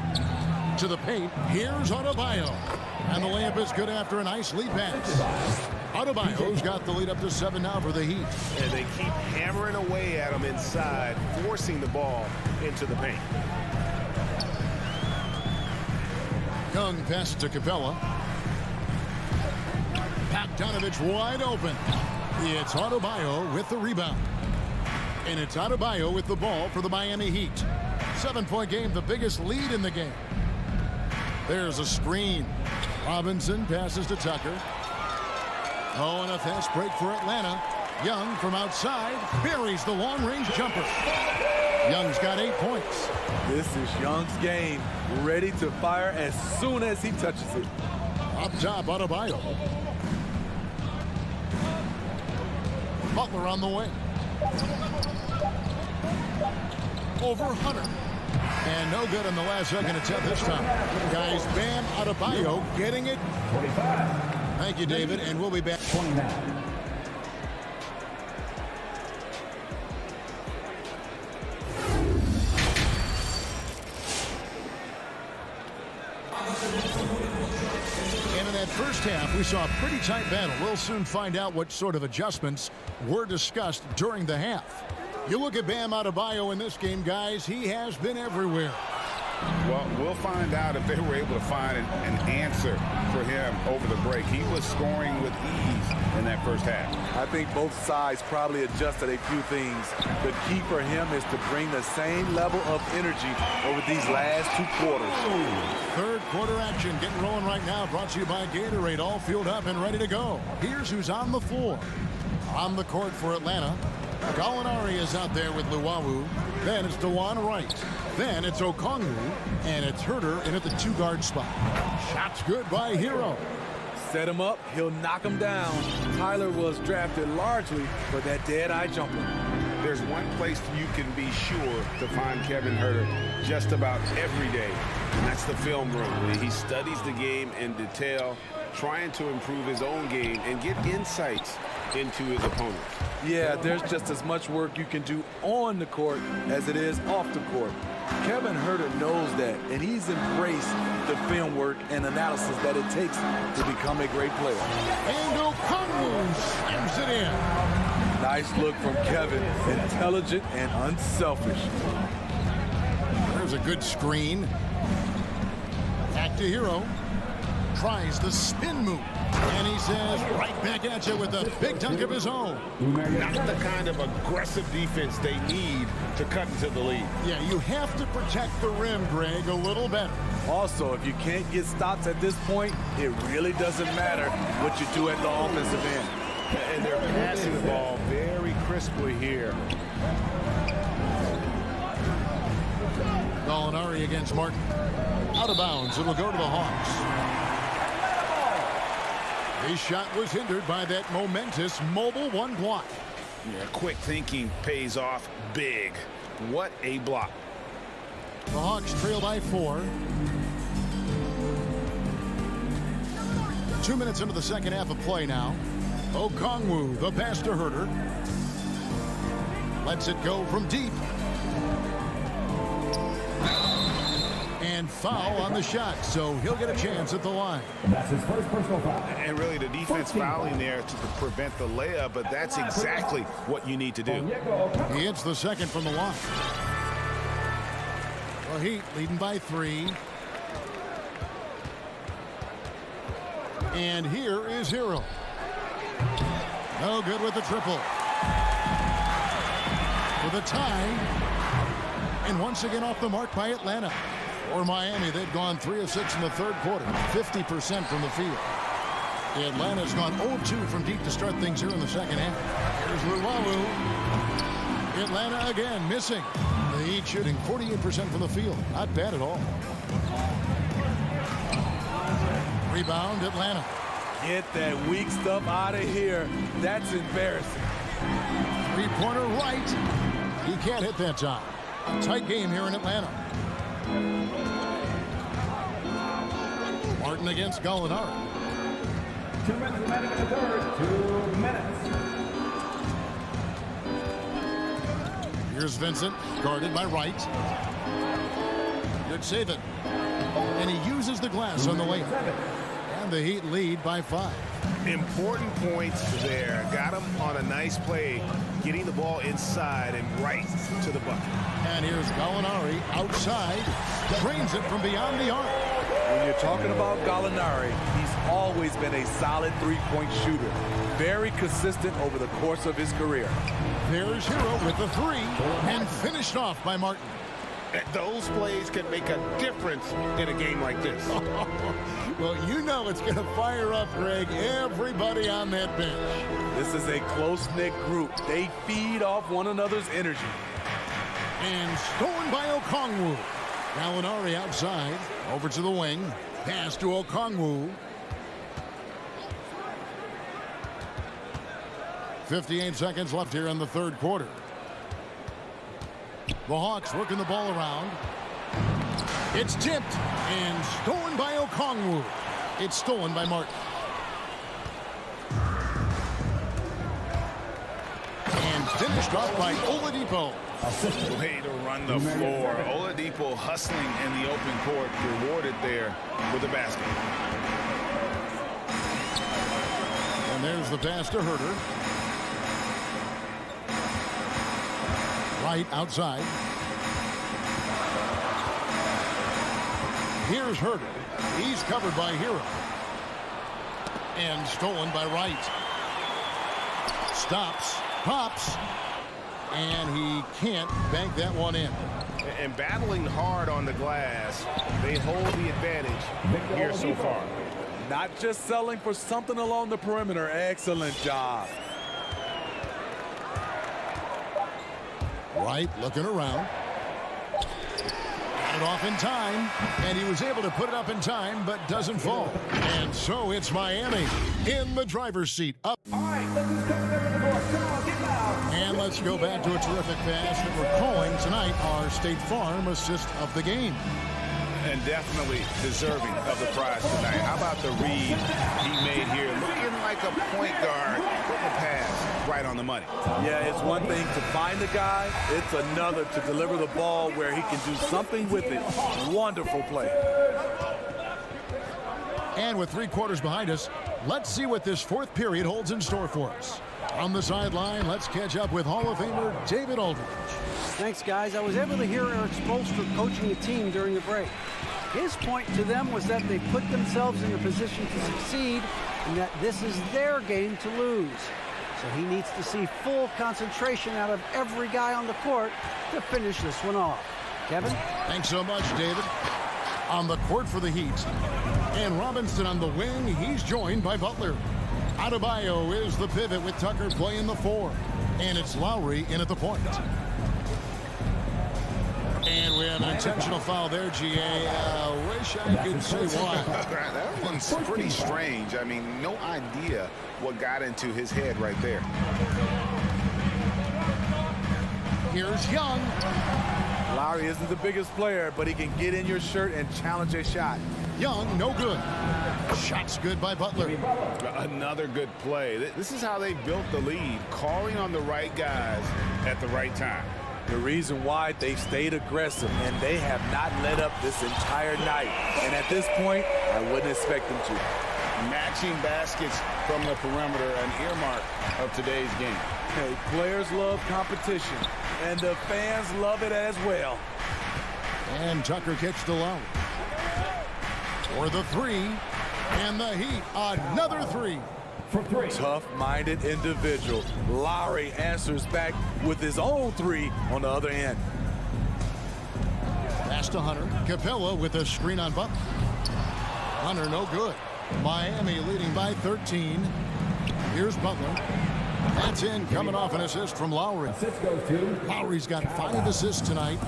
E: To the paint, here's Adebayo. And the layup is good after a nice lead pass. Adebayo's got the lead up to 7 now for the Heat.
F: And they keep hammering away at him inside, forcing the ball into the paint.
E: Young pass to Capella. Bogdanovich wide open. It's Adebayo with the rebound. And it's Adebayo with the ball for the Miami Heat. 7-point game, the biggest lead in the game. There's a screen. Robinson passes to Tucker. Oh, and a fast break for Atlanta. Young from outside buries the long-range jumper. Young's got 8 points.
C: This is Young's game. Ready to fire as soon as he touches it.
E: Up top, Adebayo. Butler on the way. Over Hunter. And no good in the last second attempt this time. Guys, Bam Adebayo getting it.
K: 45.
E: Thank you, David, and we'll be back.
K: 29.
E: And in that first half, we saw a pretty tight battle. We'll soon find out what sort of adjustments were discussed during the half. You look at Bam Adebayo in this game, guys, he has been everywhere.
F: Well, we'll find out if they were able to find an answer for him over the break. He was scoring with ease in that first half.
C: I think both sides probably adjusted a few things. The key for him is to bring the same level of energy over these last 2 quarters.
E: Third quarter action getting rolling right now, brought to you by Gatorade, all fueled up and ready to go. Here's who's on the floor. On the court for Atlanta, Gallinari is out there with Luwawu. Then it's DeJuan Wright. Then it's Okongwu. And it's Herter in at the 2-guard spot. Shot's good by Hero.
C: Set him up, he'll knock him down. Tyler was drafted largely for that dead-eye jumper.
F: There's one place you can be sure to find Kevin Herter just about every day, and that's the film room. He studies the game in detail, trying to improve his own game and get insights into his opponents.
C: Yeah, there's just as much work you can do on the court as it is off the court. Kevin Herter knows that, and he's embraced the film work and analysis that it takes to become a great player.
E: And Okongwu slams it in.
C: Nice look from Kevin, intelligent and unselfish.
E: There's a good screen. Back to Hero. Tries the spin move. And he says right back at you with a big dunk of his own.
F: Not the kind of aggressive defense they need to cut into the lead.
E: Yeah, you have to protect the rim, Greg, a little better.
C: Also, if you can't get stops at this point, it really doesn't matter what you do at the offensive end.
F: And they're passing the ball very crisply here.
E: Gallinari against Martin. Out of bounds. It'll go to the Hawks. His shot was hindered by that momentous mobile 1 block.
F: Yeah, quick thinking pays off big. What a block.
E: The Hawks trail by 4. 2 minutes into the second half of play now. Okongwu, the pass to Herter. Lets it go from deep. And foul on the shot, so he'll get a chance at the line.
K: That's his first personal foul.
F: And really the defense fouling there to prevent the layup, but that's exactly what you need to do.
E: He hits the second from the line. The Heat leading by 3. And here is Hero. No good with the triple. For the tie. And once again off the mark by Atlanta. For Miami, they've gone 3 of 6 in the third quarter, 50% from the field. Atlanta's gone 0-2 from deep to start things here in the second half. Here's Luwawu. Atlanta again missing. The Heat shooting 48% from the field. Not bad at all. Rebound, Atlanta.
C: Get that weak stuff out of here. That's embarrassing.
E: Three-pointer right. He can't hit that time. A tight game here in Atlanta. Martin against Gallinari.
K: 2 minutes remaining in the third. 2 minutes.
E: Here's Vincent, guarded by Wright. Good save it. And he uses the glass on the layup. And the Heat lead by 5.
F: Important points there. Got him on a nice play, getting the ball inside and right to the bucket.
E: And here's Gallinari outside. Drains it from beyond the arc.
C: When you're talking about Gallinari, he's always been a solid three-point shooter. Very consistent over the course of his career.
E: There's Hero with the 3 and finished off by Martin.
F: Those plays can make a difference in a game like this.
E: Well, you know it's going to fire up, Greg, everybody on that bench.
C: This is a close-knit group. They feed off one another's energy.
E: And stolen by Okongwu. Gallinari outside, over to the wing. Pass to Okongwu. 58 seconds left here in the third quarter. The Hawks working the ball around. It's tipped and stolen by Okongwu. It's stolen by Martin. And finished off by Oladipo.
F: Way to run the floor. Oladipo hustling in the open court, rewarded there with the basket.
E: And there's the pass to Herter. Right outside. Here's Herter. He's covered by Hero. And stolen by Wright. Stops. Pops. And he can't bank that one in.
F: And battling hard on the glass, they hold the advantage here so far.
C: Not just selling for something along the perimeter. Excellent job.
E: Wright looking around. Got it off in time, and he was able to put it up in time, but doesn't fall. And so it's Miami in the driver's seat. Up.
K: All right, look who's coming over the board. Come on, get loud.
E: And let's go back to a terrific pass that we're calling tonight our State Farm assist of the game.
F: And definitely deserving of the prize tonight. How about the read he made here? Looking like a point guard, putting the pass right on the money.
C: Yeah, it's one thing to find the guy. It's another to deliver the ball where he can do something with it. Wonderful play.
E: And with 3 quarters behind us, let's see what this fourth period holds in store for us. On the sideline, let's catch up with Hall of Famer David Aldridge.
H: Thanks, guys. I was able to hear Eric Spoelstra coaching a team during the break. His point to them was that they put themselves in a position to succeed and that this is their game to lose. So he needs to see full concentration out of every guy on the court to finish this one off. Kevin?
E: Thanks so much, David. On the court for the Heat. And Robinson on the wing. He's joined by Butler. Adebayo is the pivot with Tucker playing the 4. And it's Lowry in at the point. And we have an intentional foul there, GA. Wish I could say why.
F: That one's pretty strange. I mean, no idea what got into his head right there.
E: Here's Young.
C: Lowry isn't the biggest player, but he can get in your shirt and challenge a shot.
E: Young, no good. Shot's good by Butler.
F: Another good play. This is how they built the lead, calling on the right guys at the right time.
C: The reason why they've stayed aggressive, and they have not let up this entire night. And at this point, I wouldn't expect them to.
F: Matching baskets from the perimeter, an earmark of today's game.
C: Hey, players love competition, and the fans love it as well.
E: And Tucker kicks to Lowry. For the 3, and the Heat, another 3.
K: for three.
C: Tough-minded individual. Lowry answers back with his own three on the other end.
E: Pass to Hunter. Capella with a screen on Butler. Hunter no good. Miami leading by 13. Here's Butler. That's in, coming off an assist from Lowry.
K: Assist goes to
E: Lowry's got 5 assists tonight.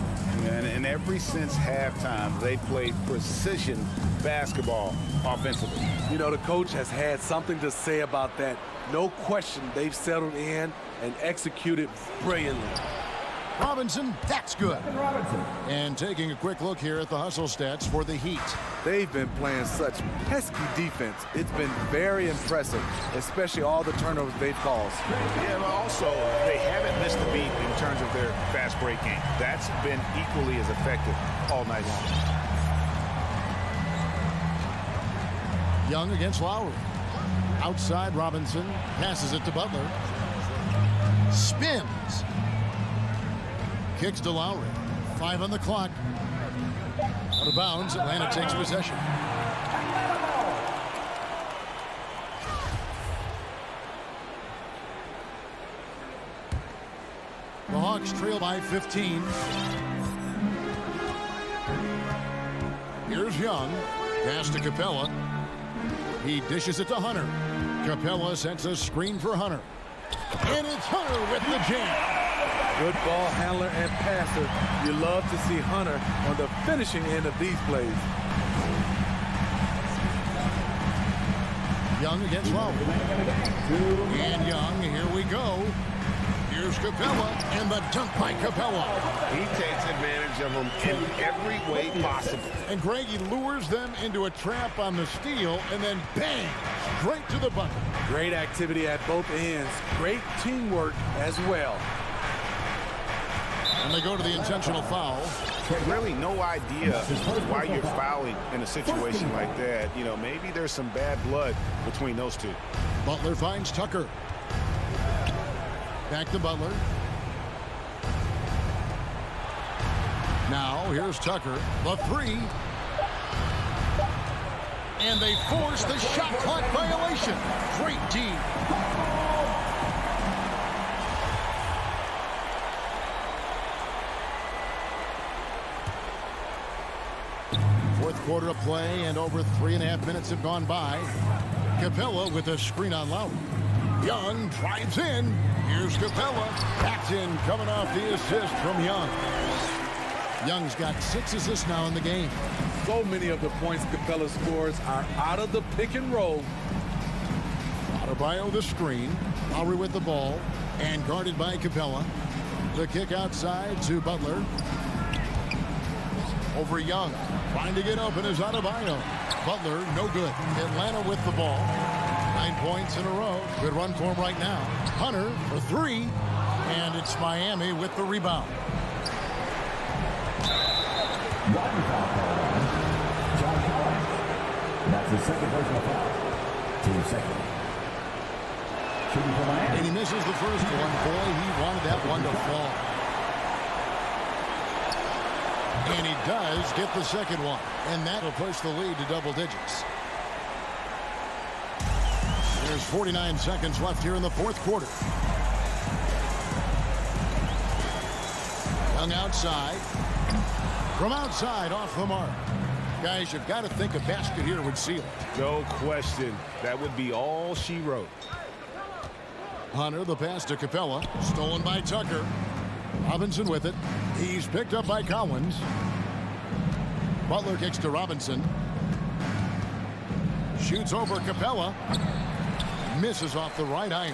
F: And ever since halftime, they played precision basketball offensively.
C: You know, the coach has had something to say about that. No question, they've settled in and executed brilliantly.
E: Robinson, that's good.
K: Robinson.
E: And taking a quick look here at the hustle stats for the Heat.
C: They've been playing such pesky defense. It's been very impressive, especially all the turnovers they've caused.
F: Yeah, but also they haven't missed a beat in terms of their fast break game. That's been equally as effective all night long.
E: Young against Lowry. Outside, Robinson passes it to Butler. Spins. Kicks to Lowry. 5 on the clock. Out of bounds, Atlanta takes possession. The Hawks trail by 15. Here's Young. Pass to Capella. He dishes it to Hunter. Capella sets a screen for Hunter. And it's Hunter with the jam.
C: Good ball handler and passer. You love to see Hunter on the finishing end of these plays.
E: Young against Lowry. And Young, here we go. Here's Capella, and the dunk by Capella.
I: He takes advantage of them in every way possible.
E: And Greg, he lures them into a trap on the steal, and then bang, straight to the bucket.
C: Great activity at both ends. Great teamwork as well.
E: And they go to the intentional foul.
F: Really no idea why you're fouling in a situation like that. You know, maybe there's some bad blood between those two.
E: Butler finds Tucker. Back to Butler. Now, here's Tucker. The 3. And they force the shot clock violation. Great D. Fourth quarter of play, and over 3.5 minutes have gone by. Capella with a screen on Lowry. Young drives in. Here's Capella. That's in, coming off the assist from Young. Young's got 6 assists now in the game.
C: So many of the points Capella scores are out of the pick and roll.
E: Adebayo the screen. Lowry with the ball. And guarded by Capella. The kick outside to Butler. Over Young. Trying to get open is Adebayo. Butler, no good. Atlanta with the ball. 9 points in a row. Good run for him right now. Hunter for 3. And it's Miami with the rebound.
K: That's the second personal foul. Team second. Shooting for Miami.
E: And he misses the first one. Boy, he wanted that one to fall. And he does get the second one. And that'll push the lead to double digits. There's 49 seconds left here in the fourth quarter. Young outside. From outside, off the mark. Guys, you've got to think a basket here would seal it.
F: No question. That would be all she wrote.
E: Hunter, the pass to Capella. Stolen by Tucker. Robinson with it. He's picked up by Collins. Butler kicks to Robinson. Shoots over Capella. Misses off the right iron.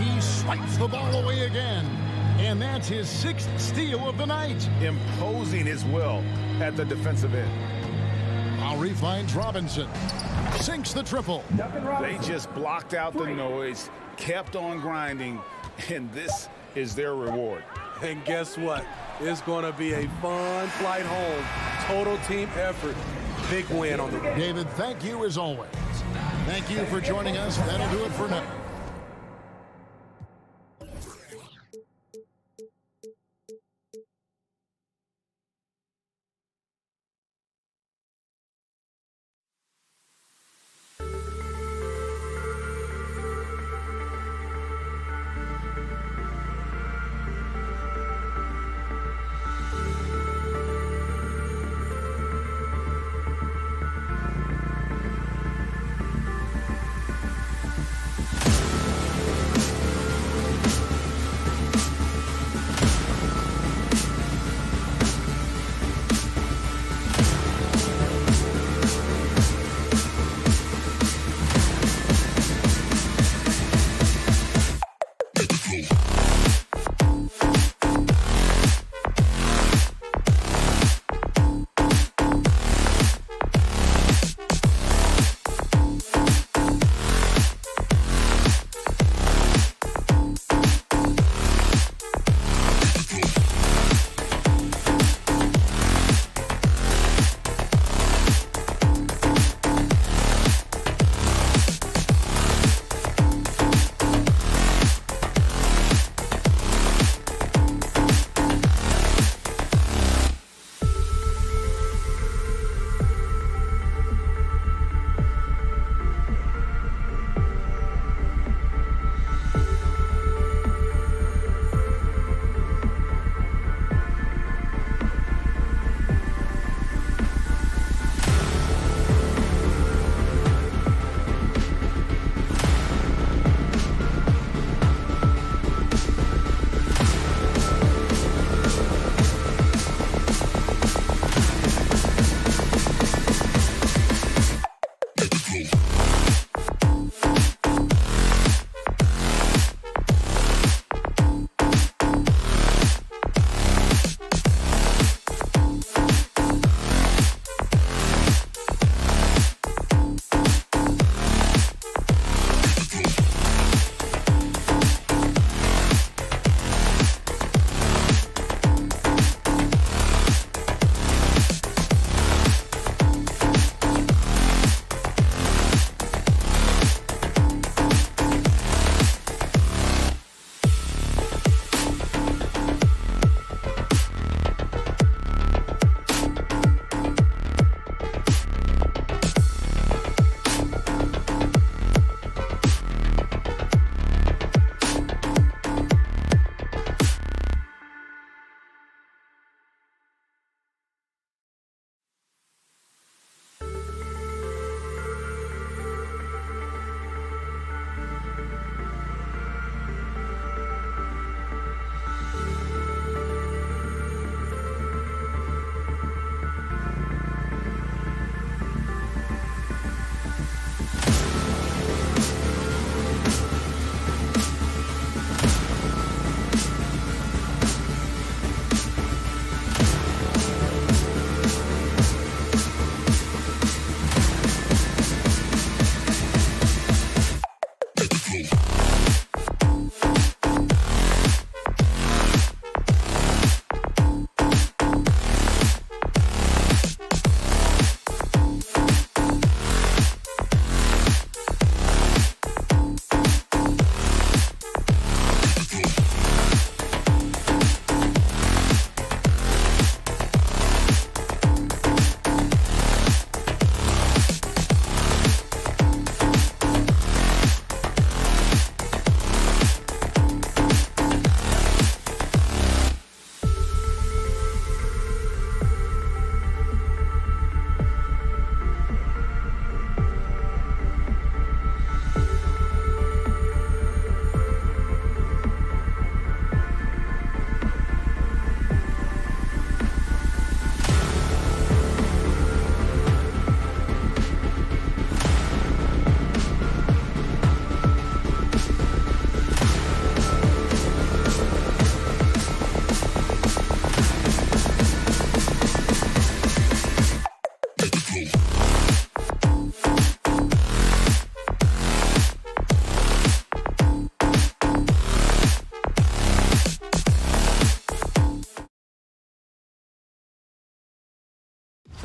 E: He swipes the ball away again. And that's his 6th steal of the night.
F: Imposing his will at the defensive end.
E: Lowry finds Robinson. Sinks the triple.
F: They just blocked out the noise, kept on grinding, and this is their reward.
C: And guess what? It's going to be a fun flight home. Total team effort. Big win on the road.
E: David, thank you as always. Thank you for joining us. That'll do it for now.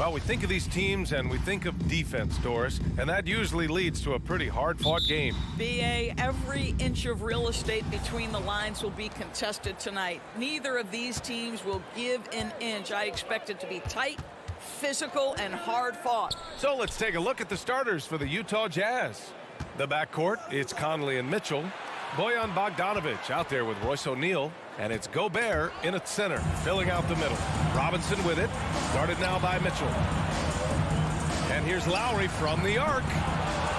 A: Well, we think of these teams and we think of defense, Doris, and that usually leads to a pretty hard-fought game.
J: BA, every inch of real estate between the lines will be contested tonight. Neither of these teams will give an inch. I expect it to be tight, physical, and hard-fought.
A: So let's take a look at the starters for the Utah Jazz. The backcourt, it's Conley and Mitchell. Bojan Bogdanovic out there with Royce O'Neal. And it's Gobert in at center, filling out the middle. Robinson with it, guarded now by Mitchell. And here's Lowry from the arc.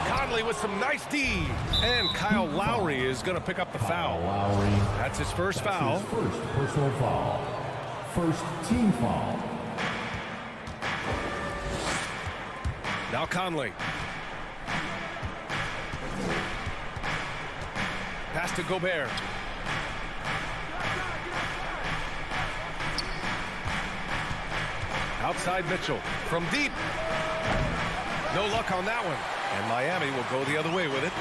A: Conley with some nice D. And Kyle Lowry is going to pick up the foul.
D: Lowry.
A: That's his first foul.
D: His first personal foul. First team foul.
A: Now Conley. Pass to Gobert. Outside Mitchell from deep. No luck on that one. And Miami will go the other way with it.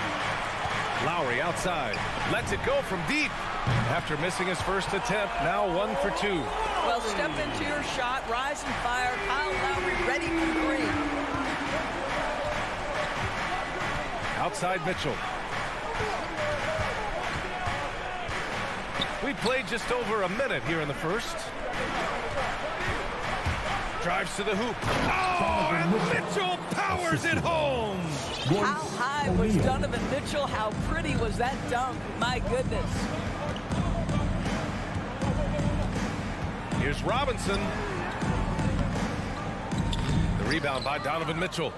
A: Lowry outside. Lets it go from deep. After missing his first attempt, now 1 for 2.
J: Well, step into your shot, rise and fire. Kyle Lowry ready for three.
A: Outside Mitchell. We played just over a minute here in the first. Drives to the hoop. Oh, and Mitchell powers it home.
J: How high was Donovan Mitchell? How pretty was that dunk? My goodness.
A: Here's Robinson. The rebound by Donovan Mitchell.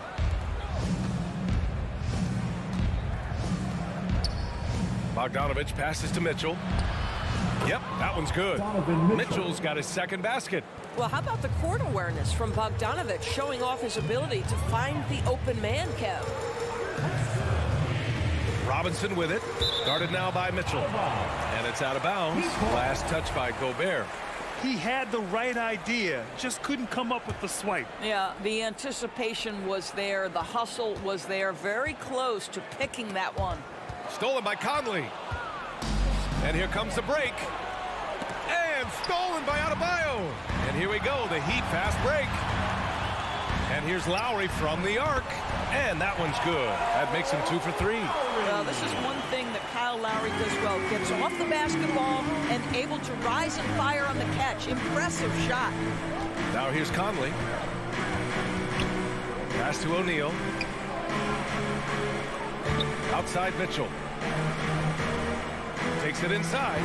A: Bogdanovic passes to Mitchell. Yep, that one's good. Mitchell's got his second basket.
L: Well, how about the court awareness from Bogdanovic, showing off his ability to find the open man, Kev?
A: Robinson with it. Guarded now by Mitchell. And it's out of bounds. Last touch by Gobert.
B: He had the right idea, just couldn't come up with the swipe.
J: Yeah, the anticipation was there. The hustle was there. Very close to picking that one.
A: Stolen by Conley. And here comes the break. And stolen by Adebayo. And here we go, the Heat fast break. And here's Lowry from the arc. And that one's good. That makes him 2 for 3.
J: Well, this is one thing that Kyle Lowry does well. Gets off the basketball and able to rise and fire on the catch. Impressive shot.
A: Now here's Conley. Pass to O'Neal. Outside Mitchell. Takes it inside.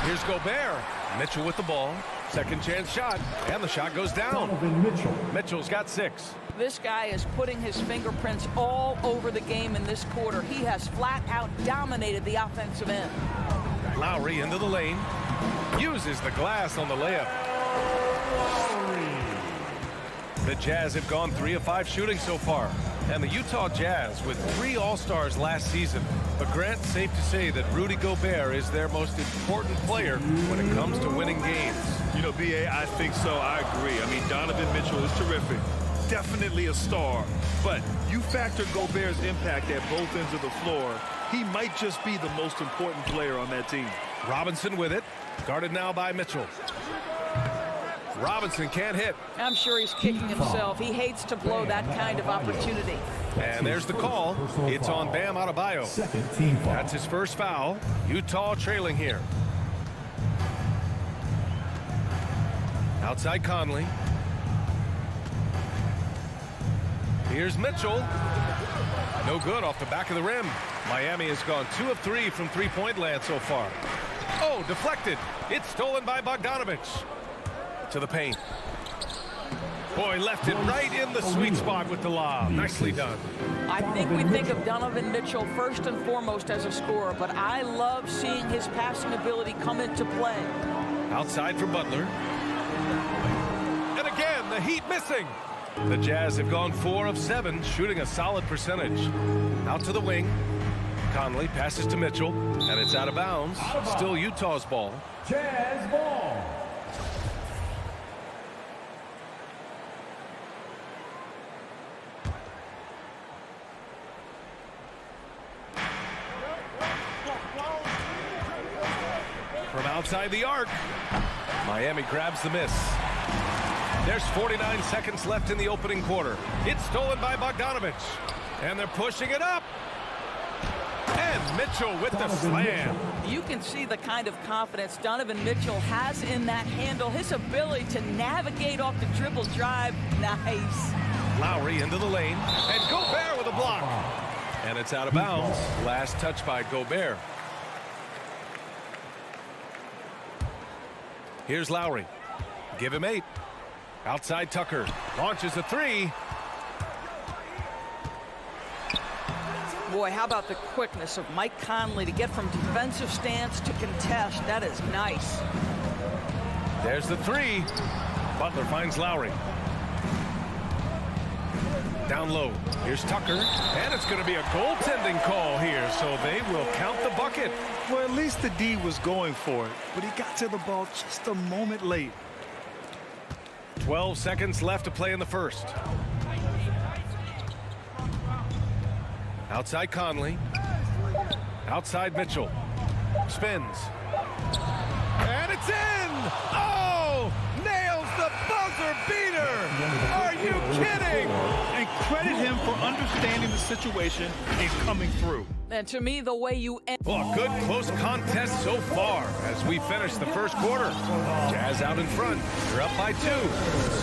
A: Here's Gobert. Mitchell with the ball. Second chance shot. And the shot goes down. Mitchell's got 6.
J: This guy is putting his fingerprints all over the game in this quarter. He has flat out dominated the offensive end.
A: Lowry into the lane. Uses the glass on the layup. The Jazz have gone 3 of 5 shooting so far. And the Utah Jazz with 3 All-Stars last season. But Grant, safe to say that Rudy Gobert is their most important player when it comes to winning games.
B: You know, B.A., I think so. I agree. I mean, Donovan Mitchell is terrific. Definitely a star. But you factor Gobert's impact at both ends of the floor, he might just be the most important player on that team.
A: Robinson with it. Guarded now by Mitchell. Robinson can't hit.
J: I'm sure he's kicking himself. He hates to blow that kind of opportunity.
A: And there's the call. It's on Bam Adebayo. That's his first foul. Utah trailing here. Outside Conley. Here's Mitchell. No good off the back of the rim. Miami has gone 2 of 3 from three-point land so far. Oh, deflected. It's stolen by Bogdanovic. To the paint. Boy, left it right in the sweet spot with the lob. Nicely done.
J: I think we think of Donovan Mitchell first and foremost as a scorer, but I love seeing his passing ability come into play.
A: Outside for Butler. And again, the Heat missing. The Jazz have gone 4 of 7, shooting a solid percentage. Out to the wing. Conley passes to Mitchell, and it's out of bounds. Still Utah's ball.
D: Jazz ball.
A: From outside the arc, Miami grabs the miss. There's 49 seconds left in the opening quarter. It's stolen by Bogdanovich. And they're pushing it up. And Mitchell with the slam.
J: You can see the kind of confidence Donovan Mitchell has in that handle. His ability to navigate off the dribble drive. Nice.
A: Lowry into the lane. And Gobert with a block. And it's out of bounds. Last touch by Gobert. Here's Lowry. Give him 8. Outside Tucker. Launches a 3.
J: Boy, how about the quickness of Mike Conley to get from defensive stance to contest. That is nice.
A: There's the 3. Butler finds Lowry. Down low. Here's Tucker. And it's going to be a goaltending call here, so they will count the bucket.
B: Well, at least the D was going for it, but he got to the ball just a moment late.
A: 12 seconds left to play in the first. Outside Conley. Outside Mitchell. Spins. And it's in! Oh! Nails the buzzer beater! Are you kidding?
B: And credit him for understanding the situation and coming through.
J: And to me, the way you end.
A: Oh, good close contest so far as we finish the first quarter. Jazz out in front. They're up by 2.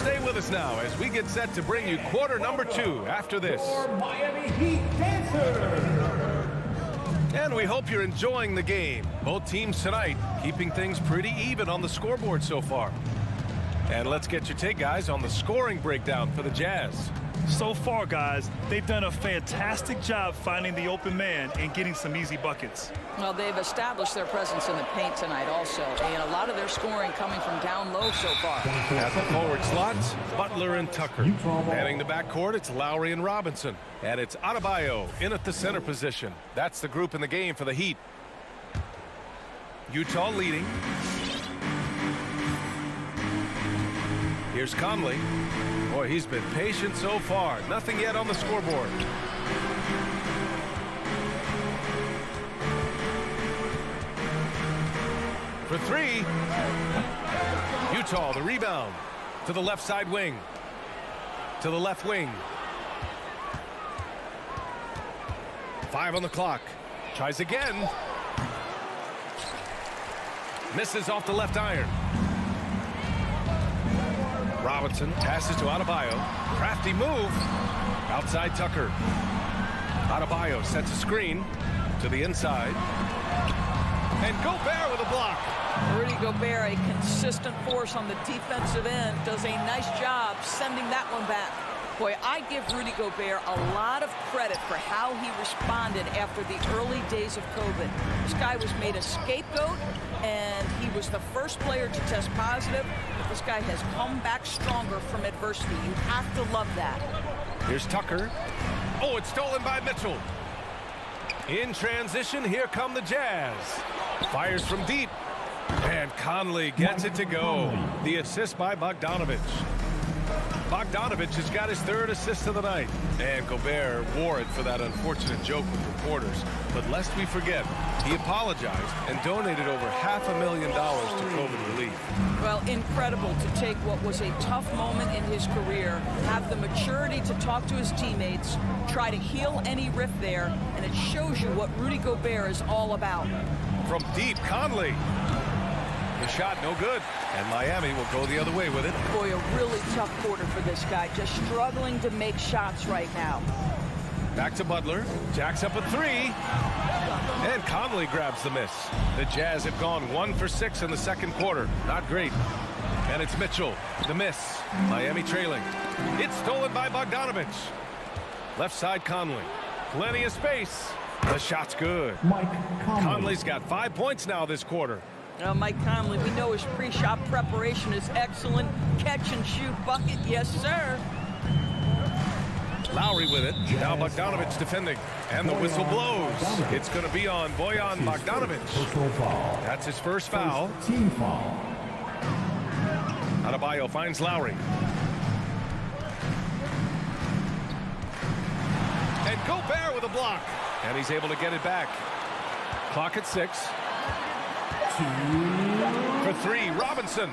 A: Stay with us now as we get set to bring you quarter number 2 after this.
K: Miami Heat Dancer.
A: And we hope you're enjoying the game. Both teams tonight keeping things pretty even on the scoreboard so far. And let's get your take, guys, on the scoring breakdown for the Jazz.
B: So far, guys, they've done a fantastic job finding the open man and getting some easy buckets.
J: Well, they've established their presence in the paint tonight also. And a lot of their scoring coming from down low so far.
A: At the forward slots, Butler and Tucker. Manning the backcourt, it's Lowry and Robinson. And it's Adebayo in at the center position. That's the group in the game for the Heat. Utah leading. Here's Conley. Boy, he's been patient so far. Nothing yet on the scoreboard. For 3. Utah, the rebound. To the left side wing. To the left wing. 5 on the clock. Tries again. Misses off the left iron. Robinson passes to Adebayo. Crafty move. Outside Tucker. Adebayo sets a screen to the inside. And Gobert with a block.
J: Rudy Gobert, a consistent force on the defensive end, does a nice job sending that one back. Boy, I give Rudy Gobert a lot of credit for how he responded after the early days of COVID. This guy was made a scapegoat, and he was the first player to test positive. But this guy has come back stronger from adversity. You have to love that.
A: Here's Tucker. Oh, it's stolen by Mitchell. In transition, here come the Jazz. Fires from deep. And Conley gets it to go. The assist by Bogdanovich. Bogdanovich has got his 3rd assist of the night. And Gobert wore it for that unfortunate joke with reporters. But lest we forget, he apologized and donated over $500,000 to COVID relief.
J: Well, incredible to take what was a tough moment in his career, have the maturity to talk to his teammates, try to heal any rift there, and it shows you what Rudy Gobert is all about.
A: From deep, Conley. The shot no good, and Miami will go the other way with it.
J: Boy, a really tough quarter for this guy, just struggling to make shots right now.
A: Back to Butler, jacks up a 3, and Conley grabs the miss. The Jazz have gone 1 for 6 in the second quarter. Not great. And it's Mitchell, the miss. Miami trailing. It's stolen by Bogdanovich. Left side Conley. Plenty of space. The shot's good. Conley's got 5 points now this quarter.
J: Mike Conley, we know his pre-shot preparation is excellent. Catch and shoot bucket, yes, sir.
A: Lowry with it. Now Bogdanovich defending. And the whistle blows. It's going to be on Bojan Bogdanovich. That's his first foul.
K: Team foul.
A: Adebayo finds Lowry. And Gobert with a block. And he's able to get it back. Clock at 6. For 3, Robinson.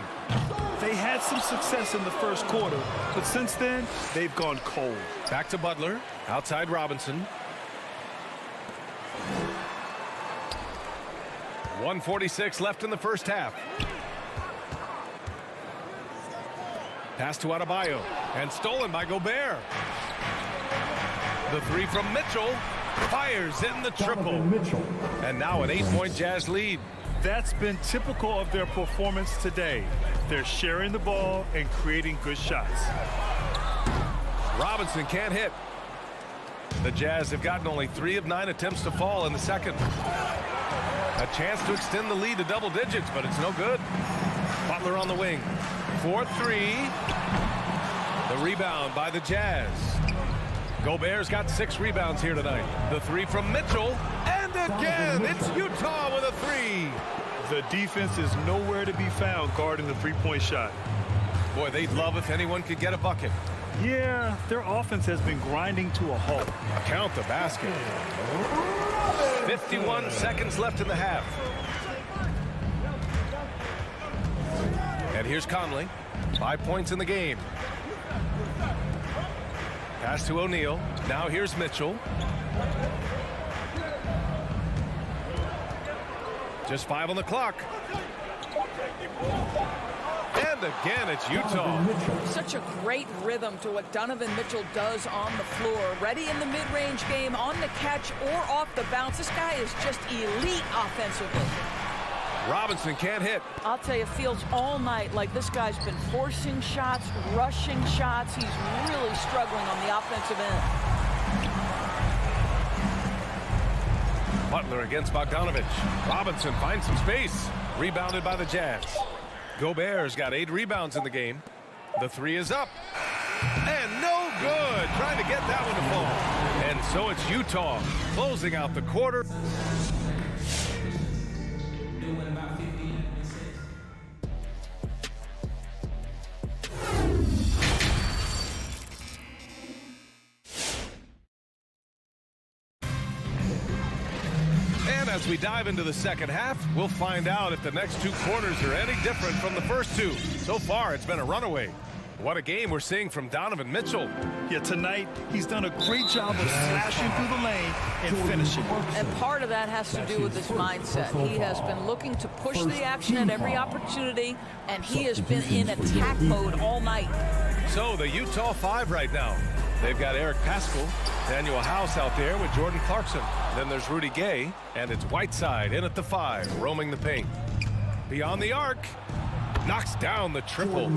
B: They had some success in the first quarter, but since then, they've gone cold.
A: Back to Butler. Outside Robinson. 1:46 left in the first half. Pass to Adebayo. And stolen by Gobert. The three from Mitchell. Fires in the triple. And now an 8-point Jazz lead.
B: That's been typical of their performance today. They're sharing the ball and creating good shots.
A: Robinson can't hit. The Jazz have gotten only 3 of 9 attempts to fall in the second. A chance to extend the lead to double digits, but it's no good. Butler on the wing. 4-3. The rebound by the Jazz. Gobert's got 6 rebounds here tonight. The three from Mitchell. And again, it's Utah with a 3.
B: The defense is nowhere to be found guarding the three-point shot.
A: Boy, they'd love if anyone could get a bucket.
B: Yeah, their offense has been grinding to a halt.
A: Count the basket. 51 seconds left in the half. And here's Conley. 5 points in the game. Pass to O'Neal. Now here's Mitchell. Just 5 on the clock. And again, it's Utah.
J: Such a great rhythm to what Donovan Mitchell does on the floor. Ready in the mid-range game, on the catch or off the bounce. This guy is just elite offensively.
A: Robinson can't hit.
J: I'll tell you, it feels all night like this guy's been forcing shots, rushing shots. He's really struggling on the offensive end.
A: Butler against Bogdanovich. Robinson finds some space. Rebounded by the Jazz. Gobert's got 8 rebounds in the game. The 3 is up. And no good. Trying to get that one to fall. And so it's Utah closing out the quarter. As we dive into the second half, we'll find out if the next 2 quarters are any different from the first 2. So far, it's been a runaway. What a game we're seeing from Donovan Mitchell.
B: Yeah, tonight, he's done a great job of slashing through the lane and finishing.
J: And part of that has to do with his mindset. He has been looking to push the action at every opportunity, and he has been in attack mode all night.
A: So the Utah 5 right now. They've got Eric Paschall, Daniel House out there with Jordan Clarkson. Then there's Rudy Gay, and it's Whiteside in at the 5, roaming the paint. Beyond the arc, knocks down the triple.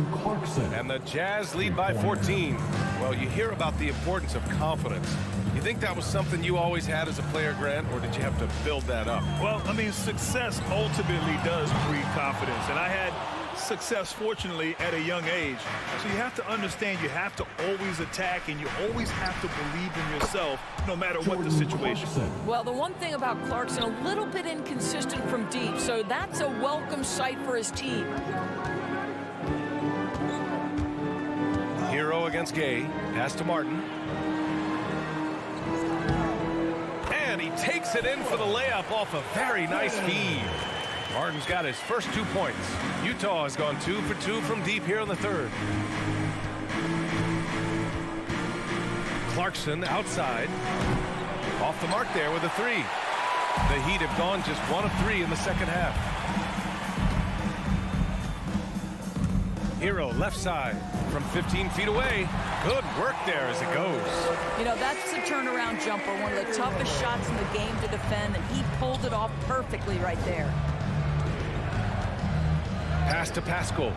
A: And the Jazz lead by 14. Well, you hear about the importance of confidence. You think that was something you always had as a player, Grant, or did you have to build that up?
B: Well, I mean, success ultimately does breed confidence. And I had success, fortunately, at a young age. So you have to understand you have to always attack and you always have to believe in yourself no matter what the situation.
J: Well, the one thing about Clarkson, a little bit inconsistent from deep, so that's a welcome sight for his team.
A: Hero against Gay. Pass to Martin. And he takes it in for the layup off a very nice feed. Martin's got his first 2 points. Utah has gone 2 for 2 from deep here in the third. Clarkson outside. Off the mark there with a 3. The Heat have gone just 1 of 3 in the second half. Hero left side from 15 feet away. Good work there as it goes.
J: You know, that's the turnaround jumper, one of the toughest shots in the game to defend, and he pulled it off perfectly right there.
A: Pass to Paschall.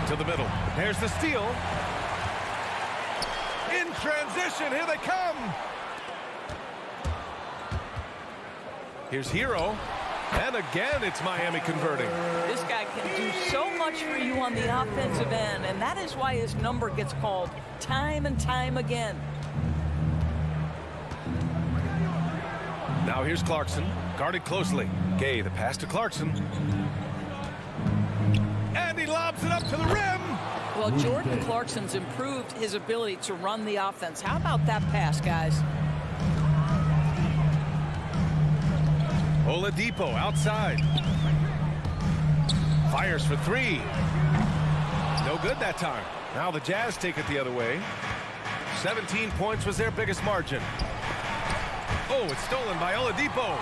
A: To the middle. There's the steal. In transition, here they come. Here's Hero. And again, it's Miami converting.
J: This guy can do so much for you on the offensive end, and that is why his number gets called time and time again.
A: Now here's Clarkson, guarded closely. Gay, the pass to Clarkson. And he lobs it up to the rim.
J: Well, Jordan Clarkson's improved his ability to run the offense. How about that pass, guys?
A: Oladipo outside. Fires for 3. no good that time. Now the Jazz take it the other way. 17 points was their biggest margin. Oh, it's stolen by Oladipo.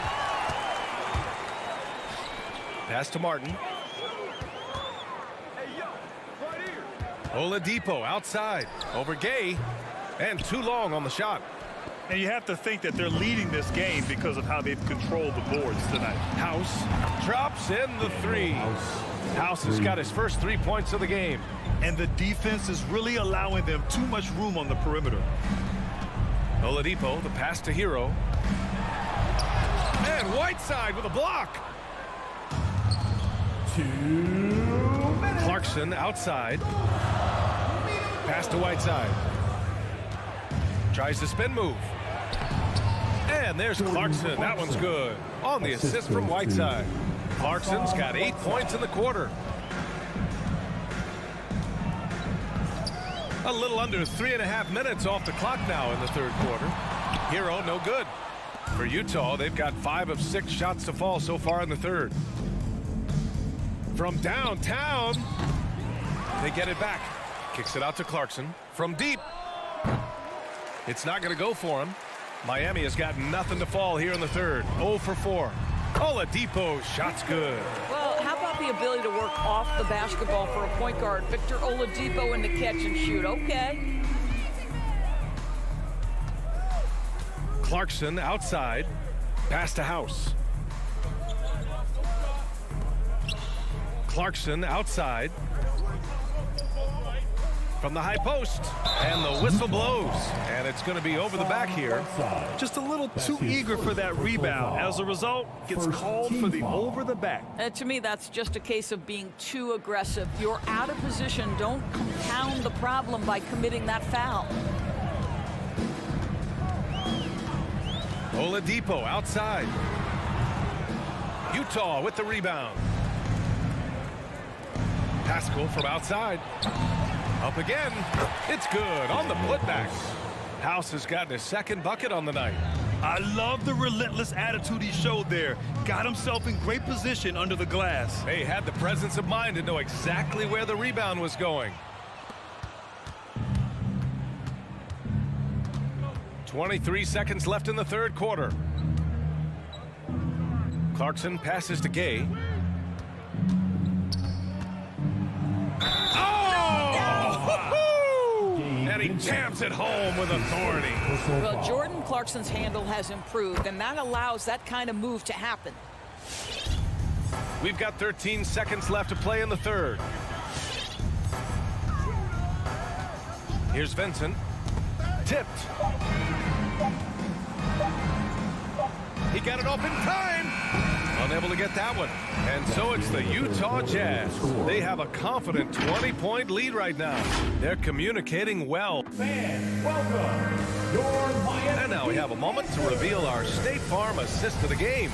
A: Pass to Martin. Oladipo outside over Gay, and too long on the shot.
B: And you have to think that they're leading this game because of how they've controlled the boards tonight.
A: House drops in the three. House has got his first 3 points of the game.
B: And the defense is really allowing them too much room on the perimeter.
A: Oladipo, the pass to Hero. And Whiteside with a block.
K: 2 minutes.
A: Clarkson outside. Pass to Whiteside. Tries the spin move. And there's Clarkson. That one's good. On the assist from Whiteside. Clarkson's got 8 points in the quarter. A little under 3.5 minutes off the clock now in the third quarter. Hero, no good. For Utah, they've got 5 of 6 shots to fall so far in the third. From downtown, they get it back. Kicks it out to Clarkson. From deep. It's not going to go for him. Miami has got nothing to fall here in the third. 0 for 4. Oladipo, shot's good.
J: Well, how about the ability to work off the basketball for a point guard? Victor Oladipo in the catch and shoot. Okay.
A: Clarkson outside. Pass to House. Clarkson outside. From the high post, and the whistle blows, and it's going to be over the back here.
B: Just a little too eager for that rebound. As a result, gets called for the over the back.
J: To me, that's just a case of being too aggressive. You're out of position. Don't compound the problem by committing that foul.
A: Oladipo outside. Utah with the rebound. Pascal from outside. Up again. It's good on the putback. House has gotten his second bucket on the night.
B: I love the relentless attitude he showed there. Got himself in great position under the glass.
A: He had the presence of mind to know exactly where the rebound was going. 23 seconds left in the third quarter. Clarkson passes to Gay. And he jams it home with authority.
J: Well, Jordan Clarkson's handle has improved, and that allows that kind of move to happen.
A: We've got 13 seconds left to play in the third. Here's Vincent. Tipped. He got it off in time. Unable to get that one. And so it's the Utah Jazz. They have a confident 20-point lead right now. They're communicating well.
K: Fans, welcome your Miami.
A: And now we have a moment to reveal our State Farm assist of the game.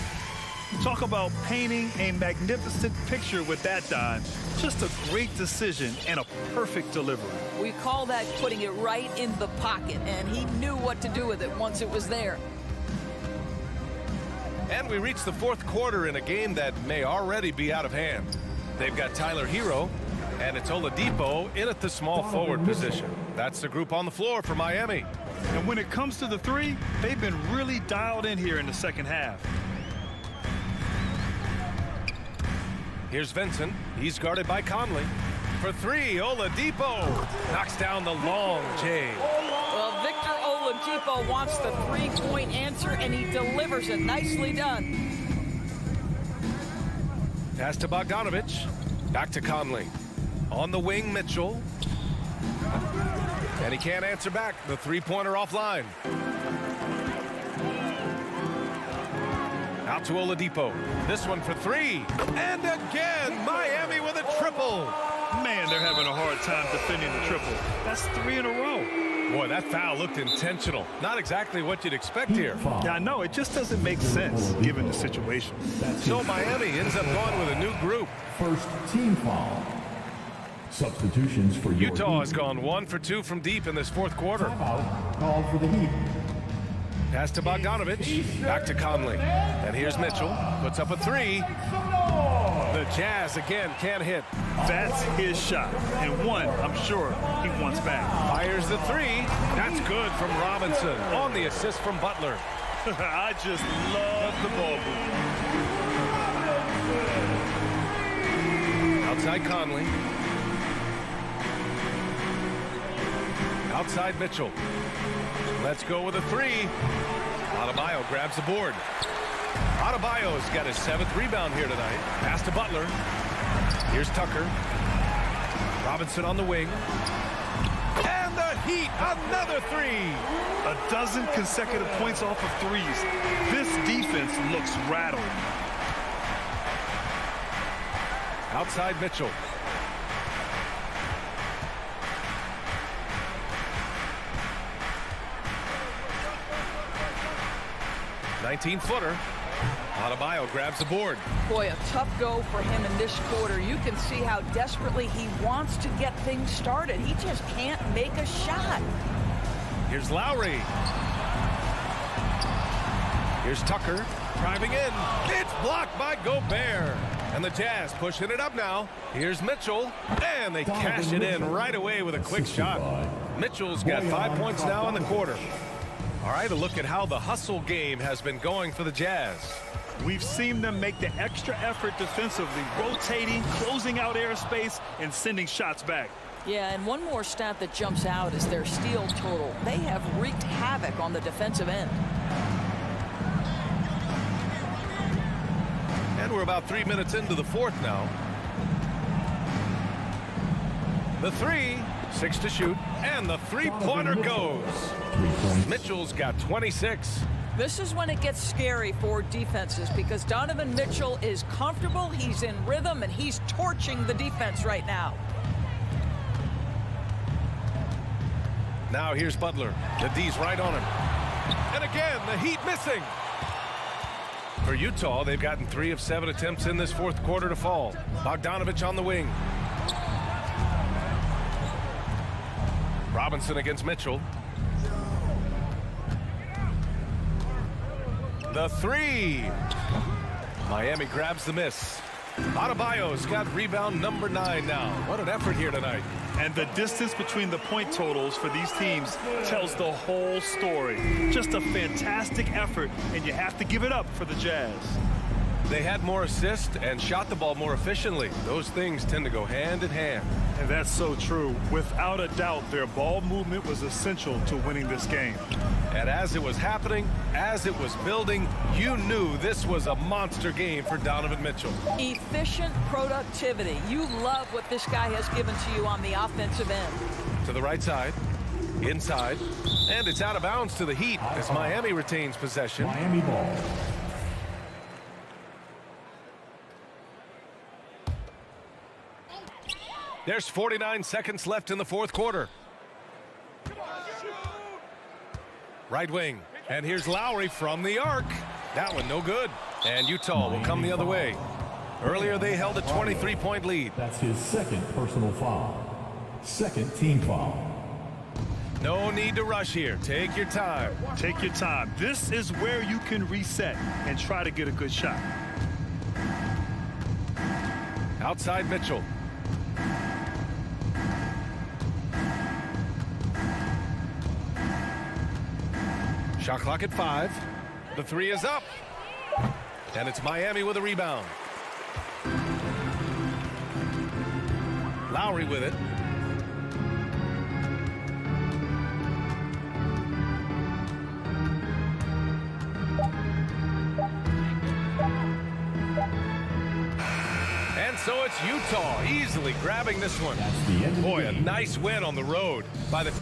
B: Talk about painting a magnificent picture with that dime. Just a great decision and a perfect delivery.
J: We call that putting it right in the pocket, and he knew what to do with it once it was there.
A: And we reach the fourth quarter in a game that may already be out of hand. They've got Tyler Hero, and it's Oladipo in at the small forward position. That's the group on the floor for Miami.
B: And when it comes to the three, they've been really dialed in here in the second half.
A: Here's Vincent. He's guarded by Conley. For three, Oladipo knocks down the long J.
J: Well, Victor Oladipo wants the three-point answer, and he delivers it. Nicely done.
A: Pass to Bogdanovich. Back to Conley. On the wing, Mitchell. And he can't answer back. The three-pointer offline. Out to Oladipo. This one for three. And again, Miami with a triple.
B: Man, they're having a hard time defending the triple. That's 3 in a row.
A: Boy, that foul looked intentional. Not exactly what you'd expect here.
B: Yeah, I know. It just doesn't make sense given the situation.
A: So Miami ends up going with a new group.
K: First team foul. Substitutions for
A: Utah has gone 1 for 2 from deep in this fourth quarter.
K: Timeout called for the Heat.
A: Pass to Bogdanovich. Back to Conley. And here's Mitchell. Puts up a three. The Jazz again can't hit.
B: That's his shot, and one I'm sure he wants back.
A: Fires the three. That's good from Robinson on the assist from Butler.
B: I just love the ball movement.
A: Outside Conley. Outside Mitchell. Let's go with a three. Adebayo grabs the board. Adebayo's got his 7th rebound here tonight. Pass to Butler. Here's Tucker. Robinson on the wing. And the Heat, another three.
B: 12 consecutive points off of threes. This defense looks rattled.
A: Outside Mitchell. $19-footer. Adebayo grabs the board.
J: Boy, a tough go for him in this quarter. You can see how desperately he wants to get things started. He just can't make a shot.
A: Here's Lowry. Here's Tucker driving in. It's blocked by Gobert. And the Jazz pushing it up now. Here's Mitchell. And they cash it in right away with a quick shot. Mitchell's got 5 points now in the quarter. All right, a look at how the hustle game has been going for the Jazz.
B: We've seen them make the extra effort defensively, rotating, closing out airspace, and sending shots back.
J: Yeah, and one more stat that jumps out is their steal total. They have wreaked havoc on the defensive end.
A: And we're about 3 minutes into the fourth now. The three, 6 to shoot, and the three-pointer goes. Mitchell's got 26.
J: This is when it gets scary for defenses because Donovan Mitchell is comfortable, he's in rhythm, and he's torching the defense right now.
A: Now here's Butler. The D's right on him. And again, the Heat missing. For Utah, they've gotten 3 of 7 attempts in this fourth quarter to fall. Bogdanovich on the wing. Robinson against Mitchell. The three. Miami grabs the miss. Adebayo's got rebound number 9 now. What an effort here tonight.
B: And the distance between the point totals for these teams tells the whole story. Just a fantastic effort, and you have to give it up for the Jazz.
A: They had more assists and shot the ball more efficiently. Those things tend to go hand in hand.
B: And that's so true. Without a doubt, their ball movement was essential to winning this game.
A: And as it was happening, as it was building, you knew this was a monster game for Donovan Mitchell.
J: Efficient productivity. You love what this guy has given to you on the offensive end.
A: To the right side, inside, and it's out of bounds to the Heat as Miami retains possession.
D: Miami ball.
A: There's 49 seconds left in the fourth quarter. Right wing. And here's Lowry from the arc. That one no good. And Utah will come the other way. Earlier they held a 23-point lead.
D: That's his 2nd personal foul. 2nd team foul.
A: No need to rush here. Take your time.
B: Take your time. This is where you can reset and try to get a good shot.
A: Outside Mitchell. Shot clock at 5. The three is up. And it's Miami with a rebound. Lowry with it. And so it's Utah easily grabbing this one. Boy, a nice win on the road by the